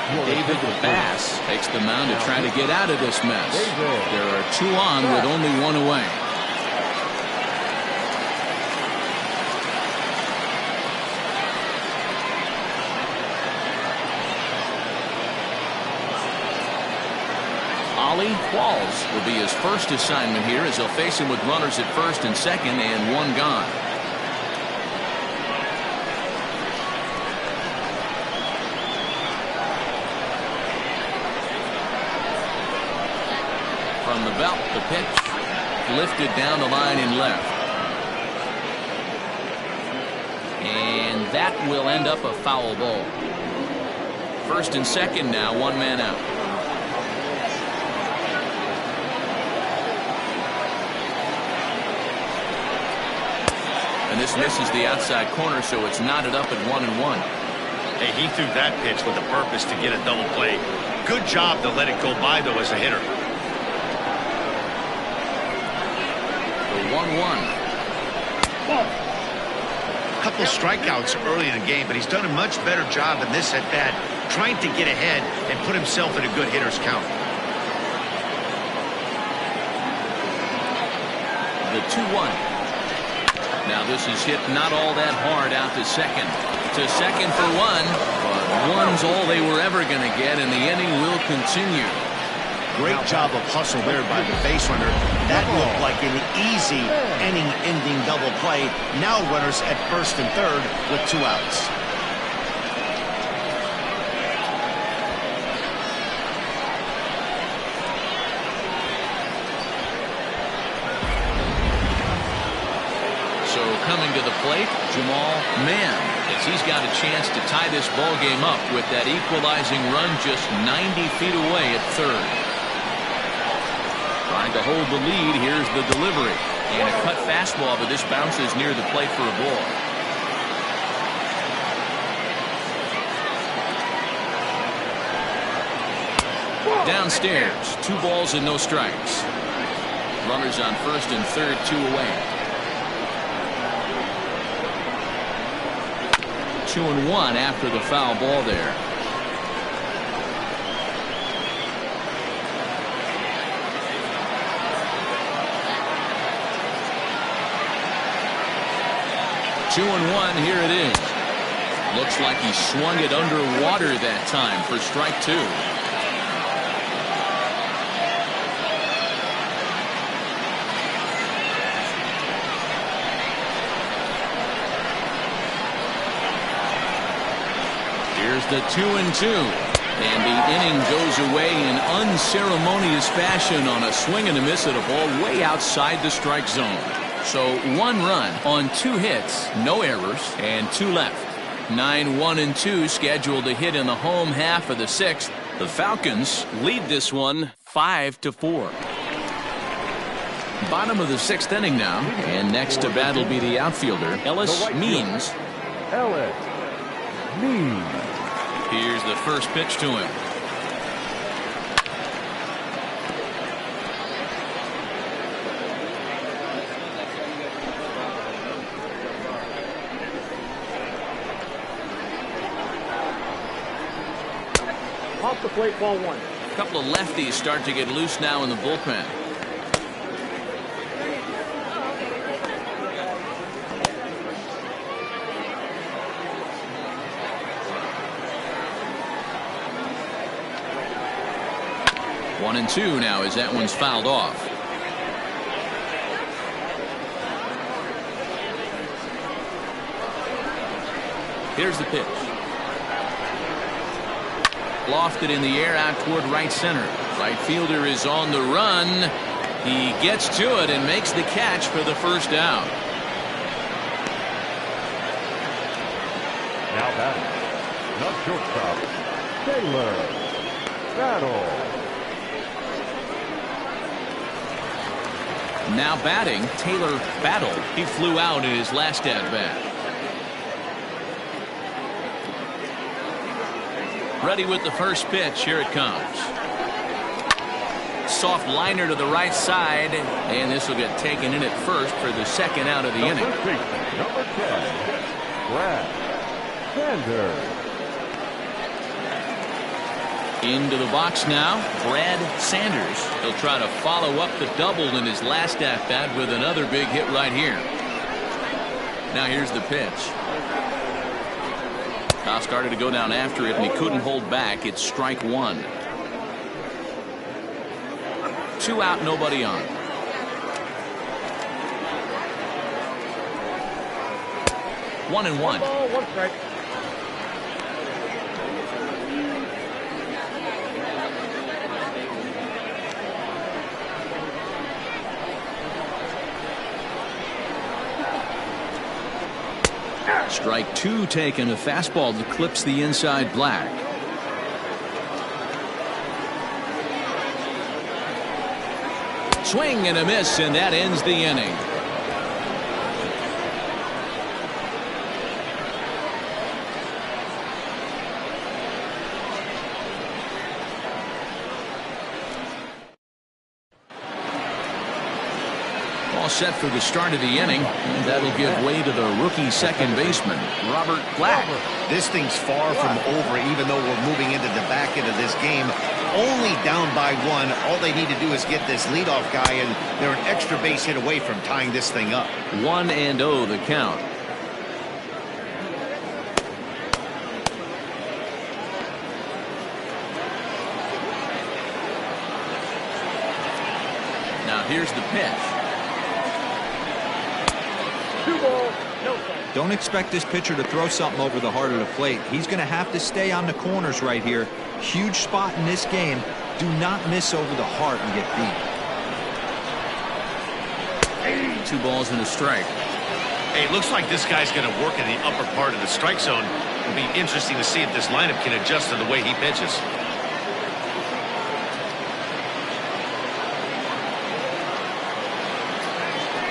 David Bass takes the mound to try to get out of this mess. There are 2 on with only 1 away. Ollie Qualls will be his first assignment here as they'll face him with runners at first and second and 1 gone. From the belt, the pitch lifted down the line in left. And that will end up a foul ball. First and second now, 1 man out. And this misses the outside corner, so it's knotted up at 1-1.
Hey, he threw that pitch with a purpose to get a double play. Good job to let it go by, though, as a hitter.
The 1-1.
A couple strikeouts early in the game, but he's done a much better job in this at-bat, trying to get ahead and put himself in a good hitter's count.
The 2-1. Now this is hit not all that hard out to second. To second for 1, but 1's all they were ever going to get, and the inning will continue.
Great job of hustle there by the base runner. That looked like an easy inning-ending double play. Now runners at first and third with 2 outs.
So coming to the plate, Jamal Mann, as he's got a chance to tie this ball game up with that equalizing run just 90 feet away at third. Trying to hold the lead. Here's the delivery. And a cut fastball, but this bounces near the plate for a ball. Downstairs, 2 balls and no strikes. Runners on first and third, 2 away. 2-1 after the foul ball there. Two and 1, here it is. Looks like he swung it underwater that time for strike 2. Here's the 2-2. And the inning goes away in unceremonious fashion on a swing and a miss at a ball way outside the strike zone. So 1 run on 2 hits, no errors, and 2 left. 9-1-2 scheduled to hit in the home half of the 6th. The Falcons lead this one 5-4. Bottom of the 6th inning now, and next to bat will be the outfielder, Ellis Means.
Ellis Means.
Here's the first pitch to him.
Off the plate, ball 1.
A couple of lefties start to get loose now in the bullpen. One and 2 now as that one's fouled off. Here's the pitch. Lofted in the air out toward right center. Right fielder is on the run. He gets to it and makes the catch for the first out.
Now batting, the shortstop, Taylor Battle.
Now batting, Taylor Battle. He flew out in his last at-bat. Ready with the first pitch. Here it comes. Soft liner to the right side, and this will get taken in at first for the second out of the inning.
Number 10, Brad Sanders.
Into the box now, Brad Sanders. He'll try to follow up the double in his last at-bat with another big hit right here. Now here's the pitch. Kyle started to go down after it, and he couldn't hold back. It's strike one. 2 out, nobody on. 1-1.
1 strike.
Strike 2 taken. A fastball that clips the inside black. Swing and a miss, and that ends the inning. All set for the start of the inning, and that'll give way to the rookie second baseman, Robert Black.
This thing's far from over, even though we're moving into the back end of this game. Only down by 1. All they need to do is get this leadoff guy, and they're an extra base hit away from tying this thing up.
1-0 the count. Now here's the pitch.
2 balls, no strike.
Don't expect this pitcher to throw something over the heart of the plate. He's going to have to stay on the corners right here. Huge spot in this game. Do not miss over the heart and get beat.
2 balls and a strike.
Hey, it looks like this guy's going to work in the upper part of the strike zone. It'll be interesting to see if this lineup can adjust to the way he pitches.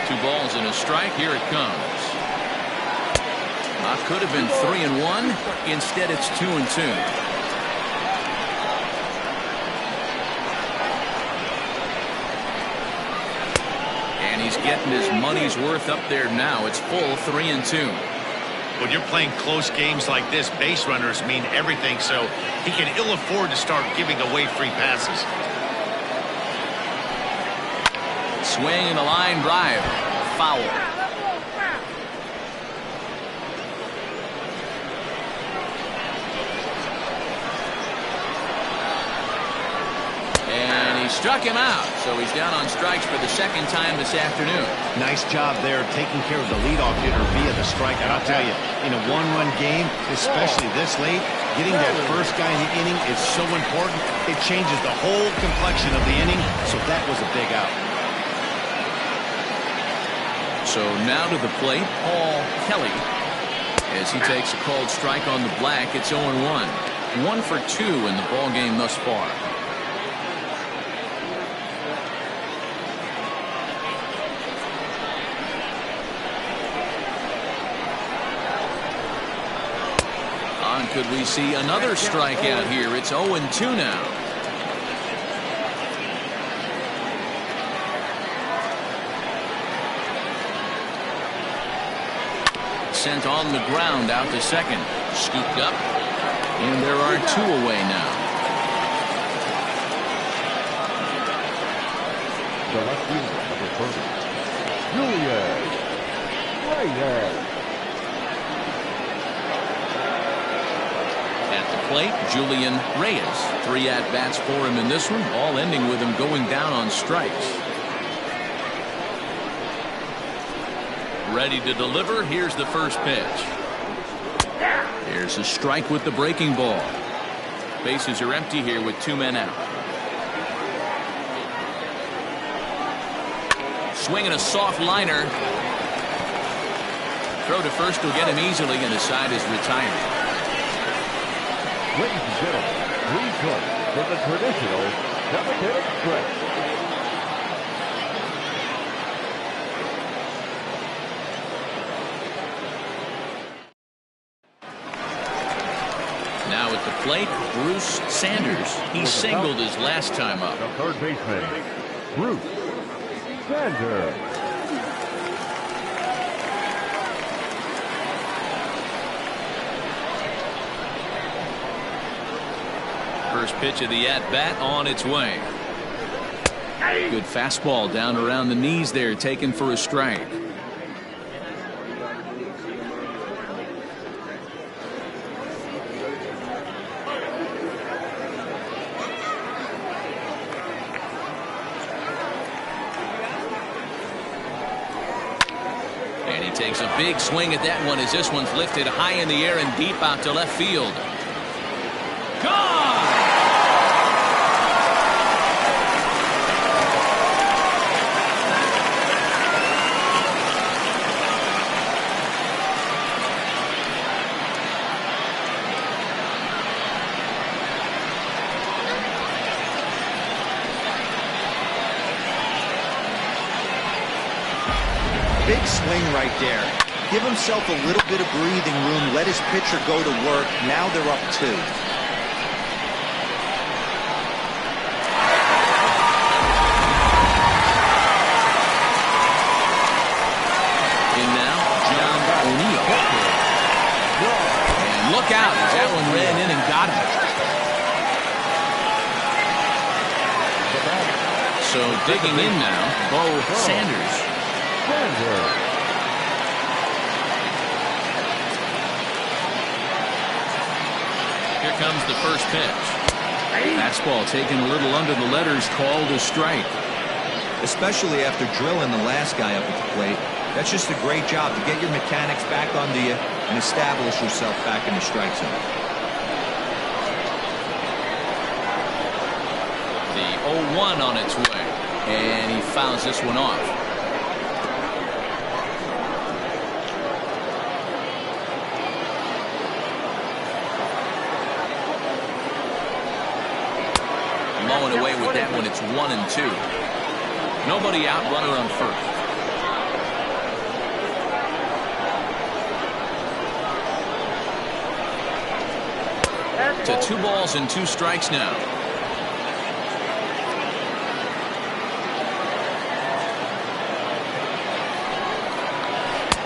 Two balls and a strike. Here it comes. Could have been 3-1. Instead, it's 2-2. And he's getting his money's worth up there now. It's full 3-2.
When you're playing close games like this, base runners mean everything, so he can ill afford to start giving away free passes.
Swing and a line drive. Foul. And he struck him out, so he's down on strikes for the second time this afternoon.
Nice job there taking care of the leadoff hitter via the strike. And I'll tell you, in a one-run game, especially this late, getting that first guy in the inning is so important. It changes the whole complexion of the inning, so that was a big out.
So now to the plate, Paul Kelly, as he takes a called strike on the black. It's 0-1. 1 for 2 in the ball game thus far. Could we see another strikeout here? It's 0-2 now. Sent on the ground out to second. Scooped up. And there are 2 away now.
The left fielder, number 30, Julian Reyes.
Plate, Julian Reyes. 3 at-bats for him in this one, all ending with him going down on strikes. Ready to deliver. Here's the first pitch. Here's a strike with the breaking ball. Bases are empty here with 2 men out. Swinging a soft liner. Throw to first will get him easily, and the side is retired.
Ladies and gentlemen, please join for the traditional cemetery stretch.
Now at the plate, Bruce Sanders. He singled his last time up.
The third baseman, Bruce Sanders.
First First pitch of the at-bat on its way. Good fastball down around the knees there, taken for a strike. And he takes a big swing at that one as this one's lifted high in the air and deep out to left field. Gone!
Big swing right there. Give himself a little bit of breathing room. Let his pitcher go to work. Now they're up 2.
In now, John O'Neill. And look out as that one ran in and got him. So digging in now, Bo Sanders. Here comes the first pitch. Fastball taken a little under the letters, called a strike.
Especially after drilling the last guy up at the plate. That's just a great job to get your mechanics back under you and establish yourself back in the strike zone.
The 0-1 on its way, and he fouls this one off. Mowing away with that one. It's 1-2. Nobody out, runner on first. To 2 balls and 2 strikes now.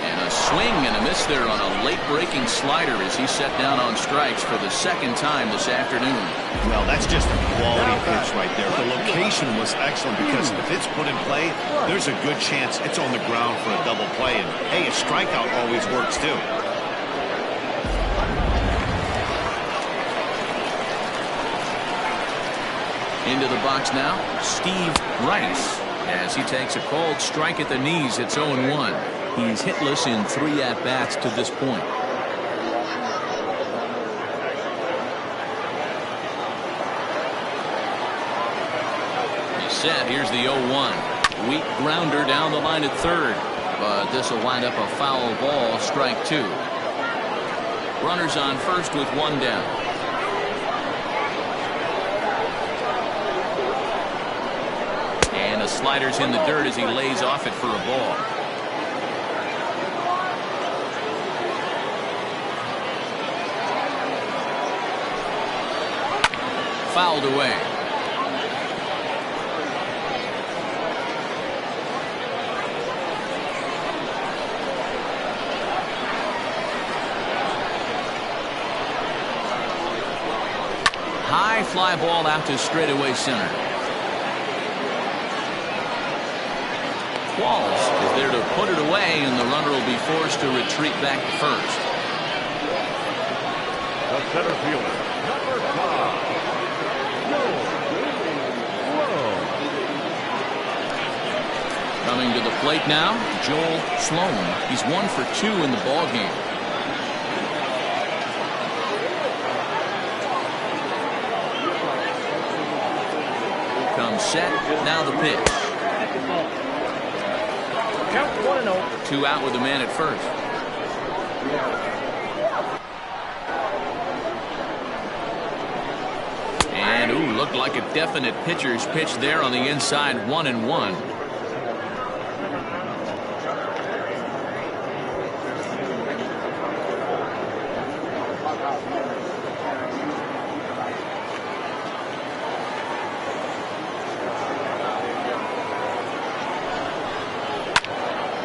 And a swing and a miss there on a late breaking slider as he set down on strikes for the second time this afternoon.
Well, that's just a quality pitch right there. The location was excellent because if it's put in play, there's a good chance it's on the ground for a double play. And hey, a strikeout always works too.
Into the box now, Steve Rice, as he takes a called strike at the knees. It's 0-1. He's hitless in 3 at-bats to this point. He's set. Here's the 0-1. Weak grounder down the line at third, but this will wind up a foul ball, strike 2. Runners on first with 1 down. And a slider's in the dirt as he lays off it for a ball. Fouled away. High fly ball out to straightaway center. Walls is there to put it away, and the runner will be forced to retreat back to first.
The center fielder, number 5.
Coming to the plate now, Joel Sloan. He's 1 for 2 in the ball game. Comes set. Now the pitch.
Count 1-0.
2 out with a man at first. And ooh, looked like a definite pitcher's pitch there on the inside. 1-1.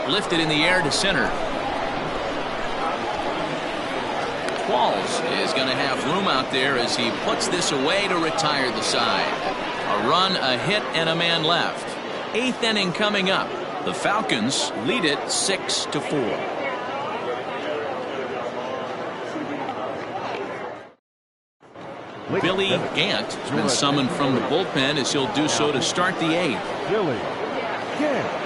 Lifted in the air to center. 12 falls is going to have room out there as he puts this away to retire the side. A run, a hit, and a man left. 8th inning coming up. The Falcons lead it 6-4. Billy Gant has been summoned from the bullpen as he'll do so to start the 8th.
Billy Gant.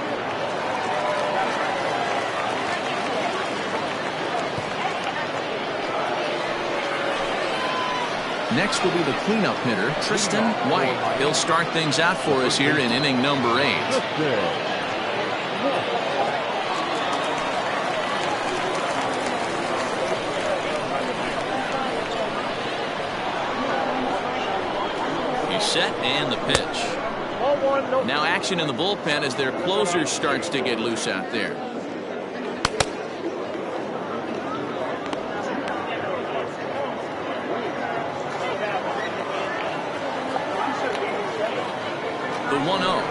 Next will be the cleanup hitter, Tristan White. He'll start things out for us here in inning number 8. Set and the pitch. Now action in the bullpen as their closer starts to get loose out there. The 1-0.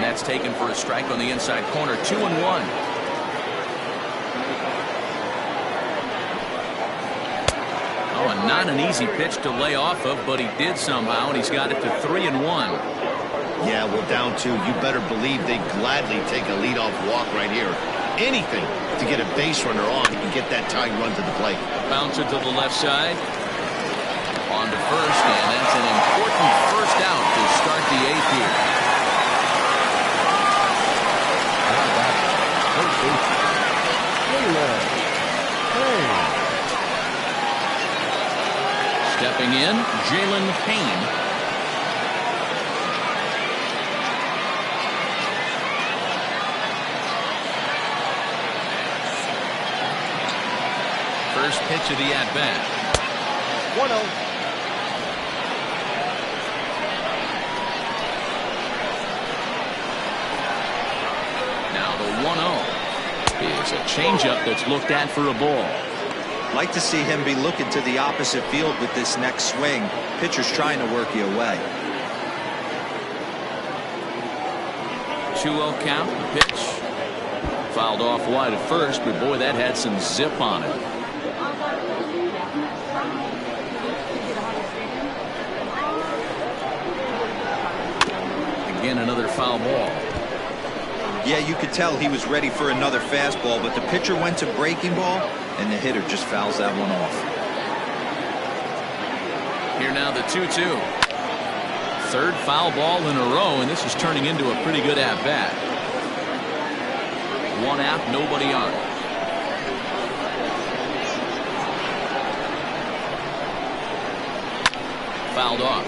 That's taken for a strike on the inside corner. 2-1. Oh, and not an easy pitch to lay off of, but he did somehow, and he's got it to 3-1.
Yeah, well, down 2. You better believe they gladly take a leadoff walk right here. Anything to get a base runner on and get that tying run to the plate.
Bouncer to the left side. On to first, and that's an important first out to start the 8th here. Stepping in, Jalen Payne. First pitch of the at-bat.
1-0.
Now the 1-0 is a changeup that's looked at for a ball.
Like to see him be looking to the opposite field with this next swing. Pitcher's trying to work you away.
2-0 count. The pitch fouled off wide at first, but boy, that had some zip on it. Again, another foul ball.
Yeah, you could tell he was ready for another fastball, but the pitcher went to breaking ball, and the hitter just fouls that one off.
Here now the 2-2. Third foul ball in a row, and this is turning into a pretty good at-bat. One out, nobody on. Fouled off.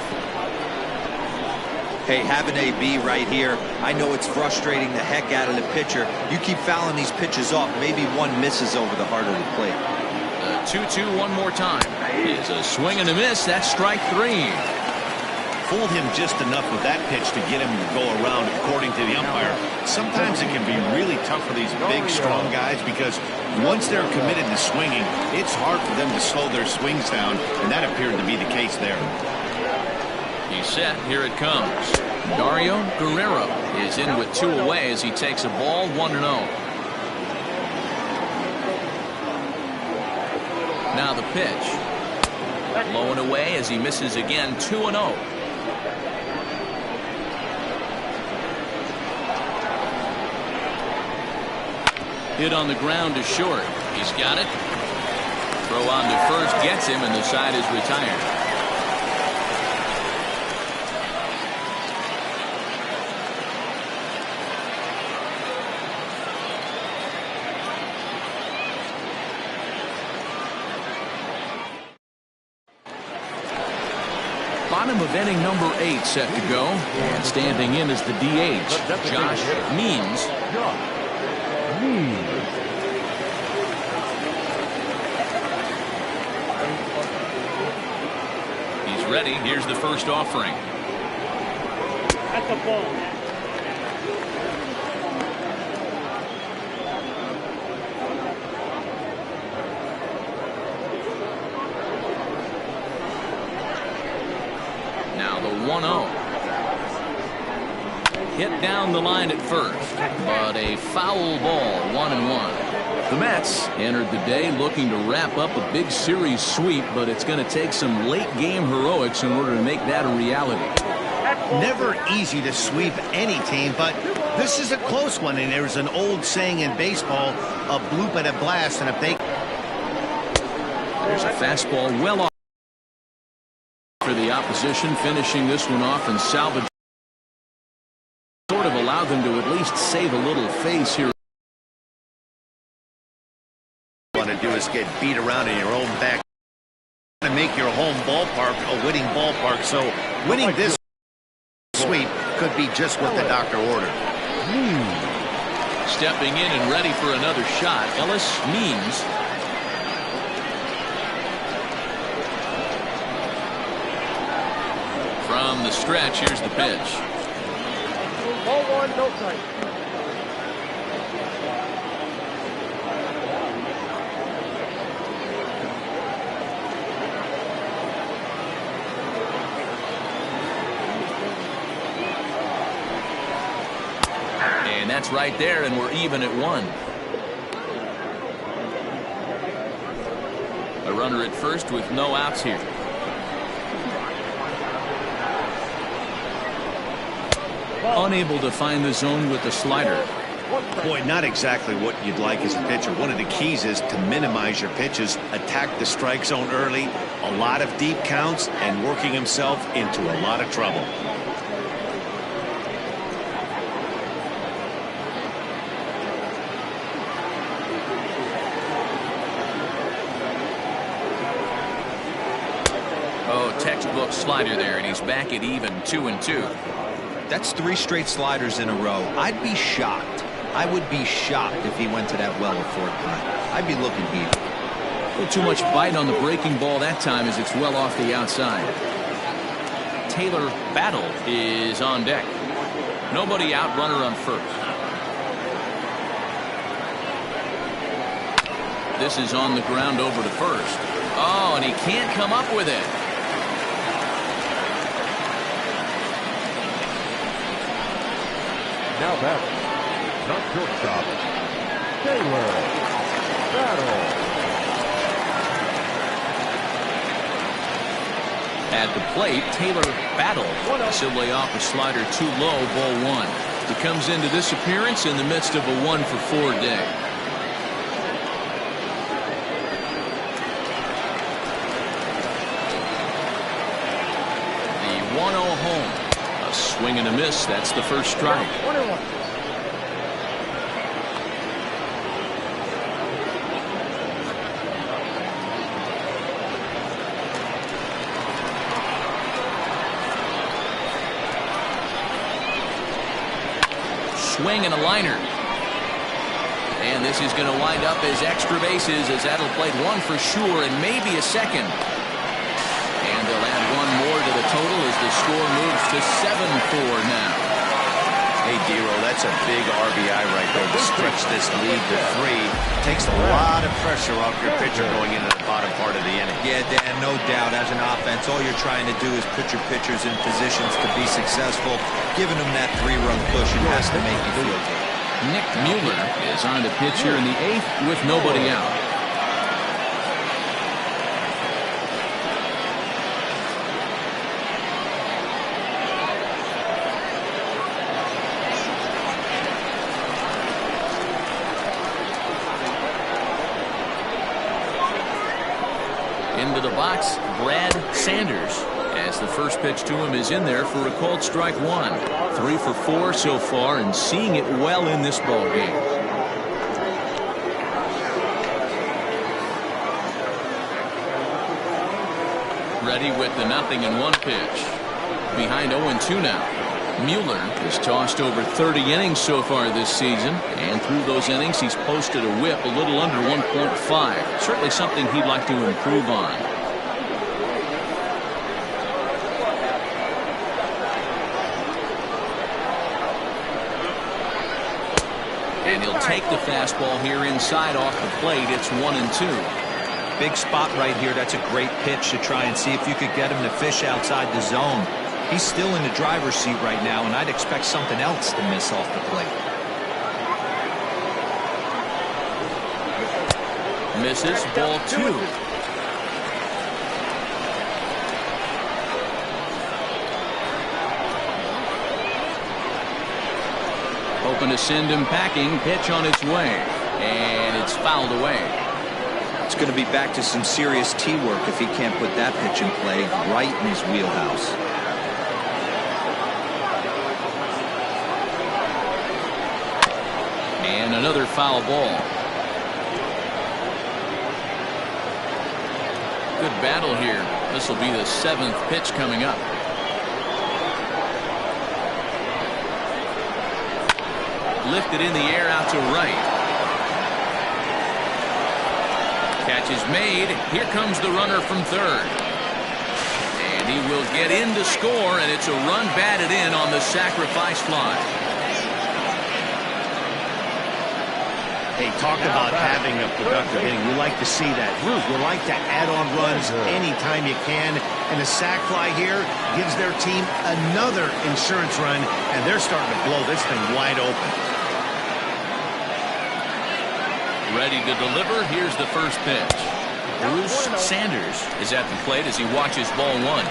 Hey, have an AB right here. I know it's frustrating the heck out of the pitcher. You keep fouling these pitches off, maybe one misses over the heart of the plate.
2-2 one more time. It's a swing and a miss. That's strike 3.
Fooled him just enough with that pitch to get him to go around, according to the umpire. Sometimes it can be really tough for these big, strong guys because once they're committed to swinging, it's hard for them to slow their swings down, and that appeared to be the case there.
He's set. Here it comes. Dario Guerrero is in with 2 away as he takes a ball 1-0. Now the pitch. Low and away as he misses again. 2-0. Hit on the ground to short. He's got it. Throw on to first gets him, and the side is retired. Bottom of inning number 8 set to go. And standing in is the DH, Josh Means. He's ready. Here's the first offering.
That's a ball.
1-0. Hit down the line at first, but a foul ball, 1-1. The Mets entered the day looking to wrap up a big series sweep, but it's going to take some late game heroics in order to make that a reality.
Never easy to sweep any team, but this is a close one, and there's an old saying in baseball, a bloop at a blast, and if they...
There's a fastball well off for the opposition, finishing this one off and salvage. Sort of allowed them to at least save a little face here.
What you want to do is get beat around in your own back and make your home ballpark a winning ballpark, so winning this sweep could be just what the doctor ordered.
Stepping in and ready for another shot, Ellis Means. From the stretch, here's the pitch.
Ball one, no strike.
And that's right there, and we're even at 1. A runner at first with no outs here. Unable to find the zone with the slider.
Boy, not exactly what you'd like as a pitcher. One of the keys is to minimize your pitches, attack the strike zone early, a lot of deep counts, and working himself into a lot of trouble.
Oh, textbook slider there, and he's back at even 2-2.
That's 3 straight sliders in a row. I'd be shocked. I would be shocked if he went to that well a 4th time. I'd be looking here.
A little too much bite on the breaking ball that time as it's well off the outside. Taylor Battle is on deck. Nobody out, runner on first. This is on the ground over to first. Oh, and he can't come up with it.
Now back, not shortstop, Taylor Battle.
At the plate, Taylor Battle. He'll lay off a slider too low, ball 1. He comes into this appearance in the midst of a 1-for-4 day. The 1-0 home. A swing and a miss. That's the first strike.
1-1.
Swing and a liner. And this is going to wind up as extra bases as that'll play 1 for sure and maybe a second. And they'll add 1 more to the total as the score moves to 7-4 now.
Hey, Dero, that's a big RBI right there to stretch this lead to 3. Takes a lot of pressure off your pitcher going into the bottom part of the inning.
Yeah, Dan, no doubt. As an offense, all you're trying to do is put your pitchers in positions to be successful. Giving them that 3-run cushion has to make you feel good.
Nick Mueller is on the pitch here in the 8th with nobody out. Into the box, Brad Sanders, as the first pitch to him is in there for a called strike 1. 3 for 4 so far and seeing it well in this ball game. Ready with the 0-1 pitch. Behind 0-2 now. Mueller has tossed over 30 innings so far this season, and through those innings he's posted a whip a little under 1.5. Certainly something he'd like to improve on. And he'll take the fastball here inside off the plate. It's 1-2.
Big spot right here. That's a great pitch to try and see if you could get him to fish outside the zone. He's still in the driver's seat right now, and I'd expect something else to miss off the plate.
Misses, ball 2. Hoping to send him packing. Pitch on its way, and it's fouled away.
It's going to be back to some serious tee work if he can't put that pitch in play right in his wheelhouse.
And another foul ball. Good battle here. This will be the 7th pitch coming up. Lifted in the air out to right. Catch is made. Here comes the runner from third. And he will get in to score, and it's a run batted in on the sacrifice fly.
Hey, talk about having a productive inning. We like to see that. We like to add on runs anytime you can. And the sac fly here gives their team another insurance run, and they're starting to blow this thing wide open.
Ready to deliver. Here's the first pitch. Bruce Sanders is at the plate as he watches ball 1.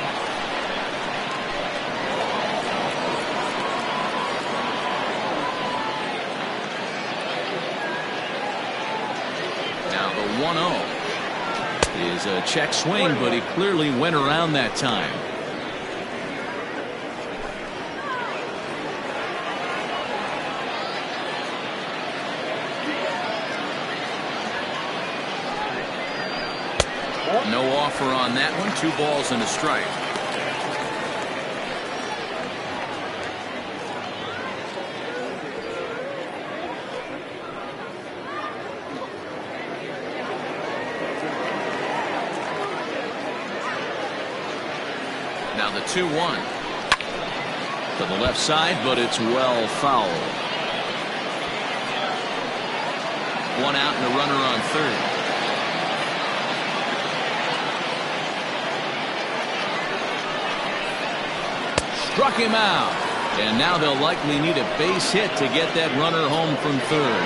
Now the 1-0 is a check swing, but he clearly went around that time. No offer on that one. 2 balls and a strike. Now the 2-1 to the left side, but it's well fouled. 1 out and a runner on third. Struck him out, and now they'll likely need a base hit to get that runner home from third.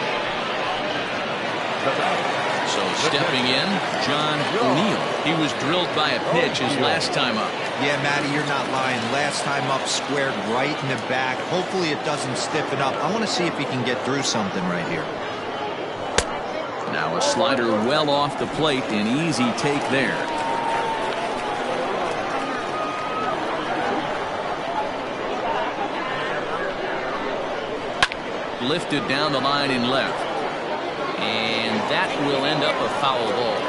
So stepping in, John O'Neill. He was drilled by a pitch his last time up.
Yeah, Matty, you're not lying. Last time up, squared right in the back. Hopefully it doesn't stiffen up. I want to see if he can get through something right here.
Now a slider well off the plate, an easy take there. Lifted down the line in left, and that will end up a foul ball.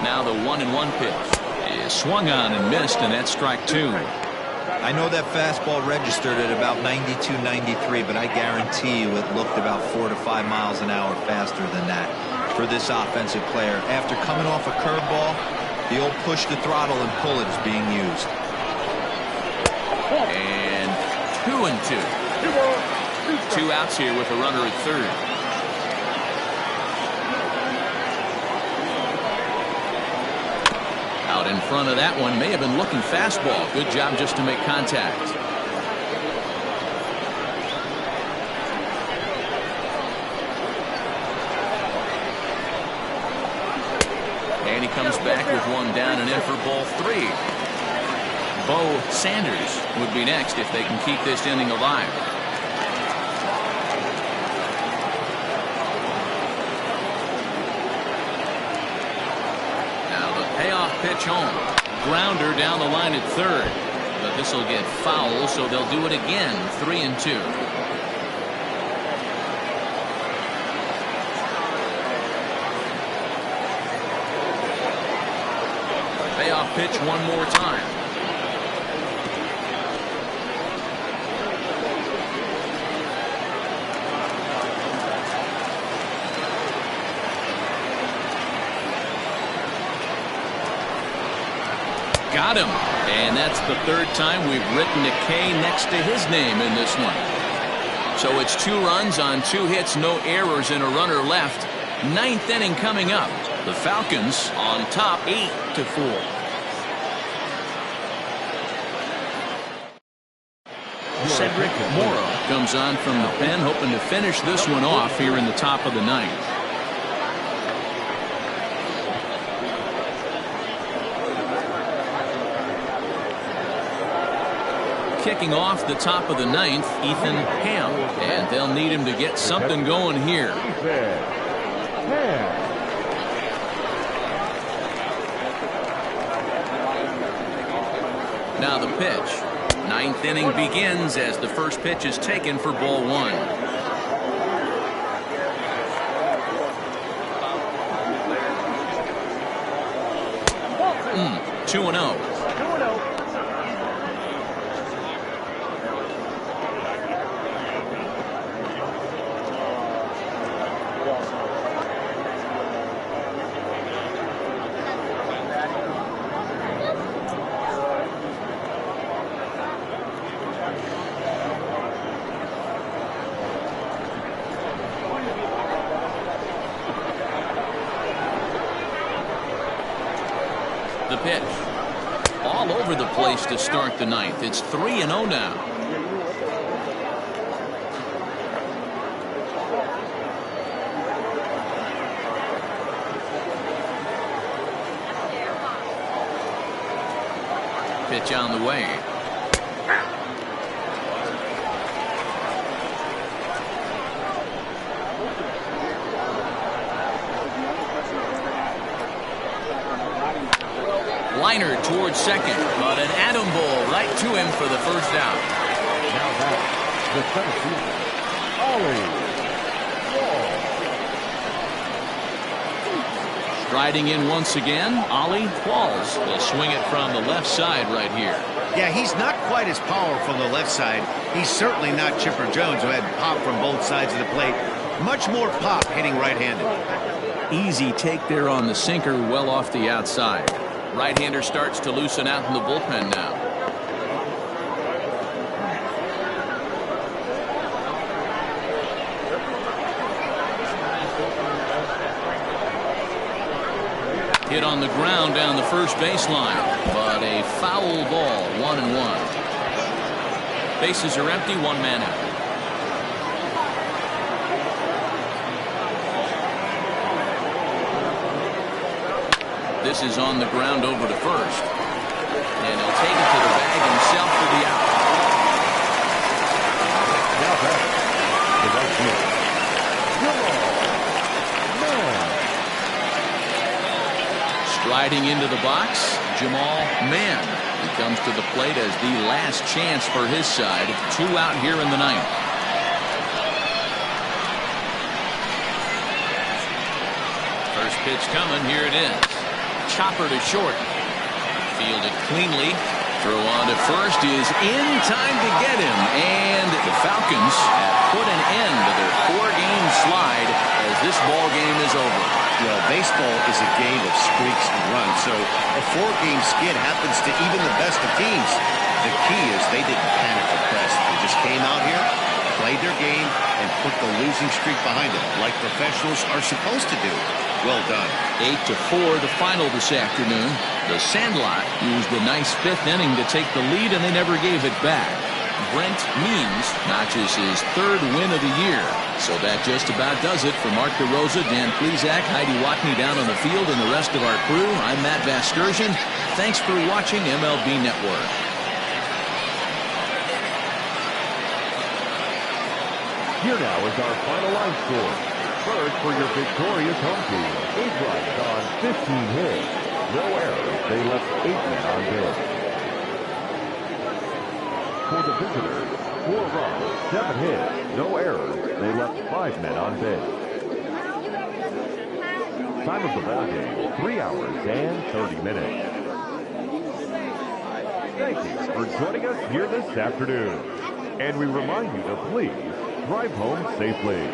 Now the 1-1 pitch is swung on and missed, and that's strike 2.
I know that fastball registered at about 92, 93, but I guarantee you it looked about 4 to 5 miles an hour faster than that for this offensive player. After coming off a curveball, the old push the throttle and pull it is being used.
And 2-2. 2 outs here with a runner at third. Out in front of that one, may have been looking fastball. Good job just to make contact. And he comes back with 1 down and in for ball 3. Bo Sanders would be next if they can keep this inning alive. Now the payoff pitch home. Grounder down the line at third. But this will get foul, so they'll do it again. 3-2. Payoff pitch one more time. Got him. And that's the 3rd time we've written a K next to his name in this one. So it's 2 runs on 2 hits, no errors, and a runner left. Ninth inning coming up. The Falcons on top 8-4. Cedric Morrow comes on from the pen, hoping to finish this one off here in the top of the ninth. Kicking off the top of the ninth, Ethan Ham, and they'll need him to get something going here. Now the pitch. Ninth inning begins as the first pitch is taken for ball one. 2-0. The pitch. All over the place to start the ninth. It's 3-0 now. Pitch on the way. Liner towards second, but an atom ball right to him for the first out.
Now back, the center fielder, Ollie.
Striding in once again, Ollie Walls will swing it from the left side right here.
Yeah, he's not quite as powerful on the left side. He's certainly not Chipper Jones, who had pop from both sides of the plate. Much more pop hitting right-handed.
Easy take there on the sinker, well off the outside. Right-hander starts to loosen out in the bullpen now. Hit on the ground down the first baseline, but a foul ball, 1-1. Bases are empty, one man out. This is on the ground over to first. And he'll take it to the bag himself for the out.
Now back, the right fielder,
Striding into the box, Jamal Mann. He comes to the plate as the last chance for his side. 2 out here in the ninth. First pitch coming, here it is. Chopper to short. Fielded cleanly. Throw on to first is in time to get him. And the Falcons have put an end to their 4-game slide as this ball game is over.
Well, baseball is a game of streaks and runs, so a 4-game skid happens to even the best of teams. The key is they didn't panic or press. They just came out here, played their game, and put the losing streak behind them, like professionals are supposed to do. Well done.
8-4 the final this afternoon. The Sandlot used a nice 5th inning to take the lead, and they never gave it back. Brent Means notches his 3rd win of the year. So that just about does it. For Mark DeRosa, Dan Plesac, Heidi Watney down on the field, and the rest of our crew, I'm Matt Vasgersian. Thanks for watching MLB Network.
Here now is our final line score. First, for your victorious home team, 8 runs on 15 hits. No errors. They left 8 men on base. For the visitors, 4 runs, 7 hits. No errors. They left 5 men on base. Time of the ball game, 3 hours and 30 minutes. Thank you for joining us here this afternoon. And we remind you to please drive home safely.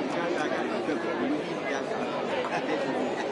got it.